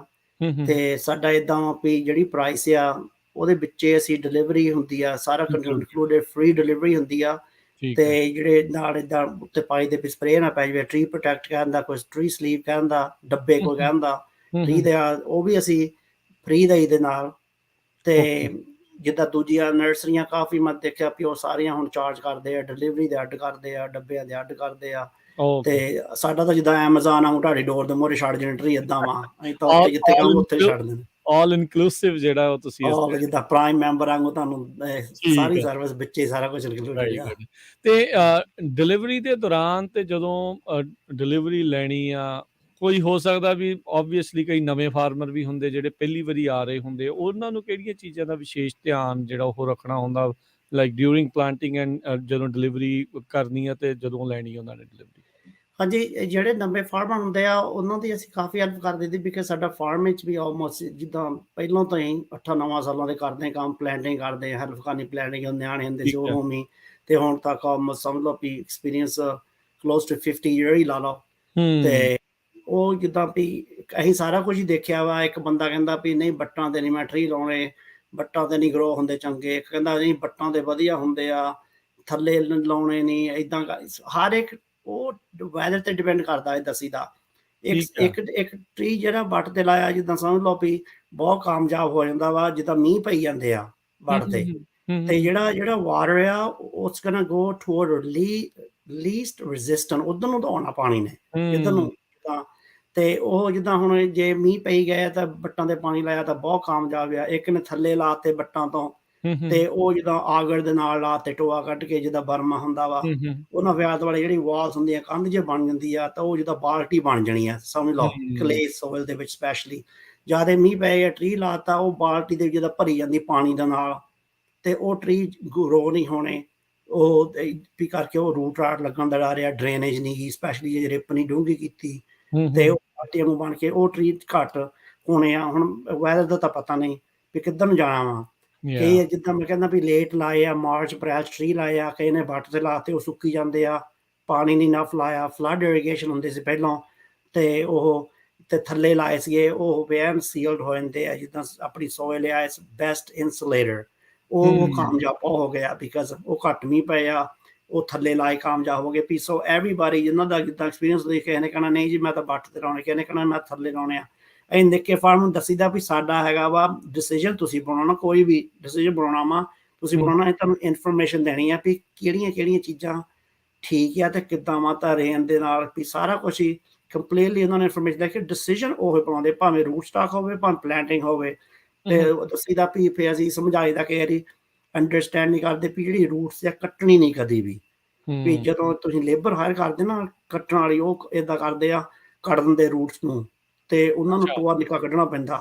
Speaker 2: ਤੇ ਸਾਡਾ ਇੱਦਾਂ ਵੀ ਜਿਹੜੀ ਪ੍ਰਾਈਸ ਆ ਉਹਦੇ ਵਿੱਚ ਅਸੀਂ ਡਿਲੀਵਰੀ ਹੁੰਦੀ ਆ, ਸਾਰਾ ਇਨਕਲੂਡਡ ਫ੍ਰੀ ਡਿਲੀਵਰੀ ਹੁੰਦੀ ਆ। ਤੇ ਜਿਹੜੇ ਨਾਲ ਇੱਦਾਂ ਉੱਤੇ ਪਾਈ ਦੇ ਵੀ ਸਪਰੇਅ ਨਾ ਪੈ ਜਾਵੇ, ਟਰੀ ਪ੍ਰੋਟੈਕਟ ਕਹਿੰਦਾ, ਕੋਈ ਟਰੀ ਸਲੀਪ ਕਹਿੰਦਾ, ਡੱਬੇ ਕੋਈ ਕਹਿੰਦਾ ਫ੍ਰੀ ਦੇ ਆ, ਉਹ ਵੀ ਅਸੀਂ ਫ੍ਰੀ ਦਈ ਦੇ ਨਾਲ। ਤੇ ਜਿੱਦਾਂ ਦੂਜੀਆਂ ਨਰਸਰੀਆਂ ਕਾਫੀ ਮੈਂ ਦੇਖਿਆ ਵੀ ਉਹ ਸਾਰੀਆਂ ਹੁਣ ਚਾਰਜ ਕਰਦੇ ਆ, ਡਿਲੀਵਰੀ ਦੇ ਅੱਡ ਕਰਦੇ ਆ, ਡੱਬਿਆਂ ਦੇ ਅੱਡ ਕਰਦੇ ਆ। ਤੇ ਸਾਡਾ ਤਾਂ ਜਿੱਦਾਂ ਐਮਾਜ਼ਾਨ ਆ ਤੁਹਾਡੀ ਡੋਰ ਦੇ ਮੂਹਰੇ ਛੱਡ ਜਾਣ ਟਰੀ, ਏਦਾਂ ਵਾ ਅਸੀਂ ਤਾਂ ਉੱਥੇ ਜਿੱਥੇ ਕਹਾਂਗੇ ਉੱਥੇ ਛੱਡ ਦੇਣਾ।
Speaker 1: ਆਲ ਇਨਕਲੂਸਿਵ ਜਿਹੜਾ ਉਹ ਤੁਸੀਂ
Speaker 2: ਜਿੱਦਾਂ ਪ੍ਰਾਈਮ ਮੈਂਬਰ ਵਾਂਗੂ ਤੁਹਾਨੂੰ ਸਾਰੀ ਸਰਵਿਸ ਵਿੱਚ ਹੀ ਸਾਰਾ ਕੁਝ ਇਨਕਲੂਡਡ ਆ।
Speaker 1: ਤੇ ਡਿਲੀਵਰੀ ਦੇ ਦੌਰਾਨ ਤੇ ਜਦੋਂ ਡਿਲੀਵਰੀ ਲੈਣੀ ਆ, ਕੋਈ ਹੋ ਸਕਦਾ ਵੀ ਓਬਵੀਅਸਲੀ ਕਈ ਨਵੇਂ ਫਾਰਮਰ ਵੀ ਹੁੰਦੇ ਜਿਹੜੇ ਪਹਿਲੀ ਵਾਰੀ ਆ ਰਹੇ ਹੁੰਦੇ, ਉਹਨਾਂ ਨੂੰ ਕਿਹੜੀਆਂ ਚੀਜ਼ਾਂ ਦਾ ਵਿਸ਼ੇਸ਼ ਧਿਆਨ ਜਿਹੜਾ ਉਹ ਰੱਖਣਾ ਹੁੰਦਾ, ਲਾਈਕ ਡਿਊਰਿੰਗ ਪਲਾਂਟਿੰਗ ਐਂਡ ਜਦੋਂ ਡਿਲੀਵਰੀ ਕਰਨੀ ਆ ਤੇ ਜਦੋਂ ਲੈਣੀ ਉਹਨਾਂ ਨੇ ਡਿਲੀਵਰੀ?
Speaker 2: ਹਾਂਜੀ, ਜਿਹੜੇ ਨਵੇਂ ਫਾਰਮਰ ਹੁੰਦੇ ਆ ਉਹਨਾਂ ਦੀ ਅਸੀਂ ਕਾਫੀ ਹੈਲਪ ਕਰ ਦਿੰਦੇ, ਬਿਕਾਜ਼ ਸਾਡਾ ਫਾਰਮ ਵਿੱਚ ਵੀ ਆਲਮੋਸਟ ਜਿੱਦਾਂ ਪਹਿਲਾਂ ਤੋਂ ਹੀ 8-9 ਸਾਲਾਂ ਦੇ ਕਰਦੇ ਕੰਮ, ਪਲਾਂਟਿੰਗ ਕਰਦੇ, ਹੈਲਪ ਕਰਨੀ, ਪਲਾਂਟਿੰਗ ਨਿਆਣੇ ਹੁੰਦੇ ਸੀ ਉਦੋਂ ਵੀ। ਤੇ ਹੁਣ ਤੱਕ ਆਲਮੋਸਟ ਸਮਝ ਲਓ ਵੀ ਐਕਸਪੀਰੀਅੰਸ ਕਲੋਜ਼ ਟੂ 50 ਈਅਰ ਹੀ ਲਾ ਲਓ। ਤੇ ਉਹ ਜਿੱਦਾਂ ਵੀ ਅਸੀਂ ਸਾਰਾ ਕੁਝ ਹੀ ਦੇਖਿਆ ਵਾ। ਇੱਕ ਬੰਦਾ ਕਹਿੰਦਾ ਵੀ ਨਹੀਂ ਬੱਟਾਂ ਤੇ ਨਹੀਂ ਮੈਂ ਟਰੀ ਲਾਉਣੇ, ਬੱਟਾਂ ਤੇ ਨਹੀਂ ਗਰੋ ਹੁੰਦੇ ਚੰਗੇ। ਇੱਕ ਕਹਿੰਦਾ ਨਹੀਂ ਬੱਟਾਂ ਤੇ ਵਧੀਆ ਹੁੰਦੇ ਆ, ਥੱਲੇ ਲਾਉਣੇ ਨਹੀਂ, ਏਦਾਂ ਹਰ ਇੱਕ ਉਹ ਵੈਦਰ ਤੇ ਡਿਪੈਂਡ ਕਰਦਾ ਹੈ ਦਸੀਦਾ। ਇੱਕ ਟਰੀ ਜਿਹੜਾ ਵੱਟ ਤੇ ਲਾਇਆ ਜਿੱਦਾਂ ਸਮਝ ਲਓ ਵੀ ਬਹੁਤ ਕਾਮਯਾਬ ਹੋ ਜਾਂਦਾ ਵਾ, ਜਿੱਦਾਂ ਮੀਂਹ ਪਈ ਜਾਂਦੇ ਆ ਵੱਟ ਤੇ। ਤੇ ਜਿਹੜਾ ਵਾਟਰ ਆ ਉਸ ਕੈਨ ਗੋ ਟੂਅਰਡ ਲੀਸਟ ਰੈਜ਼ਿਸਟੈਂਟ, ਉਧਰ ਨੂੰ ਦੌੜਨਾ ਪਾਣੀ ਨੇ ਜਿੱਧਰ ਨੂੰ। ਤੇ ਉਹ ਜਿੱਦਾਂ ਹੁਣ ਜੇ ਮੀਂਹ ਪਈ ਗਏ ਤਾਂ ਬੱਟਾਂ ਤੇ ਪਾਣੀ ਲਾਇਆ ਤਾਂ ਬਹੁਤ ਕਾਮਯਾਬ ਆ। ਇੱਕ ਨੇ ਥੱਲੇ ਲਾਤੇ ਬੱਟਾਂ ਤੋਂ, ਤੇ ਉਹ ਜਿੱਦਾਂ ਆਗੜ ਦੇ ਨਾਲ ਲਾਤੇ ਟੋਆ ਕੱਢ ਕੇ, ਜਿੱਦਾਂ ਬਰਮਾ ਹੁੰਦਾ ਵਾ ਉਹਨਾਂ ਵਿਆਦ ਵਾਲੇ ਜਿਹੜੀ ਵਾਲਸ ਹੁੰਦੀਆਂ ਕੰਧ ਜੇ ਬਣ ਜਾਂਦੀ ਆ, ਤਾਂ ਉਹ ਜਿੱਦਾਂ ਬਾਲਟੀ ਬਣ ਜਾਣੀ ਆ ਸਮਝ ਲਓ ਕਲੇ ਸੋਇਲ ਦੇ ਵਿੱਚ। ਸਪੈਸ਼ਲੀ ਜ਼ਿਆਦਾ ਮੀਂਹ ਪੈ ਗਿਆ ਟਰੀ ਲਾਤਾ, ਉਹ ਬਾਲਟੀ ਦੇ ਜਿੱਦਾਂ ਭਰੀ ਜਾਂਦੀ ਪਾਣੀ ਦੇ ਨਾਲ, ਤੇ ਉਹ ਟਰੀ ਗਰੋ ਨਹੀਂ ਹੋਣੇ। ਉਹ ਵੀ ਕਰਕੇ ਉਹ ਰੂਟ ਰਾਟ ਲੱਗਣ ਦਾ ਡਰ ਰਿਹਾ, ਡਰੇਨੇਜ ਨਹੀਂ ਗਈ, ਸਪੈਸ਼ਲੀ ਜੇ ਰਿਪ ਨਹੀਂ ਡੂੰਘੀ ਕੀਤੀ ਤੇ ਉਹ ਬਾਲਟੀਆਂ ਨੂੰ ਬਣ ਕੇ ਉਹ ਟਰੀ ਘੱਟ ਹੋਣੇ ਆ। ਹੁਣ ਵੈਦਰ ਦਾ ਤਾਂ ਪਤਾ ਨਹੀਂ ਵੀ ਕਿੱਧਰ ਨੂੰ ਜਾਣਾ ਵਾ। ਕਈ ਜਿੱਦਾਂ ਮੈਂ ਕਹਿੰਦਾ ਵੀ ਲੇਟ ਲਾਏ ਆ, ਮਾਰਚ ਅਪ੍ਰੈਲ ਟਰੀ ਲਾਏ ਆ, ਕਈ ਨੇ ਵੱਟ ਤੇ ਲਾਤੇ ਉਹ ਸੁੱਕੀ ਜਾਂਦੇ ਆ, ਪਾਣੀ ਨਹੀਂ ਨਫ ਲਾਇਆ। ਫਲੱਡ ਇਰੀਗੇਸ਼ਨ ਹੁੰਦੇ ਸੀ ਪਹਿਲਾਂ, ਤੇ ਉਹ ਤੇ ਥੱਲੇ ਲਾਏ ਸੀਗੇ ਉਹ ਵੈਨ ਸੀਲਡ ਹੋ ਜਾਂਦੇ ਆ। ਜਿੱਦਾਂ ਆਪਣੀ ਸੋਇਲ ਆ ਇਸ ਬੈਸਟ ਇਨਸੂਲੇਟਰ, ਉਹ ਕਾਮਯਾਬ ਹੋ ਗਿਆ ਬਿਕਾਜ਼ ਉਹ ਘੱਟ ਮੀਂਹ ਪਏ ਆ, ਉਹ ਥੱਲੇ ਲਾਏ ਕਾਮਯਾਬ ਹੋ ਗਏ ਵੀ। ਸੋ ਐਵਰੀਬਾਡੀ ਜਿਹਨਾਂ ਦਾ ਜਿੱਦਾਂ ਐਕਸਪੀਰੀਅੰਸ ਦੇਖ ਕੇ ਇਹਨੇ ਕਹਿਣਾ ਨਹੀਂ ਜੀ ਮੈਂ ਤਾਂ ਵੱਟ ਤੇ ਲਾਉਣੇ, ਕਿਸੇ ਨੇ ਕਹਿਣਾ ਮੈਂ ਥੱਲੇ ਲਾਉਣੇ ਆ। ਅਸੀਂ ਨਿੱਕੇ ਫਾਰਮ ਨੂੰ ਦੱਸੀਦਾ ਵੀ ਸਾਡਾ ਹੈਗਾ ਵਾ ਡਿਸੀਜਨ, ਤੁਸੀਂ ਬਣਾਉਣਾ, ਕੋਈ ਵੀ ਡਿਸੀਜਨ ਬਣਾਉਣਾ ਵਾ ਤੁਸੀਂ ਬਣਾਉਣਾ। ਅਸੀਂ ਤੁਹਾਨੂੰ ਇਨਫੋਰਮੇਸ਼ਨ ਦੇਣੀ ਆ ਵੀ ਕਿਹੜੀਆਂ ਚੀਜ਼ਾਂ ਠੀਕ ਆ ਤੇ ਕਿੱਦਾਂ ਵਾ, ਤਾਂ ਰੇਨ ਦੇ ਨਾਲ ਵੀ ਸਾਰਾ ਕੁਛ ਹੀ ਕੰਪਲੀਟਲੀ ਉਹਨਾਂ ਨੇ ਇਨਫੋਰਮੇਸ਼ਨ ਦੇ ਕੇ ਡਿਸੀਜਨ ਉਹ ਬਣਾਉਂਦੇ, ਭਾਵੇਂ ਰੂਟ ਸਟਾਕ ਹੋਵੇ ਭਾਵੇਂ ਪਲਾਂਟਿੰਗ ਹੋਵੇ। ਤੇ ਦੱਸੀਦਾ ਵੀ ਫਿਰ ਅਸੀਂ ਸਮਝਾਈਦਾ ਕਿ ਯਾਰੀ ਅੰਡਰਸਟੈਂਡ ਨਹੀਂ ਕਰਦੇ ਵੀ ਜਿਹੜੀ ਰੂਟਸ ਆ ਕੱਟਣੀ ਨਹੀਂ ਕਦੀ ਵੀ। ਵੀ ਜਦੋਂ ਤੁਸੀਂ ਲੇਬਰ ਹਾਇਰ ਕਰਦੇ ਨਾ ਕੱਟਣ ਵਾਲੀ, ਉਹ ਏਦਾਂ ਕਰਦੇ ਆ, ਕੱਟ ਦਿੰਦੇ ਰੂਟਸ ਨੂੰ, ਤੇ ਉਹਨਾਂ ਨੂੰ ਟੋਆ ਨਿੱਕਾ ਕੱਢਣਾ ਪੈਂਦਾ।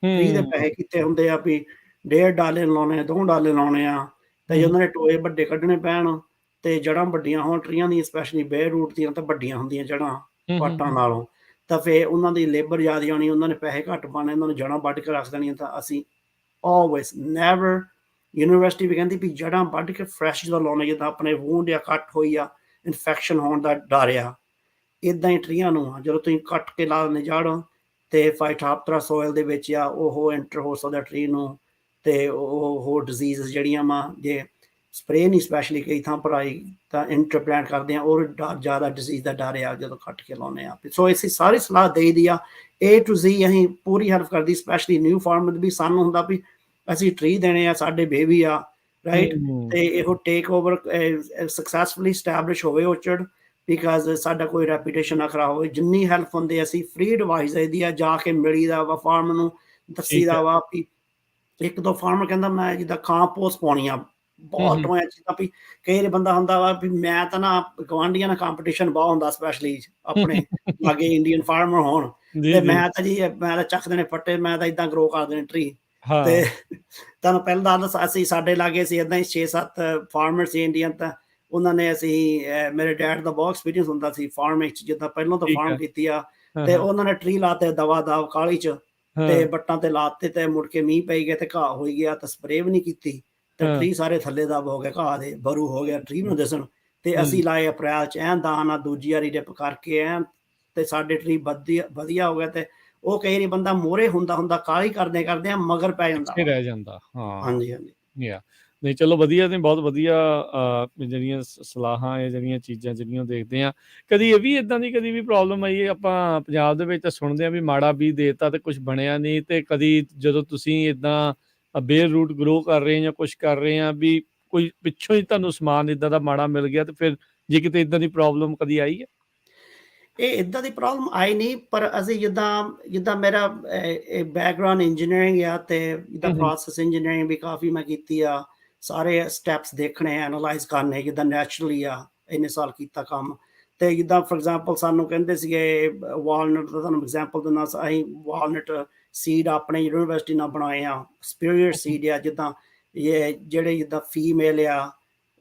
Speaker 2: ਟਰੀ ਦੇ ਪੈਸੇ ਕੀਤੇ ਹੁੰਦੇ ਆ ਵੀ $1.5 ਲਾਉਣੇ, $2 ਲਾਉਣੇ ਆ, ਤੇ ਜੇ ਉਹਨਾਂ ਨੇ ਟੋਏ ਵੱਡੇ ਕੱਢਣੇ ਪੈਣ ਤੇ ਜੜ੍ਹਾਂ ਵੱਡੀਆਂ ਹੋਣ ਟਰੀਆਂ ਦੀਆਂ, ਸਪੈਸ਼ਲੀ ਬੇਅਰ ਰੂਟ ਦੀਆਂ ਤਾਂ ਵੱਡੀਆਂ ਹੁੰਦੀਆਂ ਜੜ੍ਹਾਂ ਪਾਟਾਂ ਨਾਲੋਂ, ਤਾਂ ਫਿਰ ਉਹਨਾਂ ਦੀ ਲੇਬਰ ਜ਼ਿਆਦਾ ਆਉਣੀ, ਉਹਨਾਂ ਨੇ ਪੈਸੇ ਘੱਟ ਪਾਉਣੇ, ਉਹਨਾਂ ਨੂੰ ਜੜ੍ਹਾਂ ਵੱਢ ਕੇ ਰੱਖ ਦੇਣੀਆਂ। ਤਾਂ ਅਸੀਂ ਆਲਵੇਜ਼ ਨੈਵਰ, ਯੂਨੀਵਰਸਿਟੀ ਵੀ ਕਹਿੰਦੀ ਵੀ ਜੜ੍ਹਾਂ ਵੱਢ ਕੇ ਫਰੈਸ਼ ਜਦੋਂ ਲਾਉਣੇ, ਜਿੱਦਾਂ ਆਪਣੇ ਵੂੰਡ ਜਾਂ ਕੱਟ ਹੋਈ ਆ, ਇਨਫੈਕਸ਼ਨ ਹੋਣ ਦਾ ਡਰ ਆ, ਇੱਦਾਂ ਹੀ ਟਰੀਆਂ ਨੂੰ ਆ ਜਦੋਂ ਤੁਸੀਂ ਕੱਟ ਕੇ ਲਾ ਦਿੰਦੇ ਜੜ੍ਹ ਤੇ ਫਾਈਟੋਪਟਰਾ ਸੋਇਲ ਦੇ ਵਿੱਚ ਆ ਉਹ ਐਂਟਰ ਹੋ ਸਕਦਾ ਟਰੀ ਨੂੰ, ਤੇ ਉਹ ਡਿਜ਼ੀਜ਼ ਜਿਹੜੀਆਂ ਵਾ ਜੇ ਸਪਰੇਅ ਨਹੀਂ ਸਪੈਸ਼ਲੀ ਕਈ ਥਾਂ ਪਰ ਆਈ ਤਾਂ ਇੰਟਰਪਲੈਂਟ ਕਰਦੇ ਆ, ਔਰ ਜ਼ਿਆਦਾ ਡਿਜ਼ੀਜ਼ ਦਾ ਡਰ ਆ ਜਦੋਂ ਕੱਟ ਕੇ ਲਾਉਂਦੇ ਆ। ਸੋ ਅਸੀਂ ਸਾਰੀ ਸਲਾਹ ਦੇਈਦੀ ਆ A to Z, ਅਸੀਂ ਪੂਰੀ ਹੈਲਪ ਕਰਦੀ, ਸਪੈਸ਼ਲੀ ਨਿਊ ਫਾਰਮਰ ਵੀ। ਸਾਨੂੰ ਹੁੰਦਾ ਵੀ ਅਸੀਂ ਟਰੀ ਦੇਣੇ ਆ, ਸਾਡੇ ਬੇਬੀ ਆ, ਰਾਈਟ, ਤੇ ਇਹੋ ਟੇਕ ਓਵਰ ਸਕਸੈਸਫੁਲੀ ਸਟੈਬਲਿਸ਼ ਹੋਵੇ ਔਰਚਰਡ, ਬਿਕਾਜ਼ ਸਾਡਾ ਕੋਈ ਰੈਪੂਟੇਸ਼ਨ ਨਾ ਖਰਾਬ ਹੋਵੇ। ਜਿੰਨੀ ਹੈਲਪ ਹੁੰਦੀ ਅਸੀਂ ਫ੍ਰੀ ਐਡਵਾਈਸ ਦੇਈਦੀ ਆ, ਜਾ ਕੇ ਮਿਲੀ ਦਾ ਵਾ ਫਾਰਮਰ ਨੂੰ, ਦੱਸੀ ਦਾ ਵਾ ਵੀ ਇੱਕ ਦੋ ਫਾਰਮਰ ਕਹਿੰਦਾ ਮੈਂ ਜਿੱਦਾਂ ਕੰਪੋਸਟ ਪਾਉਣੀ ਆ, ਬਹੁਤ ਟੋਇਆ ਚੀਜ਼ਾਂ ਵੀ। ਕਈ ਵਾਰੀ ਬੰਦਾ ਹੁੰਦਾ ਵਾ ਵੀ ਮੈਂ ਤਾਂ ਨਾ ਗਵਾਂਢੀਆਂ ਨਾਲ ਕੰਪੀਟੀਸ਼ਨ ਬਹੁਤ ਹੁੰਦਾ, ਸਪੈਸ਼ਲੀ ਆਪਣੇ ਲਾਗੇ ਇੰਡੀਅਨ ਫਾਰਮਰ ਹੋਣ, ਤੇ ਮੈਂ ਤਾਂ ਜੀ ਮੈਂ ਤਾਂ ਚੱਕ ਦੇਣੇ ਫੱਟੇ, ਮੈਂ ਤਾਂ ਏਦਾਂ ਗਰੋ ਕਰ ਦੇਣੇ ਟਰੀ। ਤੇ ਤੁਹਾਨੂੰ ਪਹਿਲਾਂ ਦੱਸ, ਅਸੀਂ ਸਾਡੇ ਲਾਗੇ ਸੀ ਏਦਾਂ ਹੀ 6-7 ਫਾਰਮਰ ਸੀ ਇੰਡੀਅਨ, ਤਾਂ ਉਹਨਾਂ ਨੇ ਅਸੀਂ ਮੇਰੇ ਡੈਡ ਦਾ ਬਹੁਤ ਐਕਸਪੀਰੀਅੰਸ ਹੁੰਦਾ ਸੀ ਫਾਰਮਿੰਗ 'ਚ, ਜਿੱਦਾਂ ਪਹਿਲਾਂ ਤਾਂ ਫਾਰਮ ਕੀਤੀ ਆ, ਤੇ ਉਹਨਾਂ ਨੇ ਟਰੀ ਲਾਤੇ ਦਵਾ ਦਵ ਕਾਹਲੀ 'ਚ, ਤੇ ਬੱਟਾਂ ਤੇ ਲਾਤੇ, ਤੇ ਮੁੜ ਕੇ ਮੀਂਹ ਪਈ ਗਿਆ ਤੇ ਘਾਹ ਹੋਈ ਗਿਆ, ਤਾਂ ਸਪਰੇਅ ਵੀ ਨਹੀਂ ਕੀਤੀ, ਤੇ ਟਰੀ ਸਾਰੇ ਥੱਲੇ ਦਬ ਹੋ ਗਏ, ਘਾਹ ਦੇ ਬਰੂ ਹੋ ਗਿਆ ਟਰੀ ਨੂੰ ਦਿਸਣ। ਤੇ ਅਸੀਂ ਲਾਏ ਅਪ੍ਰੈਲ 'ਚ ਐਨ ਦਾਣਾ, ਦੂਜੀ ਵਾਰੀ ਡਿਪ ਕਰਕੇ ਐਨ, ਤੇ ਸਾਡੇ ਟਰੀ ਵਧੀਆ ਹੋ ਗਿਆ। ਤੇ ਉਹ ਕਈ ਵਾਰੀ ਬੰਦਾ ਮੋਹਰੇ ਹੁੰਦਾ ਕਾਹਲੀ ਕਰਦੇ ਆ ਮਗਰ ਪੈ ਜਾਂਦਾ,
Speaker 1: ਰਹਿ ਜਾਂਦਾ।
Speaker 2: ਹਾਂਜੀ ਹਾਂਜੀ।
Speaker 1: ਨਹੀਂ ਚਲੋ ਵਧੀਆ, ਨੇ ਬਹੁਤ ਵਧੀਆ ਜਿਹੜੀਆਂ ਸਲਾਹਾਂ ਇਹ ਜਿਹੜੀਆਂ ਚੀਜ਼ਾਂ ਜਿਹੜੀਆਂ ਦੇਖਦੇ ਆ। ਕਦੀ ਇਹ ਵੀ ਇਦਾਂ ਦੀ ਕਦੀ ਵੀ ਪ੍ਰੋਬਲਮ ਆਈ, ਆਪਾਂ ਪੰਜਾਬ ਦੇ ਵਿੱਚ ਤਾਂ ਸੁਣਦੇ ਆ ਵੀ ਮਾੜਾ ਬੀਜ ਦੇਤਾ ਤੇ ਕੁਝ ਬਣਿਆ ਨਹੀਂ, ਤੇ ਕਦੀ ਜਦੋਂ ਤੁਸੀਂ ਇਦਾਂ ਬੇਰ ਰੂਟ ਗਰੋ ਕਰ ਰਹੇ ਜਾਂ ਕੁਝ ਕਰ ਰਹੇ ਆ ਵੀ ਕੋਈ ਪਿੱਛੋਂ ਹੀ ਤੁਹਾਨੂੰ ਸਮਾਨ ਇਦਾਂ ਦਾ ਮਾੜਾ ਮਿਲ ਗਿਆ, ਤੇ ਫਿਰ ਜੇ ਕਿਤੇ ਇਦਾਂ ਦੀ ਪ੍ਰੋਬਲਮ ਕਦੀ ਆਈ ਹੈ?
Speaker 2: ਇਹ ਇੱਦਾਂ ਦੀ ਪ੍ਰੋਬਲਮ ਆਈ ਨਹੀਂ, ਪਰ ਅਸੀਂ ਜਿੱਦਾਂ ਮੇਰਾ ਬੈਕਗਰਾਊਂਡ ਇੰਜੀਨੀਅਰਿੰਗ ਆ, ਤੇ ਜਿੱਦਾਂ ਪ੍ਰੋਸੈਸ ਇੰਜੀਨੀਅਰਿੰਗ ਵੀ ਕਾਫੀ ਮੈਂ ਕੀਤੀ ਆ, ਸਾਰੇ ਸਟੈਪਸ ਦੇਖਣੇ, ਐਨਾਲਾਈਜ਼ ਕਰਨੇ, ਜਿੱਦਾਂ ਨੈਚੁਰਲੀ ਆ ਇੰਨੇ ਸਾਲ ਕੀਤਾ ਕੰਮ। ਤੇ ਜਿੱਦਾਂ ਫੋਰ ਐਗਜ਼ਾਮਪਲ ਸਾਨੂੰ ਕਹਿੰਦੇ ਸੀਗੇ ਵਾਲਨਟ ਦਾ, ਤੁਹਾਨੂੰ ਐਗਜ਼ਾਮਪਲ ਦਿੰਦਾ, ਅਸੀਂ ਵਾਲਨਟ ਸੀਡ ਆਪਣੇ ਯੂਨੀਵਰਸਿਟੀ ਨਾਲ ਬਣਾਏ ਆ, ਸਪੀਰੀਅਰ ਸੀਡ ਆ, ਜਿੱਦਾਂ ਇਹ ਜਿਹੜੇ ਜਿੱਦਾਂ ਫੀਮੇਲ ਆ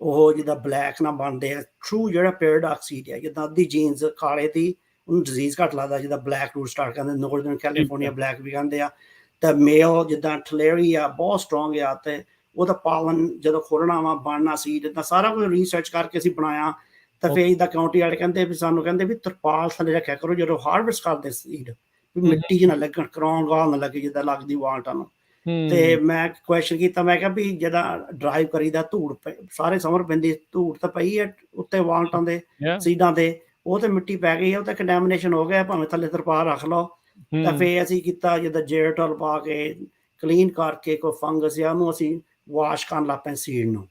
Speaker 2: ਉਹ ਜਿੱਦਾਂ ਬਲੈਕ ਨਾਲ ਬਣਦੇ ਆ, ਟਰੂ ਜਿਹੜਾ ਪੈਰਾਡਾਕਸ ਸੀਡ ਆ, ਜਿੱਦਾਂ ਅੱਧੀ ਜੀਨਸ ਕਾਲੇ ਦੀ ਉਹਨੂੰ ਡਿਜ਼ੀਜ਼ ਘੱਟ ਲੱਗਦਾ, ਜਿੱਦਾਂ ਬਲੈਕ ਰੂਟਸਟਾਕ ਕਹਿੰਦੇ, ਨੋਰਦਰਨ ਕੈਲੀਫੋਰਨੀਆ ਬਲੈਕ ਵੀ ਕਹਿੰਦੇ ਆ। ਤੇ ਮੇਲ ਜਿੱਦਾਂ ਠਲੇਰੀ ਆ ਬਹੁਤ ਸਟਰੋਂਗ ਆ, ਤੇ ਉਹਦਾ ਪਾਲਣ ਜਦੋਂ ਖੋਲ੍ਹਣਾ ਵਾ ਬਣਨਾ ਸੀਡ, ਇੱਦਾਂ ਸਾਰਾ ਕੁਝ ਰਿਸਰਚ ਕਰਕੇ ਅਸੀਂ ਬਣਾਇਆ। ਤਾਂ ਫਿਰ ਇੱਦਾਂ ਕਾਉਂਟੀ ਵਾਲੇ ਕਹਿੰਦੇ ਵੀ ਸਾਨੂੰ ਕਹਿੰਦੇ ਵੀ ਤਰਪਾਲ ਥੱਲੇ ਰੱਖਿਆ ਕਰੋ ਜਦੋਂ ਹਾਰਵੈਸਟ ਕਰਦੇ ਸੀਡ, ਵੀ ਮਿੱਟੀ 'ਚ ਨਾ ਲੱਗਣ, ਕਰੌਣ ਗਾਲ ਨਾ ਲੱਗੇ ਜਿੱਦਾਂ ਲੱਗਦੀ ਵਾਲਟਾਂ ਨੂੰ। ਤੇ ਮੈਂ ਕੁਐਸਚਨ ਕੀਤਾ, ਮੈਂ ਕਿਹਾ ਵੀ ਜਦੋਂ ਡਰਾਈਵ ਕਰੀਦਾ ਧੂੜ ਸਾਰੇ ਸਮਰ ਪੈਂਦੀ, ਧੂੜ ਤਾਂ ਪਈ ਹੈ ਉੱਤੇ ਵਾਲਟਾਂ ਦੇ ਸੀਡਾਂ ਤੇ, ਉਹ ਤੇ ਮਿੱਟੀ ਪੈ ਗਈ ਹੈ, ਉਹ ਤਾਂ ਕੰਡੈਮੀਨੇਸ਼ਨ ਹੋ ਗਿਆ, ਭਾਵੇਂ ਥੱਲੇ ਤਰਪਾਲ ਰੱਖ ਲਓ। ਤਾਂ ਫਿਰ ਅਸੀਂ ਕੀਤਾ ਜਿੱਦਾਂ ਜੇਰਟਲ ਪਾ ਕੇ ਕਲੀਨ ਕਰਕੇ, ਕੋਈ ਫੰਗਸ ਆ ਉਹਨੂੰ ਅਸੀਂ ਵਾਸ਼ ਕਰਨ ਲੱਗ ਪਏ ਸੀਡ ਨੂੰ।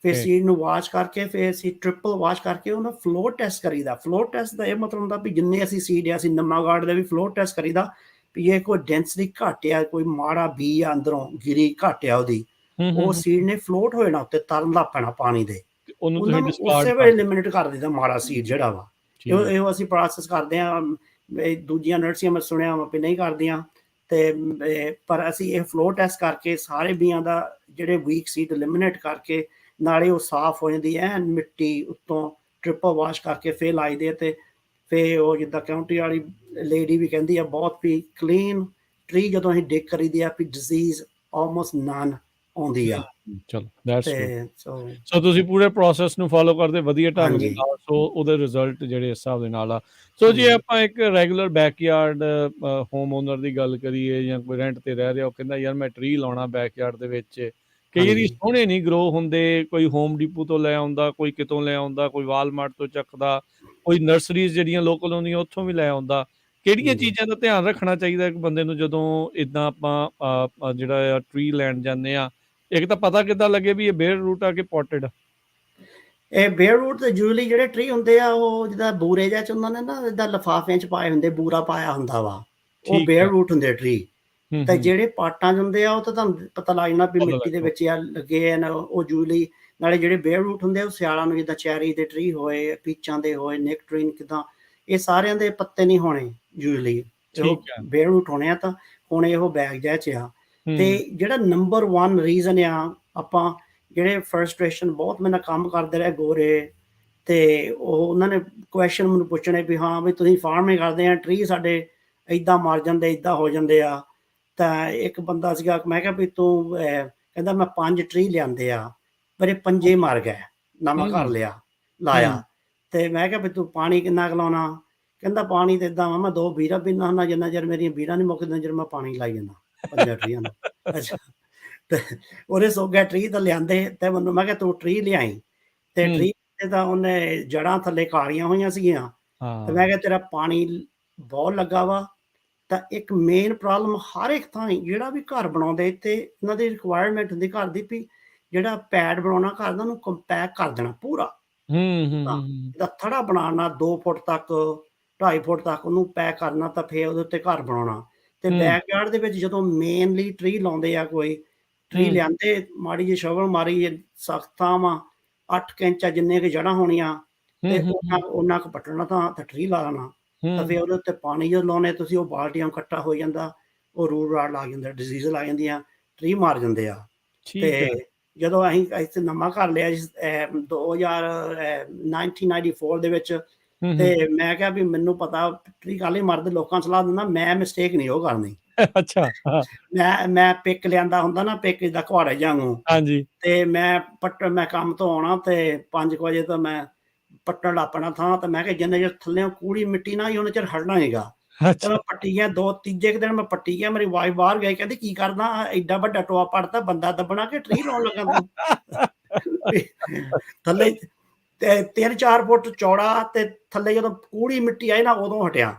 Speaker 2: ਫਿਰ ਸੀਡ ਨੂੰ ਵਾਸ਼ ਕਰਕੇ ਫਿਰ ਅਸੀਂ ਟ੍ਰਿਪਲ ਵਾਸ਼ ਕਰਕੇ ਉਹਦਾ ਫਲੋਰ ਟੈਸਟ ਕਰੀਦਾ। ਫਲੋਰ ਟੈਸਟ ਦਾ ਇਹ ਮਤਲਬ ਹੁੰਦਾ ਵੀ ਜਿੰਨੇ ਅਸੀਂ ਸੀਡ ਆ, ਅਸੀਂ ਨਮਾ ਗਾਰਡ ਦਾ ਵੀ ਫਲੋਰ ਟੈਸਟ ਕਰੀਦਾ ਵੀ ਇਹ ਕੋਈ ਡੈਂਸਿਟੀ ਘੱਟ ਆ, ਕੋਈ ਮਾੜਾ ਬੀ ਆ ਅੰਦਰੋਂ ਗਿਰੀ ਘੱਟ ਆ ਉਹਦੀ, ਉਹ ਸੀਡ ਨੇ ਫਲੋਟ ਹੋ ਜਾਣਾ ਉੱਤੇ, ਤਰਨ ਲੱਗ ਪੈਣਾ ਪਾਣੀ ਦੇ, ਉਹਨਾਂ ਨੂੰ ਉਸੇ ਵੇਲੇ ਐਲੀਮੀਨੇਟ ਕਰ ਦਿੰਦਾ ਮਾੜਾ ਸੀਡ ਜਿਹੜਾ ਵਾ। ਇਹੋ ਅਸੀਂ ਪ੍ਰੋਸੈਸ ਕਰਦੇ ਹਾਂ। ਦੂਜੀਆਂ ਨਰਸਰੀਆਂ ਮੈਂ ਸੁਣਿਆ ਵਾ ਵੀ ਨਹੀਂ ਕਰਦੀਆਂ, ਤੇ ਪਰ ਅਸੀਂ ਇਹ ਫਲੋਰ ਟੈਸਟ ਕਰਕੇ ਸਾਰੇ ਬੀਆਂ ਦਾ ਜਿਹੜੇ ਵੀਕ ਸੀਡ ਐਲੀਮੀਨੇਟ ਕਰਕੇ, ਨਾਲੇ ਉਹ ਸਾਫ਼ ਹੋ ਜਾਂਦੀ ਐ ਮਿੱਟੀ ਉੱਤੋਂ, ਟ੍ਰਿਪਲ ਵਾਸ਼ ਕਰਕੇ ਫਿਰ ਲਾਈ ਦੇ। ਤੇ ਫਿਰ ਉਹ ਜਿੱਦਾਂ ਕਾਉਂਟੀ ਵਾਲੀ ਲੇਡੀ ਵੀ ਕਹਿੰਦੀ ਆ ਬਹੁਤ ਵੀ ਕਲੀਨ ਟਰੀ ਜਦੋਂ ਅਸੀਂ ਡਿਗ ਕਰੀਦੀ ਆ ਵੀ ਡਿਜ਼ੀਜ਼ ਆਲਮੋਸਟ ਨਨ ਆਉਂਦੀ ਆ।
Speaker 1: ਚਲੋ ਦੈਟਸ ਗੁੱਡ। ਸੋ ਤੁਸੀਂ ਪੂਰੇ ਪ੍ਰੋਸੈਸ ਨੂੰ ਫੋਲੋ ਕਰਦੇ ਵਧੀਆ ਢੰਗ ਦੇ ਨਾਲ, ਸੋ ਉਹਦੇ ਰਿਜ਼ਲਟ ਜਿਹੜੇ ਇਸ ਹਿਸਾਬ ਦੇ ਨਾਲ ਆ। ਸੋ ਜੇ ਆਪਾਂ ਇੱਕ ਰੈਗੂਲਰ ਬੈਕਯਾਰਡ ਹੋਮ ਓਨਰ ਦੀ ਗੱਲ ਕਰੀਏ, ਜਾਂ ਕੋਈ ਰੈਂਟ ਤੇ ਰਹਿ ਰਿਹਾ, ਉਹ ਕਹਿੰਦਾ ਯਾਰ ਮੈਂ ਟਰੀ ਲਾਉਣਾ ਬੈਕਯਾਰਡ ਦੇ ਵਿੱਚ, ਕਈ ਵਾਰੀ ਸੋਹਣੇ ਨਹੀਂ ਗਰੋ ਹੁੰਦੇ, ਕੋਈ ਹੋਮ ਡੀਪੂ ਤੋਂ ਲੈ ਆਉਂਦਾ, ਕੋਈ ਕਿਤੋਂ ਲੈ ਆਉਂਦਾ, ਕੋਈ ਵਾਲਮਾਰਟ ਤੋਂ ਚੱਕਦਾ, ਕੋਈ ਨਰਸਰੀਜ਼ ਜਿਹੜੀਆਂ ਲੋਕਲ ਹੁੰਦੀਆਂ ਉੱਥੋਂ ਵੀ ਲੈ ਆਉਂਦਾ। ਕਿਹੜੀਆਂ ਚੀਜ਼ਾਂ ਦਾ ਧਿਆਨ ਰੱਖਣਾ ਚਾਹੀਦਾ ਇੱਕ ਬੰਦੇ ਨੂੰ ਜਦੋਂ ਇੱਦਾਂ ਆਪਾਂ ਜਿਹੜਾ ਆ ਟਰੀ ਲੈਣ ਜਾਂਦੇ ਆ? ਇੱਕ ਤਾਂ ਪਤਾ ਕਿੱਦਾਂ ਲੱਗੇ ਵੀ ਇਹ ਬੇਅਰ ਰੂਟ ਆ ਕਿ ਪੋਟਡ?
Speaker 2: ਇਹ ਬੇਅਰ ਰੂਟ ਤੇ ਯੂਜੂਅਲੀ ਜਿਹੜੇ ਟਰੀ ਹੁੰਦੇ ਆ ਉਹ ਜਿੱਦਾਂ ਬੂਰੇ ਜਿਹੇ 'ਚ ਉਹਨਾਂ ਨੇ ਨਾ ਇੱਦਾਂ ਲਿਫਾਫਿਆਂ 'ਚ ਪਾਏ ਹੁੰਦੇ, ਬੂਰਾ ਪਾਇਆ ਹੁੰਦਾ ਵਾ, ਉਹ ਬੇਅਰ ਰੂਟ ਹੁੰਦੇ ਟਰੀ। ਤੇ ਜਿਹੜੇ ਪਾਟਾਂ 'ਚ ਹੁੰਦੇ ਆ ਉਹ ਤਾਂ ਤੁਹਾਨੂੰ ਪਤਾ ਲੱਗ ਜਾਣਾ ਵੀ ਮਿੱਟੀ ਦੇ ਵਿੱਚ ਆ ਲੱਗੇ ਆ, ਉਹ ਯੂਜੂਅਲੀ। ਨਾਲੇ ਜਿਹੜੇ ਬੇਅਰ ਰੂਟ ਹੁੰਦੇ ਆ ਉਹ ਸਿਆਲਾਂ ਨੂੰ, ਜਿੱਦਾਂ ਚੈਰੀ ਦੇ ਟਰੀ ਹੋਏ, ਪੀਚਾਂ ਦੇ ਹੋਏ, ਨੈਕਟਰੀਨ, ਕਿੱਦਾਂ ਇਹ ਸਾਰਿਆਂ ਦੇ ਪੱਤੇ ਨਹੀਂ ਹੋਣੇ ਯੂਜੂਅਲੀ, ਉਹ ਬੇਅਰ ਰੂਟ ਹੋਣੇ ਆ। ਤਾਂ ਹੁਣ ਇਹੋ ਬੈਗ ਜਿਹਾ 'ਚ ਆ। ਤੇ ਜਿਹੜਾ ਨੰਬਰ 1 ਰੀਜ਼ਨ ਆ, ਆਪਾਂ ਜਿਹੜੇ ਫਰਸਟ੍ਰੇਸ਼ਨ ਬਹੁਤ ਮੇਰੇ ਨਾਲ ਕੰਮ ਕਰਦੇ ਰਹੇ ਗੋਰੇ, ਤੇ ਉਹ ਉਹਨਾਂ ਨੇ ਕੁਐਸਚਨ ਮੈਨੂੰ ਪੁੱਛਣੇ ਵੀ ਹਾਂ ਵੀ ਤੁਸੀਂ ਫਾਰਮਿੰਗ ਕਰਦੇ ਆ, ਟਰੀ ਸਾਡੇ ਇੱਦਾਂ ਮਰ ਜਾਂਦੇ, ਇੱਦਾਂ ਹੋ ਜਾਂਦੇ ਆ। ਤਾਂ ਇੱਕ ਬੰਦਾ ਸੀਗਾ, ਮੈਂ ਕਿਹਾ ਵੀ ਤੂੰ, ਕਹਿੰਦਾ ਮੈਂ 5 ਟਰੀ ਲਿਆਂਦੇ ਆ, ਪਰ ਇਹ 5 ਮਰ ਗਏ, ਨਵਾਂ ਘਰ ਲਾਇਆ। ਤੇ ਮੈਂ ਕਿਹਾ ਵੀ ਤੂੰ ਪਾਣੀ ਕਿੰਨਾ ਕੁ ਲਾਉਣਾ? ਕਹਿੰਦਾ ਪਾਣੀ ਤਾਂ ਇੱਦਾਂ ਵਾ ਮੈਂ 2 ਬੀਰਾਂ ਪੀਂਦਾ ਹੁੰਦਾ ਜਿੰਨਾ ਚਿਰ ਮੇਰੀਆਂ ਬੀਰਾਂ ਨਹੀਂ ਮੁੱਕਦੀਆਂ ਚਿਰ ਮੈਂ ਪਾਣੀ ਲਾਈ ਜਾਂਦਾ 5 ਟਰੀਆਂ ਨੂੰ। ਅੱਛਾ ਤੇ ਉਹਨੇ ਸੋਗਿਆ ਟਰੀ ਤਾਂ ਲਿਆਂਦੇ ਤੇ ਮੈਨੂੰ ਮੈਂ ਕਿਹਾ ਤੂੰ ਟਰੀ ਲਿਆਈ ਤੇ ਟਰੀ ਤੇ ਤਾਂ ਉਹਨੇ ਜੜ੍ਹਾਂ ਥੱਲੇ ਕਾਲੀਆਂ ਹੋਈਆਂ ਸੀਗੀਆਂ ਤੇ ਮੈਂ ਕਿਹਾ ਤੇਰਾ ਪਾਣੀ ਬਹੁਤ ਲੱਗਾ ਵਾ। ਤਾਂ ਇੱਕ ਮੇਨ ਪ੍ਰੋਬਲਮ ਹਰ ਇੱਕ ਥਾਂ ਜਿਹੜਾ ਵੀ ਘਰ ਬਣਾਉਂਦੇ ਤੇ ਇਹਨਾਂ ਦੀ ਰਿਕੁਆਇਰਮੈਂਟ ਹੁੰਦੀ ਘਰ ਦੀ ਵੀ ਜਿਹੜਾ ਪੈਡ ਬਣਾਉਣਾ ਘਰ ਦਾ ਉਹਨੂੰ ਕੰਪੈਕਟ ਕਰ ਦੇਣਾ ਪੂਰਾ। ਤਾਂ ਇਹਦਾ ਥੜਾ ਬਣਾਉਣਾ 2 ਫੁੱਟ ਤੱਕ 2.5 ਫੁੱਟ ਤੱਕ ਉਹਨੂੰ ਪੈਕ ਕਰਨਾ ਤਾਂ ਫਿਰ ਉਹਦੇ ਉੱਤੇ ਘਰ ਬਣਾਉਣਾ। ਤੇ ਬੈਕਯਾਰਡ ਦੇ ਵਿੱਚ ਜਦੋਂ ਮੇਨਲੀ ਟਰੀ ਲਾਉਂਦੇ ਆ ਕੋਈ ਟਰੀ ਲਿਆਂਦੇ ਮਾੜੀ ਜਿਹੀ ਸ਼ਵਲ ਮਾਰੀ ਸਖਤ ਥਾਂ ਵਾ 8 ਇੰਚ ਜਿੰਨੇ ਕੁ ਜੜ੍ਹਾਂ ਹੋਣੀਆਂ ਤੇ ਉਹਨਾਂ ਕੁ ਪੱਟਣਾ ਤਾਂ ਟਰੀ ਲਾ ਲੈਣਾ। ਤਾਂ ਫਿਰ ਉਹਦੇ ਉੱਤੇ ਪਾਣੀ ਜਦੋਂ ਲਾਉਂਦੇ ਤੁਸੀਂ ਉਹ ਬਾਲਟੀਆਂ ਇਕੱਠਾ ਹੋ ਜਾਂਦਾ ਉਹ ਰੂਟ ਰਾਟ ਲੱਗ ਜਾਂਦਾ ਡਿਜ਼ੀਜ਼ ਲੱਗ ਜਾਂਦੀਆਂ ਟਰੀ ਮਾਰ ਜਾਂਦੇ ਆ। ਤੇ ਜਦੋਂ ਅਸੀਂ ਇੱਥੇ ਨਵਾਂ ਘਰ ਲਿਆ 1994 ਦੇ ਵਿੱਚ ਤੇ ਮੈਂ ਕਿਹਾ ਵੀ ਮੈਨੂੰ ਪਤਾ ਟਰੀ ਕਾਹਲੇ ਮਰਦੇ ਲੋਕਾਂ ਸਲਾਹ ਦਿੰਦਾ ਮੈਂ ਮਿਸਟੇਕ ਨਹੀਂ ਉਹ ਕਰਨੀ।
Speaker 1: ਅੱਛਾ
Speaker 2: ਮੈਂ ਪਿੱਕ ਲਿਆਂਦਾ ਹੁੰਦਾ ਨਾ ਪਿੱਕ ਜਿੱਦਾਂ ਕੁਹਾੜੇ ਜਾਂਗੂ ਤੇ ਮੈਂ ਕੰਮ ਤੋਂ ਆਉਣਾ ਤੇ 5 ਵਜੇ ਤੋਂ ਮੈਂ ਪੱਟਣ ਲੱਪਣਾ ਥਾਂ ਤੇ ਮੈਂ ਕਿਹਾ ਜਿੰਨੇ ਚਿਰ ਥੱਲੇ ਕੂੜੀ ਮਿੱਟੀ ਨਾ ਹੀ ਉਹਨੇ ਚਿਰ ਹਟਣਾ ਹੈਗਾ। ਤੇ ਮੈਂ ਪੱਟੀ ਗਿਆ 2-3 ਦਿਨ ਮੈਂ ਪੱਟੀ ਗਿਆ ਮੇਰੀ ਵਾਈਫ ਬਾਹਰ ਗਈ ਕਹਿੰਦੀ ਕੀ ਕਰਦਾ ਐਡਾ ਵੱਡਾ ਟੋਆ ਪੜਤਾ ਬੰਦਾ ਦੱਬਣਾ ਕਿ ਟਰੀ ਲਾਉਣ ਲੱਗਾ ਤੂੰ। ਥੱਲੇ ਤੇ 3-4 ਫੁੱਟ ਚੌੜਾ ਤੇ ਥੱਲੇ ਜਦੋਂ ਕੂੜੀ ਮਿੱਟੀ ਆਈ ਨਾ ਉਦੋਂ ਹਟਿਆ।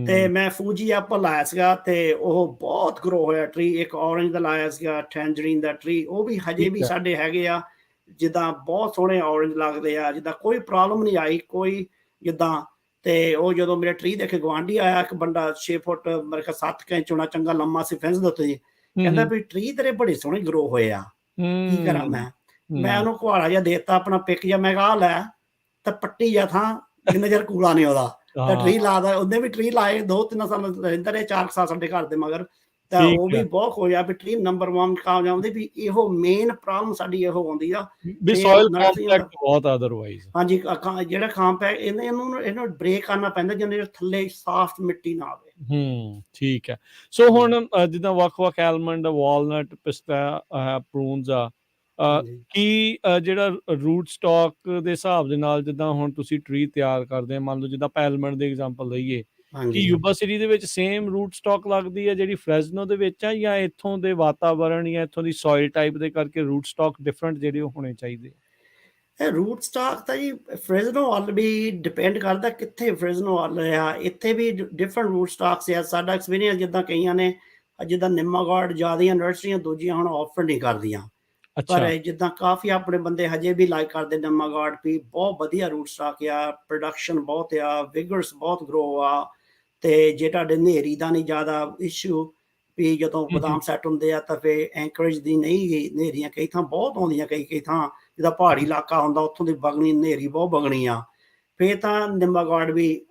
Speaker 2: ਤੇ ਮੈਂ ਫੂਜੀ ਐਪਲ ਲਾਇਆ ਸੀਗਾ ਤੇ ਉਹ ਬਹੁਤ ਗਰੋ ਹੋਇਆ ਟਰੀ। ਇੱਕ ਔਰੰਜ ਦਾ ਲਾਇਆ ਸੀਗਾ ਟੈਂਜਰੀਨ ਦਾ ਟਰੀ ਉਹ ਵੀ ਹਜੇ ਵੀ ਸਾਡੇ ਹੈਗੇ ਆ ਜਿੱਦਾਂ ਬਹੁਤ ਸੋਹਣੇ ਔਰੰਜ ਲੱਗਦੇ ਆ ਜਿੱਦਾਂ ਕੋਈ ਪ੍ਰੋਬਲਮ ਨਹੀਂ ਆਈ ਕੋਈ ਜਿੱਦਾਂ। ਤੇ ਉਹ ਜਦੋਂ ਮੇਰੇ ਟਰੀ ਦੇਖੇ ਗੁਆਂਢੀ ਆਇਆ ਇੱਕ ਬੰਦਾ 6 ਫੁੱਟ ਮੇਰੇ ਖਿਆਲ 7 ਇੰਚ ਹੋਣਾ ਚੰਗਾ ਲੰਮਾ ਸੀ ਫੈਂਸ ਦੇ ਉੱਤੇ ਕਹਿੰਦਾ ਵੀ ਟਰੀ ਤੇਰੇ ਬੜੇ ਸੋਹਣੇ ਗਰੋ ਹੋਏ ਆ ਕੀ ਕਰਾਂ ਮੈਂ ਉਹਨੂੰ ਕੁਹਾੜਾ ਜਿਹਾ ਦੇਤਾ ਆਪਣਾ ਪਿੱਕ ਜਿਹਾ ਮੈਂ ਕਿਹਾ ਆ ਲੈ ਤਾਂ ਪੱਟੀ ਜਾ ਥਾਂ ਜਿੰਨਾ ਚਿਰ ਕੂੜਾ ਨਹੀਂ ਉਹਦਾ ਤਾਂ ਟਰੀ ਲਾਦਾ ਉਹਨੇ ਵੀ ਟਰੀ ਲਾਏ 2-3 ਸਾਲ ਰਹਿੰਦਾ ਰਹੇ 4 ਸਾਲ ਸਾਡੇ ਘਰ ਦੇ ਮਗਰ ਤਾਂ ਉਹ ਵੀ ਬਹੁਤ ਹੋਇਆ ਵੀ ਟਰੀ ਨੰਬਰ 1 ਕਾਮਯਾਬ ਵੀ ਇਹੋ ਮੇਨ ਪ੍ਰੋਬਲਮ ਸਾਡੀ ਇਹੋ ਆਉਂਦੀ ਆ
Speaker 1: ਵੀ ਸੋਇਲ ਕੰਪੈਕਟ ਬਹੁਤ ਅਦਰਵਾਈਜ਼।
Speaker 2: ਹਾਂਜੀ ਜਿਹੜਾ ਕੰਪੈਕਟ ਇਹਨੂੰ ਬ੍ਰੇਕ ਕਰਨਾ ਪੈਂਦਾ ਜਿੰਨੇ ਥੱਲੇ ਸਾਫ਼ ਮਿੱਟੀ ਨਾ ਆਵੇ।
Speaker 1: ਠੀਕ ਹੈ। ਸੋ ਹੁਣ ਜਿੱਦਾਂ ਵੱਖ-ਵੱਖ ਐਲਮੰਡ ਵਾਲਨਟ ਪਿਸਤਾ ਪ੍ਰੂਨਸ ਆ ਕੀ ਜਿਹੜਾ ਰੂਟ ਸਟਾਕ ਦੇ ਹਿਸਾਬ ਦੇ ਨਾਲ ਜਿੱਦਾਂ ਹੁਣ ਤੁਸੀਂ ਟਰੀ ਤਿਆਰ ਕਰਦੇ ਮੰਨ ਲਓ ਜਿੱਦਾਂ ਆਪਾਂ ਐਲਮੰਡ ਦੇ ਐਗਜ਼ਾਮਪਲ ਲਈਏ ਕਿ ਯੂਬਾ ਸਿਟੀ ਦੇ ਵਿੱਚ ਸੇਮ ਰੂਟ ਸਟਾਕ ਲੱਗਦੀ ਹੈ ਜਿਹੜੀ ਫਰੈਜ਼ਨੋ ਦੇ ਵਿੱਚ ਆ ਜਾਂ ਇੱਥੋਂ ਦੇ ਵਾਤਾਵਰਣ ਜਾਂ ਇੱਥੋਂ ਦੀ ਸੋਇਲ ਟਾਈਪ ਦੇ ਕਰਕੇ ਰੂਟ ਸਟਾਕ ਡਿਫਰੈਂਟ ਜਿਹੜੇ ਉਹ ਹੋਣੇ ਚਾਹੀਦੇ?
Speaker 2: ਇਹ ਰੂਟ ਸਟਾਕ ਤਾਂ ਜੀ ਫਰੈਜ਼ਨੋ ਵੱਲ ਵੀ ਡਿਪੈਂਡ ਕਰਦਾ ਕਿੱਥੇ ਫਰੈਜ਼ਨੋ ਵੱਲ ਆ। ਇੱਥੇ ਵੀ ਡਿਫਰੈਂਟ ਰੂਟ ਸਟਾਕਸ ਆ। ਸਾਡਾ ਐਕਸਪੀਰੀਅੰਸ ਜਿੱਦਾਂ ਕਈਆਂ ਨੇ ਜਿੱਦਾਂ ਨਿੰਮਾਗਾਰਡ ਜ਼ਿਆਦੀਆਂ ਨਰਸਰੀਆਂ ਦੂਜੀਆਂ ਹੁਣ ਆਫਰ ਨਹੀਂ ਕਰਦੀਆਂ ਪਰ ਜਿੱਦਾਂ ਕਾਫੀ ਆਪਣੇ ਬੰਦੇ ਹਜੇ ਵੀ ਲਾਈਕ ਕਰਦੇ ਨਿੰਮਾਗਾਰਡ ਵੀ ਬਹੁਤ ਵਧੀਆ ਰੂਟ ਸਟਾਕ ਆ ਪ੍ਰੋਡਕਸ਼ਨ ਬਹੁਤ ਆ ਵਿਗਰਸ ਬਹੁਤ ਗਰੋ ਆ। ਤੇ ਜੇ ਤੁਹਾਡੇ ਹਨੇਰੀ ਦਾ ਨਹੀਂ ਜ਼ਿਆਦਾ ਇਸ਼ੂ ਵੀ ਜਦੋਂ ਬਦਾਮ ਸੈੱਟ ਹੁੰਦੇ ਆ ਤਾਂ ਫਿਰ ਐਂਕਰੇਜ ਦੀ ਨਹੀਂ ਗਈ ਹਨੇਰੀਆਂ ਕਈ ਥਾਂ ਬਹੁਤ ਆਉਂਦੀਆਂ ਕਈ ਥਾਂ ਜਿੱਦਾਂ ਪਹਾੜੀ ਇਲਾਕਾ ਹੁੰਦਾ ਉੱਥੋਂ ਦੀ ਬਗਣੀ ਹਨੇਰੀ ਬਹੁਤ ਬਗਣੀ ਆ ਫਿਰ ਤਾਂ ਨਿੰਮਾਗਾਰਡ ਵੀ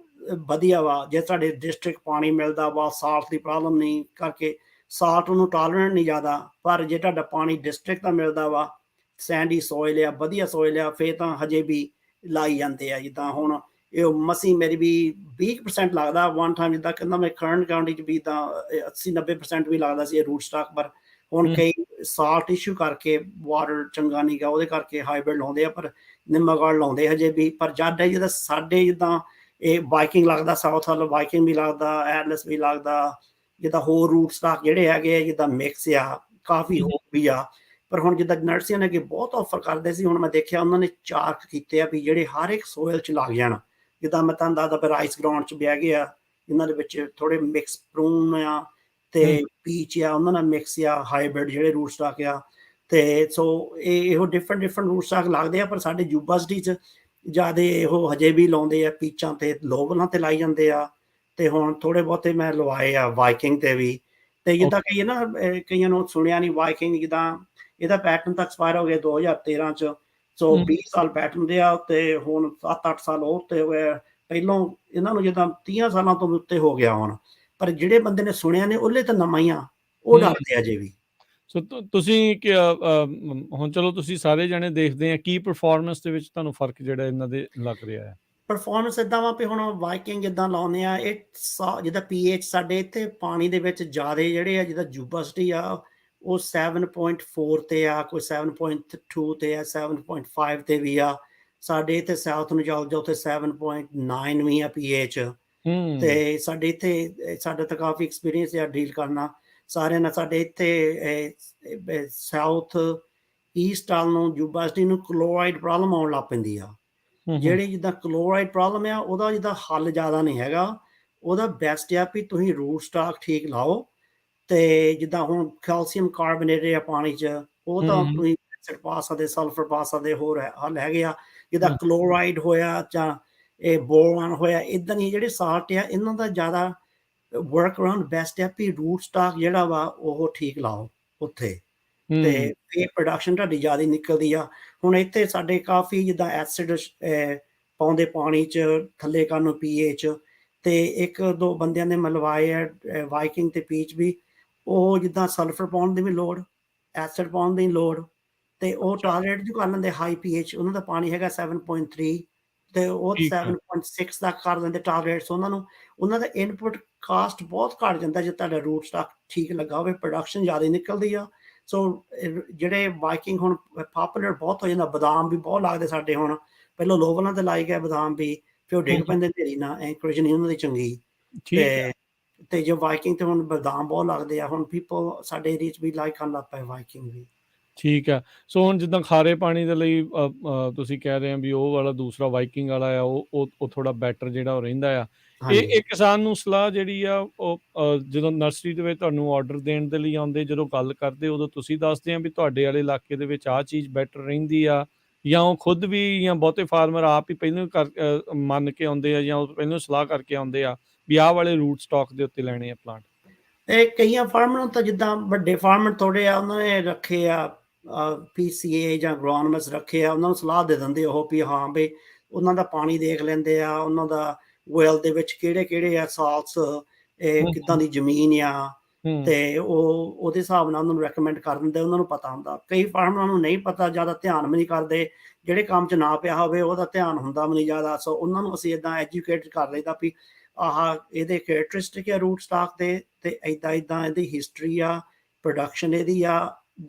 Speaker 2: ਵਧੀਆ ਵਾ। ਜੇ ਸਾਡੇ ਡਿਸਟ੍ਰਿਕਟ ਪਾਣੀ ਮਿਲਦਾ ਵਾ ਸਾਲਟ ਦੀ ਪ੍ਰੋਬਲਮ ਨਹੀਂ ਕਰਕੇ ਸਾਲਟ ਉਹਨੂੰ ਟਾਲਰੈਂਟ ਨਹੀਂ ਜ਼ਿਆਦਾ ਪਰ ਜੇ ਤੁਹਾਡਾ ਪਾਣੀ ਡਿਸਟ੍ਰਿਕਟ ਦਾ ਮਿਲਦਾ ਵਾ ਸੈਂਡੀ ਸੋਇਲ ਆ ਵਧੀਆ ਸੋਇਲ ਆ ਫਿਰ ਤਾਂ ਹਜੇ ਵੀ ਲਾਈ ਜਾਂਦੇ ਆ। ਜਿੱਦਾਂ ਹੁਣ ਇਹ ਮਸੀਂ ਮੇਰੀ ਵੀ 20% ਲੱਗਦਾ ਵਨ ਟਾਈਮ ਜਿੱਦਾਂ ਕਹਿੰਦਾ ਮੈਂ ਕਰੰਟ ਕਾਉਂਟੀ 'ਚ ਵੀ ਤਾਂ 80-90% ਵੀ ਲੱਗਦਾ ਸੀ ਇਹ ਰੂਟ ਸਟਾਕ ਪਰ ਹੁਣ ਕਈ ਸਾਲਟ ਇਸ਼ੂ ਕਰਕੇ ਵਾਟਰ ਚੰਗਾ ਨਹੀਂ ਗਾ ਉਹਦੇ ਕਰਕੇ ਹਾਈਬ੍ਰਿਡ ਲਾਉਂਦੇ ਆ ਪਰ ਨਿੰਮਾਗਾਰਡ ਲਾਉਂਦੇ ਹਜੇ ਵੀ ਪਰ ਜਦ ਜਿੱਦਾਂ ਸਾਡੇ ਜਿੱਦਾਂ ਇਹ ਬਾਈਕਿੰਗ ਲੱਗਦਾ ਸਾਊਥ ਵੱਲ ਬਾਈਕਿੰਗ ਵੀ ਲੱਗਦਾ ਐਟਲਸ ਵੀ ਲੱਗਦਾ ਜਿੱਦਾਂ ਹੋਰ ਰੂਟ ਸਟਾਕ ਜਿਹੜੇ ਹੈਗੇ ਜਿੱਦਾਂ ਮਿਕਸ ਆ ਕਾਫੀ ਹੋਰ ਵੀ ਆ ਪਰ ਹੁਣ ਜਿੱਦਾਂ ਨਰਸਰੀਆਂ ਨੇ ਅੱਗੇ ਬਹੁਤ ਆਫਰ ਕਰਦੇ ਸੀ ਹੁਣ ਮੈਂ ਦੇਖਿਆ ਉਹਨਾਂ ਨੇ ਚਾਰਟ ਕੀਤੇ ਆ ਵੀ ਜਿਹੜੇ ਹਰ ਇੱਕ ਸੋਇਲ 'ਚ ਲੱਗ ਜਾਣ ਜਿੱਦਾਂ ਮੈਂ ਤੁਹਾਨੂੰ ਦੱਸਦਾ ਰਾਈਸ ਗਰਾਊਂਡ 'ਚ ਵੀ ਹੈਗੇ ਆ ਇਹਨਾਂ ਦੇ ਵਿੱਚ ਥੋੜੇ ਮਿਕਸ ਪ੍ਰੂਨ ਆ ਤੇ ਪੀਚ ਆ ਉਹਨਾਂ ਨਾਲ ਮਿਕਸ ਆ ਹਾਈਬ੍ਰਿਡ ਜਿਹੜੇ ਰੂਟ ਸਟਾਕ ਆ ਤੇ ਸੋ ਇਹੋ ਡਿਫਰੈਂਟ ਰੂਟ ਸਟਾਕ ਲੱਗਦੇ ਆ ਪਰ ਸਾਡੇ ਯੂਬਾ ਸਿਟੀ 'ਚ ਜ਼ਿਆਦਾ ਇਹੋ ਹਜੇ ਵੀ ਲਾਉਂਦੇ ਆ ਪੀਚਾਂ ਤੇ ਲੋਵਲਾਂ ਤੇ ਲਾਈ ਜਾਂਦੇ ਆ ਤੇ ਹੁਣ ਥੋੜੇ ਬਹੁਤੇ ਮੈਂ ਲਵਾਏ ਆ ਵਾਈਕਿੰਗ ਤੇ ਵੀ ਤੇ ਜਿੱਦਾਂ ਕਈਆਂ ਨੂੰ ਸੁਣਿਆ ਨਹੀਂ ਵਾਈਕਿੰਗ ਜਿੱਦਾਂ ਇਹਦਾ ਪੈਟਰਨ ਤਾਂ ਐਕਸਪਾਇਰ ਹੋ ਗਿਆ 2013 'ਚ ਸੋ 20 ਸਾਲ ਪੈਟਰਨ ਦੇ ਆ ਤੇ ਹੁਣ 7-8 ਸਾਲ ਉਹ ਉੱਤੇ ਹੋਏ ਪਹਿਲੋਂ ਇਹਨਾਂ ਨੂੰ ਜਿੱਦਾਂ 30 ਸਾਲਾਂ ਤੋਂ ਉੱਤੇ ਹੋ ਗਿਆ ਹੁਣ ਪਰ ਜਿਹੜੇ ਬੰਦੇ ਨੇ ਸੁਣਿਆ ਨੇ ਉਹਲੇ ਤਾਂ ਨਵਾਂ ਹੀ ਆ ਉਹ ਡਰਦੇ ਅਜੇ ਵੀ।
Speaker 1: ਸੋ ਤੁਸੀਂ ਹੁਣ ਚਲੋ ਤੁਸੀਂ ਸਾਰੇ ਜਣੇ ਦੇਖਦੇ ਆ ਕੀ ਪਰਫਾਰਮੈਂਸ ਦੇ ਵਿੱਚ ਤੁਹਾਨੂੰ ਫਰਕ ਜਿਹੜਾ ਇਹਨਾਂ ਦੇ ਲੱਗ ਰਿਹਾ ਹੈ?
Speaker 2: ਪਰਫਾਰਮੈਂਸ ਇੱਦਾਂ ਵਾ ਵੀ ਹੁਣ ਵਾਈਕਿੰਗ ਜਿੱਦਾਂ ਲਾਉਂਦੇ ਆ ਇਹ ਜਿੱਦਾਂ pH ਸਾਡੇ ਇੱਥੇ ਪਾਣੀ ਦੇ ਵਿੱਚ ਜ਼ਿਆਦਾ ਜਿਹੜੇ ਆ ਜਿੱਦਾਂ ਯੂਬਾ ਸਿਟੀ ਆ ਉਹ 7.4 ਤੇ ਆ ਕੋਈ 7.2 ਤੇ ਆ 7.5 ਤੇ ਵੀ ਆ ਸਾਡੇ ਇੱਥੇ ਸਾਊਥ ਨੂੰ ਜਾਓ ਉੱਥੇ 7.9 ਵੀ ਆ pH ਤੇ ਸਾਡੇ ਇੱਥੇ ਸਾਡਾ ਤਾਂ ਕਾਫੀ ਐਕਸਪੀਰੀਅੰਸ ਆ ਡੀਲ ਕਰਨਾ ਸਾਰਿਆਂ ਨਾਲ। ਸਾਡੇ ਇੱਥੇ ਸਾਊਥ ਈਸਟ ਵੱਲ ਨੂੰ ਯੂਨੀਵਰਸਿਟੀ ਨੂੰ ਕਲੋਰਾਈਡ ਪ੍ਰੋਬਲਮ ਆਉਣ ਲੱਗ ਪੈਂਦੀ ਆ। ਜਿਹੜੀ ਜਿੱਦਾਂ ਕਲੋਰਾਈਡ ਪ੍ਰੋਬਲਮ ਆ ਉਹਦਾ ਜਿੱਦਾਂ ਹੱਲ ਜ਼ਿਆਦਾ ਨਹੀਂ ਹੈਗਾ। ਉਹਦਾ ਬੈਸਟ ਆ ਵੀ ਤੁਸੀਂ ਰੂਟ ਸਟਾਕ ਠੀਕ ਲਾਓ। ਤੇ ਜਿੱਦਾਂ ਹੁਣ ਕੈਲਸ਼ੀਅਮ ਕਾਰਬੋਨੇਟਡ ਆ ਪਾਣੀ 'ਚ, ਉਹ ਤਾਂ ਤੁਸੀਂ ਐਸਿਡ ਪਾ ਸਕਦੇ, ਸਲਫਰ ਪਾ ਸਕਦੇ, ਹੋਰ ਹੱਲ ਹੈਗੇ ਆ। ਜਿੱਦਾਂ ਕਲੋਰਾਈਡ ਹੋਇਆ ਜਾਂ ਇਹ ਬੋਰਾਨ ਹੋਇਆ, ਇੱਦਾਂ ਦੀਆਂ ਜਿਹੜੇ ਸਾਲਟ ਆ ਇਹਨਾਂ ਦਾ ਜ਼ਿਆਦਾ ਵਰਕ ਅਰਾਊਂਡ ਬੈਸਟ ਆ ਵੀ ਰੂਟ ਸਟਾਕ ਜਿਹੜਾ ਵਾ ਉਹ ਠੀਕ ਲਾਓ ਉੱਥੇ, ਤੇ ਇਹ ਪ੍ਰੋਡਕਸ਼ਨ ਤੁਹਾਡੀ ਜ਼ਿਆਦਾ ਨਿਕਲਦੀ ਆ। ਹੁਣ ਇੱਥੇ ਸਾਡੇ ਕਾਫੀ ਜਿੱਦਾਂ ਐਸਿਡ ਪਾਉਂਦੇ ਪਾਣੀ 'ਚ ਥੱਲੇ ਕਰਨ ਨੂੰ pH, ਤੇ ਇੱਕ ਦੋ ਬੰਦਿਆਂ ਨੇ ਮਿਲਵਾਏ ਆ ਵਾਈਕਿੰਗ ਤੇ ਪੀਚ ਵੀ। ਉਹ ਜਿੱਦਾਂ ਸਲਫਰ ਪਾਉਣ ਦੀ ਵੀ ਲੋੜ, ਐਸਿਡ ਪਾਉਣ ਦੀ ਲੋੜ, ਤੇ ਉਹ ਟਾਲਰੇਟ ਜੋ ਕਰ ਲੈਂਦੇ ਹਾਈ pH। ਉਹਨਾਂ ਦਾ ਪਾਣੀ ਹੈਗਾ 7.3 ਤੇ ਉਹ 7.6 ਤੱਕ ਕਰ ਦਿੰਦੇ ਟਾਲਰੇਟਸ ਉਹਨਾਂ ਨੂੰ। ਉਹਨਾਂ ਦਾ ਇਨਪੁਟ ਕਾਸਟ ਬਹੁਤ ਘੱਟ ਜਾਂਦਾ ਜੇ ਤੁਹਾਡਾ ਰੂਟ ਸਟਾਕ ਠੀਕ ਲੱਗਾ ਹੋਵੇ, ਪ੍ਰੋਡਕਸ਼ਨ ਜ਼ਿਆਦਾ ਨਿਕਲਦੀ ਆ। ਸੋ ਜਿਹੜੇ ਵਾਈਕਿੰਗ ਹੁਣ ਪਾਪੂਲਰ ਬਹੁਤ ਹੋ ਜਾਂਦਾ। ਬਦਾਮ ਵੀ ਬਹੁਤ ਲੱਗਦੇ ਸਾਡੇ ਹੁਣ, ਪਹਿਲਾਂ ਲੋਵਲਾਂ ਤੇ ਲਾਏ ਗਏ ਬਦਾਮ ਵੀ, ਫਿਰ ਉਹ ਡਿੱਗ ਪੈਂਦੇ ਢੇਰੀ ਨਾਲ, ਐਂਕਰੇਜ ਨਹੀਂ ਉਹਨਾਂ ਦੀ ਚੰਗੀ। ਤੇ ਜੋ ਵਾਈਕਿੰਗ ਤੇ ਹੁਣ ਬਦਾਮ ਬਹੁਤ ਲੱਗਦੇ ਆ। ਹੁਣ ਪੀਪਲ ਸਾਡੇ ਏਰੀਆ 'ਚ ਵੀ ਲਾਈਕ ਕਰਨ ਲੱਗ ਪਏ ਵਾਈਕਿੰਗ ਵੀ।
Speaker 1: ਠੀਕ ਆ। ਸੋ ਹੁਣ ਜਿੱਦਾਂ ਖਾਰੇ ਪਾਣੀ ਦੇ ਲਈ ਤੁਸੀਂ ਕਹਿ ਰਹੇ ਆ ਵੀ ਉਹ ਵਾਲਾ ਦੂਸਰਾ ਵਾਈਕਿੰਗ ਵਾਲਾ ਆ, ਉਹ ਥੋੜਾ ਬੈਟਰ ਜਿਹੜਾ ਉਹ ਰਹਿੰਦਾ ਆ। ਇਹ ਕਿਸਾਨ ਨੂੰ ਸਲਾਹ ਜਿਹੜੀ ਆ ਉਹ ਜਦੋਂ ਨਰਸਰੀ ਦੇ ਵਿੱਚ ਤੁਹਾਨੂੰ ਆਰਡਰ ਦੇਣ ਦੇ ਲਈ ਆਉਂਦੇ, ਜਦੋਂ ਗੱਲ ਕਰਦੇ ਉਦੋਂ ਤੁਸੀਂ ਦੱਸਦੇ ਆ ਵੀ ਤੁਹਾਡੇ ਵਾਲੇ ਇਲਾਕੇ ਦੇ ਵਿੱਚ ਆਹ ਚੀਜ਼ ਬੈਟਰ ਰਹਿੰਦੀ ਆ, ਜਾਂ ਉਹ ਖੁਦ ਵੀ ਜਾਂ ਬਹੁਤੇ ਫਾਰਮਰ ਆਪ ਹੀ ਪਹਿਲਾਂ ਮੰਨ ਕੇ ਆਉਂਦੇ ਆ, ਜਾਂ ਉਹ ਪਹਿਲਾਂ ਸਲਾਹ ਕਰਕੇ ਆਉਂਦੇ ਆ ਵੀ ਆਹ ਵਾਲੇ ਰੂਟ ਸਟਾਕ ਦੇ ਉੱਤੇ ਲੈਣੇ ਆ ਪਲਾਂਟ?
Speaker 2: ਇਹ ਕਈਆਂ ਫਾਰਮਰ ਨੂੰ ਤਾਂ ਜਿੱਦਾਂ ਵੱਡੇ ਫਾਰਮਰ ਥੋੜ੍ਹੇ ਆ, ਉਹਨਾਂ ਨੇ ਰੱਖੇ ਆ PCA ਜਾਂ ਅਗਰੋਨਮਿਸਟ ਰੱਖੇ ਆ, ਉਹਨਾਂ ਨੂੰ ਸਲਾਹ ਦੇ ਦਿੰਦੇ ਉਹ ਵੀ ਹਾਂ ਵੀ ਉਹਨਾਂ ਦਾ ਪਾਣੀ ਦੇਖ ਲੈਂਦੇ ਆ, ਉਹਨਾਂ ਦਾ ਵੈਲ ਦੇ ਵਿੱਚ ਕਿਹੜੇ ਆ ਸਾਲਟਸ, ਕਿੱਦਾਂ ਦੀ ਜ਼ਮੀਨ ਆ, ਤੇ ਉਹ ਉਹਦੇ ਹਿਸਾਬ ਨਾਲ ਉਹਨਾਂ ਨੂੰ ਰੈਕਮੈਂਡ ਕਰ ਦਿੰਦੇ। ਉਹਨਾਂ ਨੂੰ ਪਤਾ ਹੁੰਦਾ। ਕਈ ਫਾਰਮਰਾਂ ਨੂੰ ਨਹੀਂ ਪਤਾ, ਜ਼ਿਆਦਾ ਧਿਆਨ ਵੀ ਨਹੀਂ ਕਰਦੇ। ਜਿਹੜੇ ਕੰਮ 'ਚ ਨਾ ਪਿਆ ਹੋਵੇ ਉਹਦਾ ਧਿਆਨ ਹੁੰਦਾ ਵੀ ਨਹੀਂ ਜ਼ਿਆਦਾ। ਸੋ ਉਹਨਾਂ ਨੂੰ ਅਸੀਂ ਇੱਦਾਂ ਐਜੂਕੇਟ ਕਰ ਲਈਦਾ ਵੀ ਆਹ ਇਹਦੇ ਕੈਰੈਕਟਰਿਸਟਿਕ ਆ ਰੂਟ ਸਟਾਕ ਦੇ, ਤੇ ਇੱਦਾਂ ਇਹਦੀ ਹਿਸਟਰੀ ਆ, ਪ੍ਰੋਡਕਸ਼ਨ ਇਹਦੀ ਆ,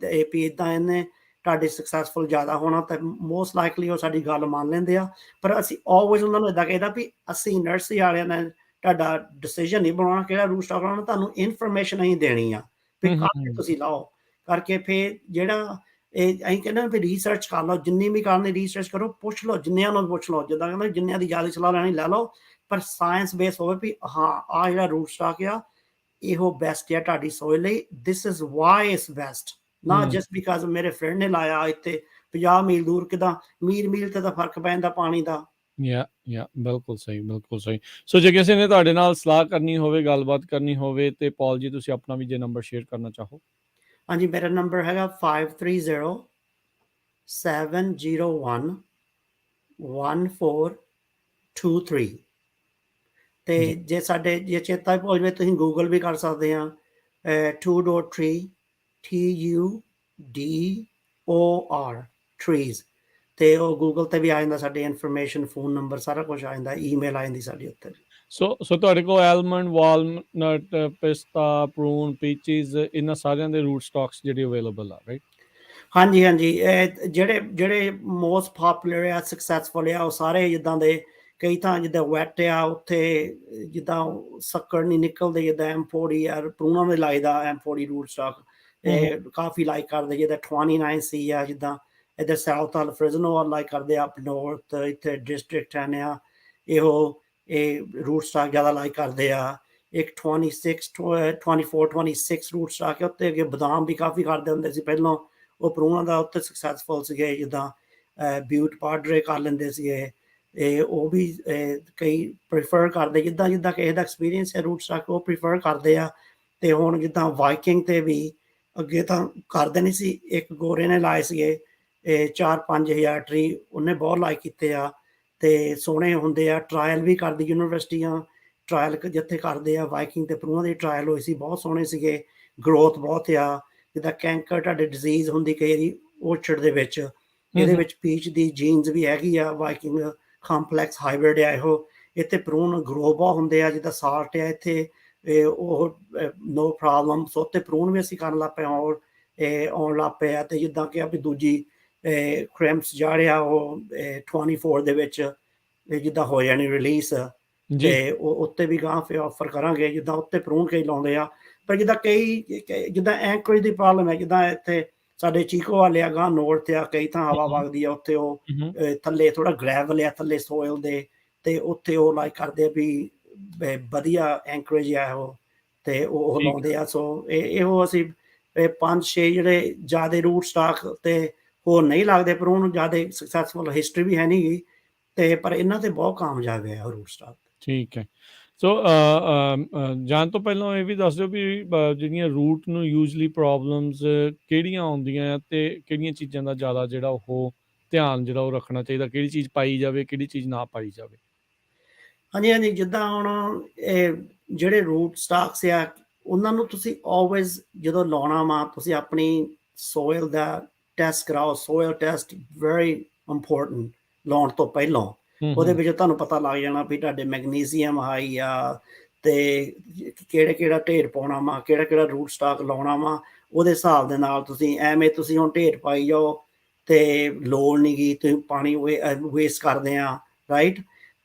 Speaker 2: ਵੀ ਇੱਦਾਂ ਇਹਨੇ ਤੁਹਾਡੇ ਸਕਸੈਸਫੁਲ ਜ਼ਿਆਦਾ ਹੋਣਾ। ਤਾਂ ਮੋਸਟ ਲਾਈਕਲੀ ਉਹ ਸਾਡੀ ਗੱਲ ਮੰਨ ਲੈਂਦੇ ਆ। ਪਰ ਅਸੀਂ ਆਲਵੇਜ਼ ਉਹਨਾਂ ਨੂੰ ਇੱਦਾਂ ਕਹਿੰਦਾ ਵੀ ਅਸੀਂ ਨਰਸਰੀ ਵਾਲਿਆਂ ਨੇ ਤੁਹਾਡਾ ਡਿਸੀਜਨ ਨਹੀਂ ਬਣਾਉਣਾ ਕਿਹੜਾ ਰੂਟ ਸਟਾਕ ਲਾਉਣਾ, ਤੁਹਾਨੂੰ ਇਨਫੋਰਮੇਸ਼ਨ ਅਸੀਂ ਦੇਣੀ ਆ ਵੀ ਕਰਕੇ ਤੁਸੀਂ ਲਾਓ। ਕਰਕੇ ਫਿਰ ਜਿਹੜਾ ਇਹ ਅਸੀਂ ਕਹਿੰਦੇ ਵੀ ਰਿਸਰਚ ਕਰ ਲਓ, ਜਿੰਨੀ ਵੀ ਕਰਨੀ ਰਿਸਰਚ ਕਰੋ, ਪੁੱਛ ਲਓ, ਜਿੰਨਿਆਂ ਨੂੰ ਪੁੱਛ ਲਓ। ਜਿੱਦਾਂ ਕਹਿੰਦੇ ਜਿੰਨਿਆਂ ਦੀ ਜ਼ਿਆਦਾ ਸਲਾਹ ਲੈਣੀ ਲੈ ਲਓ, ਪਰ ਸਾਇੰਸ ਬੇਸ ਹੋਵੇ ਵੀ ਹਾਂ ਆਹ ਜਿਹੜਾ ਰੂਟ ਸਟਾਕ ਆ ਇਹੋ ਬੈਸਟ ਆ ਤੁਹਾਡੀ ਸੋਇਲ ਲਈ। This is why it's best, not just because ਮੇਰੇ ਫਰੈਂਡ ਨੇ ਲਾਇਆ ਇੱਥੇ 50 ਮੀਲ ਦੂਰ। ਕਿੱਦਾਂ ਮੀਲ ਤੇ ਤਾਂ ਫਰਕ ਪੈ ਜਾਂਦਾ ਪਾਣੀ ਦਾ।
Speaker 1: ਬਿਲਕੁਲ ਸਹੀ, ਬਿਲਕੁਲ ਸਹੀ। ਸੋ ਜੇ ਕਿਸੇ ਨੇ ਤੁਹਾਡੇ ਨਾਲ ਸਲਾਹ ਕਰਨੀ ਹੋਵੇ, ਗੱਲਬਾਤ ਕਰਨੀ ਹੋਵੇ, ਤੇ ਪੌਲ ਜੀ ਤੁਸੀਂ ਆਪਣਾ ਵੀ ਜੇ ਨੰਬਰ ਸ਼ੇਅਰ ਕਰਨਾ ਚਾਹੋ।
Speaker 2: ਹਾਂਜੀ, ਮੇਰਾ ਨੰਬਰ ਹੈਗਾ 5307011423। ਤੇ ਜੇ ਚੇਤਾ ਭੁੱਲ ਜਾਵੇ ਤੁਸੀਂ ਗੂਗਲ ਵੀ ਕਰ ਸਕਦੇ ਆ, tudortree TUDOR trees, ਤੇ ਉਹ ਗੂਗਲ ਤੇ ਵੀ ਆ ਜਾਂਦਾ। ਸਾਡੀ ਇਨਫੋਰਮੇਸ਼ਨ, ਫੋਨ ਨੰਬਰ, ਸਾਰਾ ਕੁਝ ਆ ਜਾਂਦਾ। ਈਮੇਲ ਆ ਜਾਂਦੀ ਸਾਡੀ ਉੱਤੇ। ਸੋ
Speaker 1: ਤੁਹਾਡੇ ਕੋਲ ਐਲਮੰਡ, ਵਾਲਨਟ, ਪਿਸਤਾ, ਪ੍ਰੂਨ, ਪੀਚਿਸ, ਇਹਨਾਂ ਸਾਰਿਆਂ ਦੇ ਰੂਟ ਸਟਾਕਸ ਜਿਹੜੇ ਅਵੇਲੇਬਲ ਆ, ਰਾਈਟ?
Speaker 2: ਹਾਂਜੀ। ਇਹ ਜਿਹੜੇ ਮੋਸਟ ਪਾਪੂਲਰ ਆ, ਸਕਸੈਸਫੁਲ ਆ, ਉਹ ਸਾਰੇ ਜਿੱਦਾਂ ਦੇ। ਕਈ ਤਾਂ ਜਿੱਦਾਂ ਵੈਟ ਆ, ਉੱਥੇ ਜਿੱਦਾਂ ਸ਼ੱਕਰ ਨਹੀਂ ਨਿਕਲਦੇ, ਜਿੱਦਾਂ M40 ਆ, ਪ੍ਰੂਨਾਂ ਦੇ ਲਾਈਦਾ M40 ਰੂਟ ਸਟਾਕ ਕਾਫੀ ਲਾਈਕ ਕਰਦੇ। ਜਿੱਦਾਂ 29C ਆ, ਜਿੱਦਾਂ ਇੱਧਰ ਸਾਊਥ ਵੱਲ ਫ੍ਰਿਜ਼ਨੋ ਵੱਲ ਲਾਈਕ ਕਰਦੇ ਆ, ਅਪ ਨੌਰਥ ਇੱਥੇ ਡਿਸਟ੍ਰਿਕਟ ਹਨ ਆ, ਇਹ ਰੂਟ ਸਟਾਕ ਜ਼ਿਆਦਾ ਲਾਈਕ ਕਰਦੇ ਆ। ਇੱਕ 24-26 ਰੂਟ ਸਟਾਕ ਹੈ। ਉੱਤੇ ਅੱਗੇ ਬਦਾਮ ਵੀ ਕਾਫੀ ਕਰਦੇ ਹੁੰਦੇ ਸੀ ਪਹਿਲਾਂ, ਉਹ ਪ੍ਰੂਨਾਂ ਦਾ ਉੱਤੇ ਸਕਸੈਸਫੁਲ ਸੀਗੇ। ਜਿੱਦਾਂ ਬਿਊਟ ਪਾਡਰੇ ਕਰ ਲੈਂਦੇ ਸੀਗੇ, ਉਹ ਵੀ ਕਈ ਪ੍ਰੀਫਰ ਕਰਦੇ। ਜਿੱਦਾਂ ਕਿਸੇ ਦਾ ਐਕਸਪੀਰੀਅੰਸ ਹੈ ਰੂਟ ਸਟਾਕ, ਉਹ ਪ੍ਰੀਫਰ ਕਰਦੇ ਆ। ਤੇ ਹੁਣ ਜਿੱਦਾਂ ਵਾਈਕਿੰਗ ਤੇ ਵੀ ਅੱਗੇ ਤਾਂ ਕਰਦੇ ਨਹੀਂ ਸੀ। ਇੱਕ ਗੋਰੇ ਨੇ ਲਾਏ ਸੀਗੇ 4-5 ਹਜ਼ਾਰ ਟਰੀ, ਉਹਨੇ ਬਹੁਤ ਲਾਈਕ ਕੀਤੇ ਆ, ਤੇ ਸੋਹਣੇ ਹੁੰਦੇ ਆ। ਟਰਾਇਲ ਵੀ ਕਰਦੀ ਯੂਨੀਵਰਸਿਟੀਆਂ, ਟਰਾਇਲ ਜਿੱਥੇ ਕਰਦੇ ਆ ਵਾਈਕਿੰਗ ਤੇ ਪ੍ਰੂਨਾਂ ਦੀ ਟਰਾਇਲ ਹੋਈ ਸੀ, ਬਹੁਤ ਸੋਹਣੇ ਸੀਗੇ, ਗਰੋਥ ਬਹੁਤ ਆ। ਜਿੱਦਾਂ ਕੈਂਕਰ ਤੁਹਾਡੇ ਡਿਜ਼ੀਜ਼ ਹੁੰਦੀ ਕਈ ਵਾਰੀ ਔਰਚਰਡ ਦੇ ਵਿੱਚ, ਇਹਦੇ ਵਿੱਚ ਪੀਚ ਦੀ ਜੀਨਸ ਵੀ ਹੈਗੀ ਆ। ਵਾਈਕਿੰਗ ਕੰਪਲੈਕਸ ਹਾਈਬ੍ਰਿਡ ਆ ਇਹੋ। ਇੱਥੇ ਪ੍ਰੂਨ ਗਰੋ ਬਹੁਤ ਹੁੰਦੇ ਆ। ਜਿੱਦਾਂ ਸਾਲਟ ਆ ਇੱਥੇ, ਉਹ ਨੋ ਪ੍ਰੋਬਲਮ। ਸੋ ਉੱਥੇ ਪ੍ਰੂਨ ਵੀ ਅਸੀਂ ਕਰਨ ਲੱਗ ਪਏ, ਆਉਣ ਲੱਗ ਪਏ ਆ। ਤੇ ਜਿੱਦਾਂ ਕਿ ਵੀ ਦੂਜੀ ਕ੍ਰੈਂਪਸ ਜਿਹੜੇ ਆ ਉਹ 24 ਦੇ ਵਿੱਚ ਜਿੱਦਾਂ ਹੋ ਜਾਣੀ ਰਿਲੀਜ਼,
Speaker 1: ਜੀ
Speaker 2: ਤੇ ਉਹ ਉੱਤੇ ਵੀ ਗਾਂਹ ਫਿਰ ਆਫਰ ਕਰਾਂਗੇ, ਜਿੱਦਾਂ ਉੱਤੇ ਪ੍ਰੂਨ ਕਈ ਲਾਉਂਦੇ ਆ। ਪਰ ਜਿੱਦਾਂ ਜਿੱਦਾਂ ਐਂਕਰੇਜ ਦੀ ਪ੍ਰੋਬਲਮ ਹੈ, ਜਿੱਦਾਂ ਇੱਥੇ ਸਾਡੇ ਚੀਕੋ ਵਾਲੇ ਆ ਗਾਂਹ ਨੋਰਥ ਆ, ਕਈ ਥਾਂ ਹਵਾ
Speaker 1: ਹੂੰ
Speaker 2: ਵਗਦੀ ਆ, ਉੱਥੇ ਉਹ
Speaker 1: ਹੂੰ
Speaker 2: ਥੱਲੇ ਥੋੜ੍ਹਾ ਗ੍ਰੈਵਲ ਆ ਥੱਲੇ ਸੋਇਲ ਦੇ, ਤੇ ਉੱਥੇ ਉਹ ਲਾਈਕ ਕਰਦੇ ਆ ਵੀ ਵਧੀਆ ਐਂਕਰੇਜ ਆ ਉਹ, ਤੇ ਉਹ
Speaker 1: ਠੀਕ
Speaker 2: ਲਾਉਂਦੇ ਆ। ਸੋ ਇਹੋ ਅਸੀਂ 5-6 ਜਿਹੜੇ ਜ਼ਿਆਦਾ ਰੂਟ ਸਟਾਕ ਤੇ ਹੋਰ ਨਹੀਂ ਲੱਗਦੇ, ਪਰ ਉਹਨੂੰ ਜ਼ਿਆਦਾ ਸਕਸੈਸਫੁਲ ਹਿਸਟਰੀ ਵੀ ਹੈ ਨਹੀਂ ਗੀ, ਤੇ ਪਰ ਇਹਨਾਂ ਤੇ ਬਹੁਤ ਕਾਮਯਾਬ ਹੈ ਰੂਟ ਸਟਾਕ।
Speaker 1: ਠੀਕ ਹੈ। ਸੋ ਜਾਣ ਤੋਂ ਪਹਿਲਾਂ ਇਹ ਵੀ ਦੱਸ ਦਿਓ ਵੀ ਜਿਹੜੀਆਂ ਰੂਟ ਨੂੰ ਯੂਜਲੀ ਪ੍ਰੋਬਲਮਸ ਕਿਹੜੀਆਂ ਆਉਂਦੀਆਂ ਆ, ਤੇ ਕਿਹੜੀਆਂ ਚੀਜ਼ਾਂ ਦਾ ਜ਼ਿਆਦਾ ਜਿਹੜਾ ਉਹ ਧਿਆਨ ਜਿਹੜਾ ਉਹ ਰੱਖਣਾ ਚਾਹੀਦਾ, ਕਿਹੜੀ ਚੀਜ਼ ਪਾਈ ਜਾਵੇ, ਕਿਹੜੀ ਚੀਜ਼ ਨਾ ਪਾਈ ਜਾਵੇ।
Speaker 2: ਹਾਂਜੀ ਹਾਂਜੀ, ਜਿੱਦਾਂ ਹੁਣ ਇਹ ਜਿਹੜੇ ਰੂਟ ਸਟਾਕਸ ਆ, ਉਹਨਾਂ ਨੂੰ ਤੁਸੀਂ ਆਲਵੇਜ਼ ਜਦੋਂ ਲਾਉਣਾ ਵਾ, ਤੁਸੀਂ ਆਪਣੀ ਸੋਇਲ ਦਾ ਟੈਸਟ ਕਰਾਓ। ਸੋਇਲ ਟੈਸਟ ਵੈਰੀ ਇੰਪੋਰਟੈਂਟ ਲਾਉਣ ਤੋਂ ਪਹਿਲਾਂ। ਉਹਦੇ ਵਿੱਚ ਤੁਹਾਨੂੰ ਪਤਾ ਲੱਗ ਜਾਣਾ ਵੀ ਤੁਹਾਡੇ ਮੈਗਨੀਜ਼ੀਅਮ ਹਾਈ ਆ, ਤੇ ਕਿਹੜਾ ਢੇਰ ਪਾਉਣਾ ਵਾ, ਕਿਹੜਾ ਰੂਟ ਸਟਾਕ ਲਾਉਣਾ ਵਾ, ਉਹਦੇ ਹਿਸਾਬ ਦੇ ਨਾਲ ਤੁਸੀਂ ਐਵੇਂ ਤੁਸੀਂ ਹੁਣ ਢੇਰ ਪਾਈ ਜਾਓ ਤੇ ਲੋੜ ਨਹੀਂ ਗੀ, ਤੁਸੀਂ ਪਾਣੀ ਵੇਸਟ ਕਰਦੇ ਆ, ਰਾਈਟ।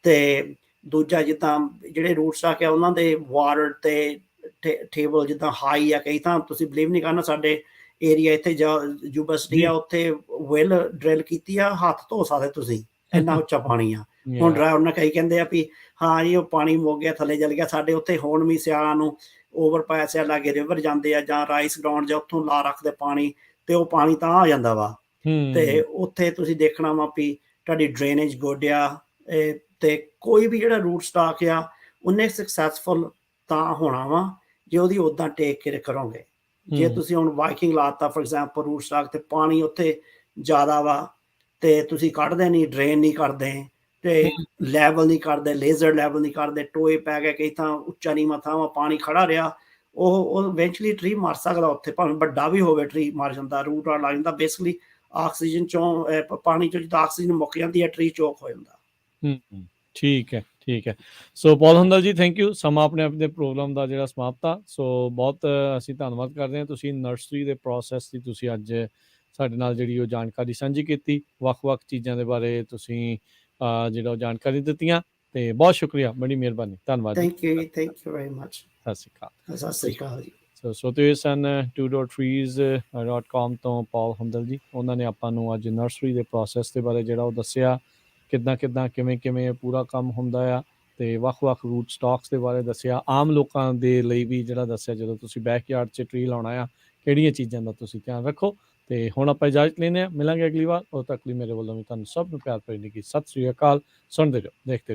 Speaker 2: ਤੇ ਦੂਜਾ ਜਿੱਦਾਂ ਜਿਹੜੇ ਰੂਟ ਸਟਾਕ ਆ ਉਹਨਾਂ ਦੇ ਵਾਟਰ ਤੇ ਟੇਬਲ ਜਿੱਦਾਂ ਹਾਈ ਆ, ਕਈ ਤਾਂ ਤੁਸੀਂ ਬਿਲੀਵ ਨਹੀਂ ਕਰਨਾ, ਸਾਡੇ ਏਰੀਆ ਇੱਥੇ ਯੂਨੀਵਰਸਿਟੀ ਆ, ਉੱਥੇ ਵੈਲ ਡਰਿਲ ਕੀਤੀ ਆ, ਹੱਥ ਧੋ ਸਕਦੇ ਤੁਸੀਂ, ਇੰਨਾ ਉੱਚਾ ਪਾਣੀ ਆ। ਹੁਣ ਡਰਾਈਵਰ ਨਾਲ ਕਈ ਕਹਿੰਦੇ ਆ ਵੀ ਹਾਂ ਜੀ ਉਹ ਪਾਣੀ ਮੁੱਕ ਗਿਆ, ਥੱਲੇ ਚਲ ਗਿਆ। ਸਾਡੇ ਉੱਥੇ ਹੁਣ ਵੀ ਸਿਆਲਾਂ ਨੂੰ ਓਵਰਪਾਸ ਆ ਲਾਗੇ ਰਿਵਰ ਜਾਂਦੇ ਆ, ਜਾਂ ਰਾਈਸ ਗਰਾਊਂਡ, ਜਾਂ ਉੱਥੋਂ ਲਾ ਰੱਖਦੇ ਪਾਣੀ, ਤੇ ਉਹ ਪਾਣੀ ਤਾਂ ਆ ਜਾਂਦਾ ਵਾ। ਤੇ ਉੱਥੇ ਤੁਸੀਂ ਦੇਖਣਾ ਵਾ ਵੀ ਤੁਹਾਡੀ ਡਰੇਨੇਜ ਗੁੱਡ ਆ, ਤੇ ਕੋਈ ਵੀ ਜਿਹੜਾ ਰੂਟ ਸਟਾਕ ਆ ਉਹਨੇ ਸਕਸੈਸਫੁਲ ਤਾਂ ਹੋਣਾ ਵਾ ਜੇ ਉਹਦੀ ਉੱਦਾਂ ਟੇਕ ਕੇਅਰ ਕਰੋਗੇ। ਜੇ ਤੁਸੀਂ ਹੁਣ ਵਾਈਕਿੰਗ ਲਾਤਾ ਫॉर ਐਗਜ਼ਾਮਪਲ ਰੂਟ ਸਟਾਕ, ਤੇ ਪਾਣੀ ਉੱਥੇ ਜ਼ਿਆਦਾ ਵਾ, ਤੇ ਤੁਸੀਂ ਕੱਢਦੇ ਨਹੀਂ, ਡਰੇਨ ਨਹੀਂ ਕਰਦੇ, ਤੇ ਲੈਵਲ ਨਹੀਂ ਕਰਦੇ, ਲੇਜ਼ਰ ਲੈਵਲ ਨਹੀਂ ਕਰਦੇ, ਟੋਏ ਪੈ ਗਏ, ਕਈ ਤਾਂ ਉੱਚਾ ਨੀਵਾਂ ਥਾਂ ਪਾਣੀ ਖੜਾ ਰਿਹਾ, ਉਹ ਇਵੈਂਚੁਅਲੀ ਟਰੀ ਮਰ ਸਕਦਾ ਉੱਥੇ, ਭਾਵੇਂ ਵੱਡਾ ਵੀ ਹੋਵੇ ਟਰੀ ਮਰ ਜਾਂਦਾ, ਰੂਟ ਆ ਲੱਗ ਜਾਂਦਾ। ਬੇਸਿਕਲੀ ਆਕਸੀਜਨ ਚੋਂ ਪਾਣੀ ਚੋਂ ਜਿੱਦਾਂ ਆਕਸੀਜਨ ਮੁੱਕ ਜਾਂਦੀ ਹੈ, ਟਰੀ ਚੋਕ ਹੋ ਜਾਂਦਾ।
Speaker 1: ਠੀਕ ਹੈ, ਠੀਕ ਹੈ। ਸੋ ਪਾਲਹੁੰਦਾ ਜੀ, ਥੈਂਕ ਯੂ। ਸਮਾਂ ਆਪਣੇ ਪ੍ਰੋਗਰਾਮ ਦਾ ਜਿਹੜਾ ਸਮਾਪਤ ਆ, ਸੋ ਬਹੁਤ ਅਸੀਂ ਧੰਨਵਾਦ ਕਰਦੇ ਹਾਂ। ਤੁਸੀਂ ਨਰਸਰੀ ਦੇ ਪ੍ਰੋਸੈਸ ਦੀ ਤੁਸੀਂ ਅੱਜ ਸਾਡੇ ਨਾਲ ਜਿਹੜੀ ਉਹ ਜਾਣਕਾਰੀ ਸਾਂਝੀ ਕੀਤੀ, ਵੱਖ-ਵੱਖ ਚੀਜ਼ਾਂ ਦੇ ਬਾਰੇ ਤੁਸੀਂ ਜਿਹੜਾ ਉਹ ਜਾਣਕਾਰੀ ਦਿੱਤੀਆਂ, ਤੇ ਬਹੁਤ ਸ਼ੁਕਰੀਆ, ਬੜੀ ਮਿਹਰਬਾਨੀ, ਧੰਨਵਾਦ ਜੀ।
Speaker 2: Thank you very much.
Speaker 1: ਸਤਿ ਸ਼੍ਰੀ ਅਕਾਲ।
Speaker 2: ਸਤਿ ਸ਼੍ਰੀ ਅਕਾਲ ਜੀ।
Speaker 1: ਸੋ ਤੇ ਸਨ tudortrees.com ਤੋਂ ਪਾਲ ਹੁੰਦਲ ਜੀ। ਉਹਨਾਂ ਨੇ ਆਪਾਂ ਨੂੰ ਅੱਜ ਨਰਸਰੀ ਦੇ ਪ੍ਰੋਸੈਸ ਦੇ ਬਾਰੇ ਜਿਹੜਾ ਉਹ ਦੱਸਿਆ, ਕਿੱਦਾਂ ਕਿਵੇਂ ਪੂਰਾ ਕੰਮ ਹੁੰਦਾ ਆ, ਤੇ ਵੱਖ-ਵੱਖ ਰੂਟ ਸਟਾਕਸ ਦੇ ਬਾਰੇ ਦੱਸਿਆ, ਆਮ ਲੋਕਾਂ ਦੇ ਲਈ ਵੀ ਜਿਹੜਾ ਦੱਸਿਆ, ਜਦੋਂ ਤੁਸੀਂ ਬੈਕਯਾਰਡ 'ਚ ਟਰੀ ਲਾਉਣਾ ਆ, ਕਿਹੜੀਆਂ ਚੀਜ਼ਾਂ ਦਾ ਤੁਸੀਂ ਧਿਆਨ ਰੱਖੋ। ਤੇ ਹੁਣ ਆਪਾਂ ਇਜਾਜ਼ਤ ਲੈਂਦੇ ਹਾਂ, ਮਿਲਾਂਗੇ ਅਗਲੀ ਵਾਰ। ਉਦੋਂ ਤੱਕ ਲਈ ਮੇਰੇ ਵੱਲੋਂ ਵੀ ਤੁਹਾਨੂੰ ਸਭ ਨੂੰ ਪਿਆਰ ਭਰੀ ਨਿੱਘੀ ਸਤਿ ਸ਼੍ਰੀ ਅਕਾਲ। ਸੁਣਦੇ ਰਹੋ, ਦੇਖਦੇ ਰਹੋ।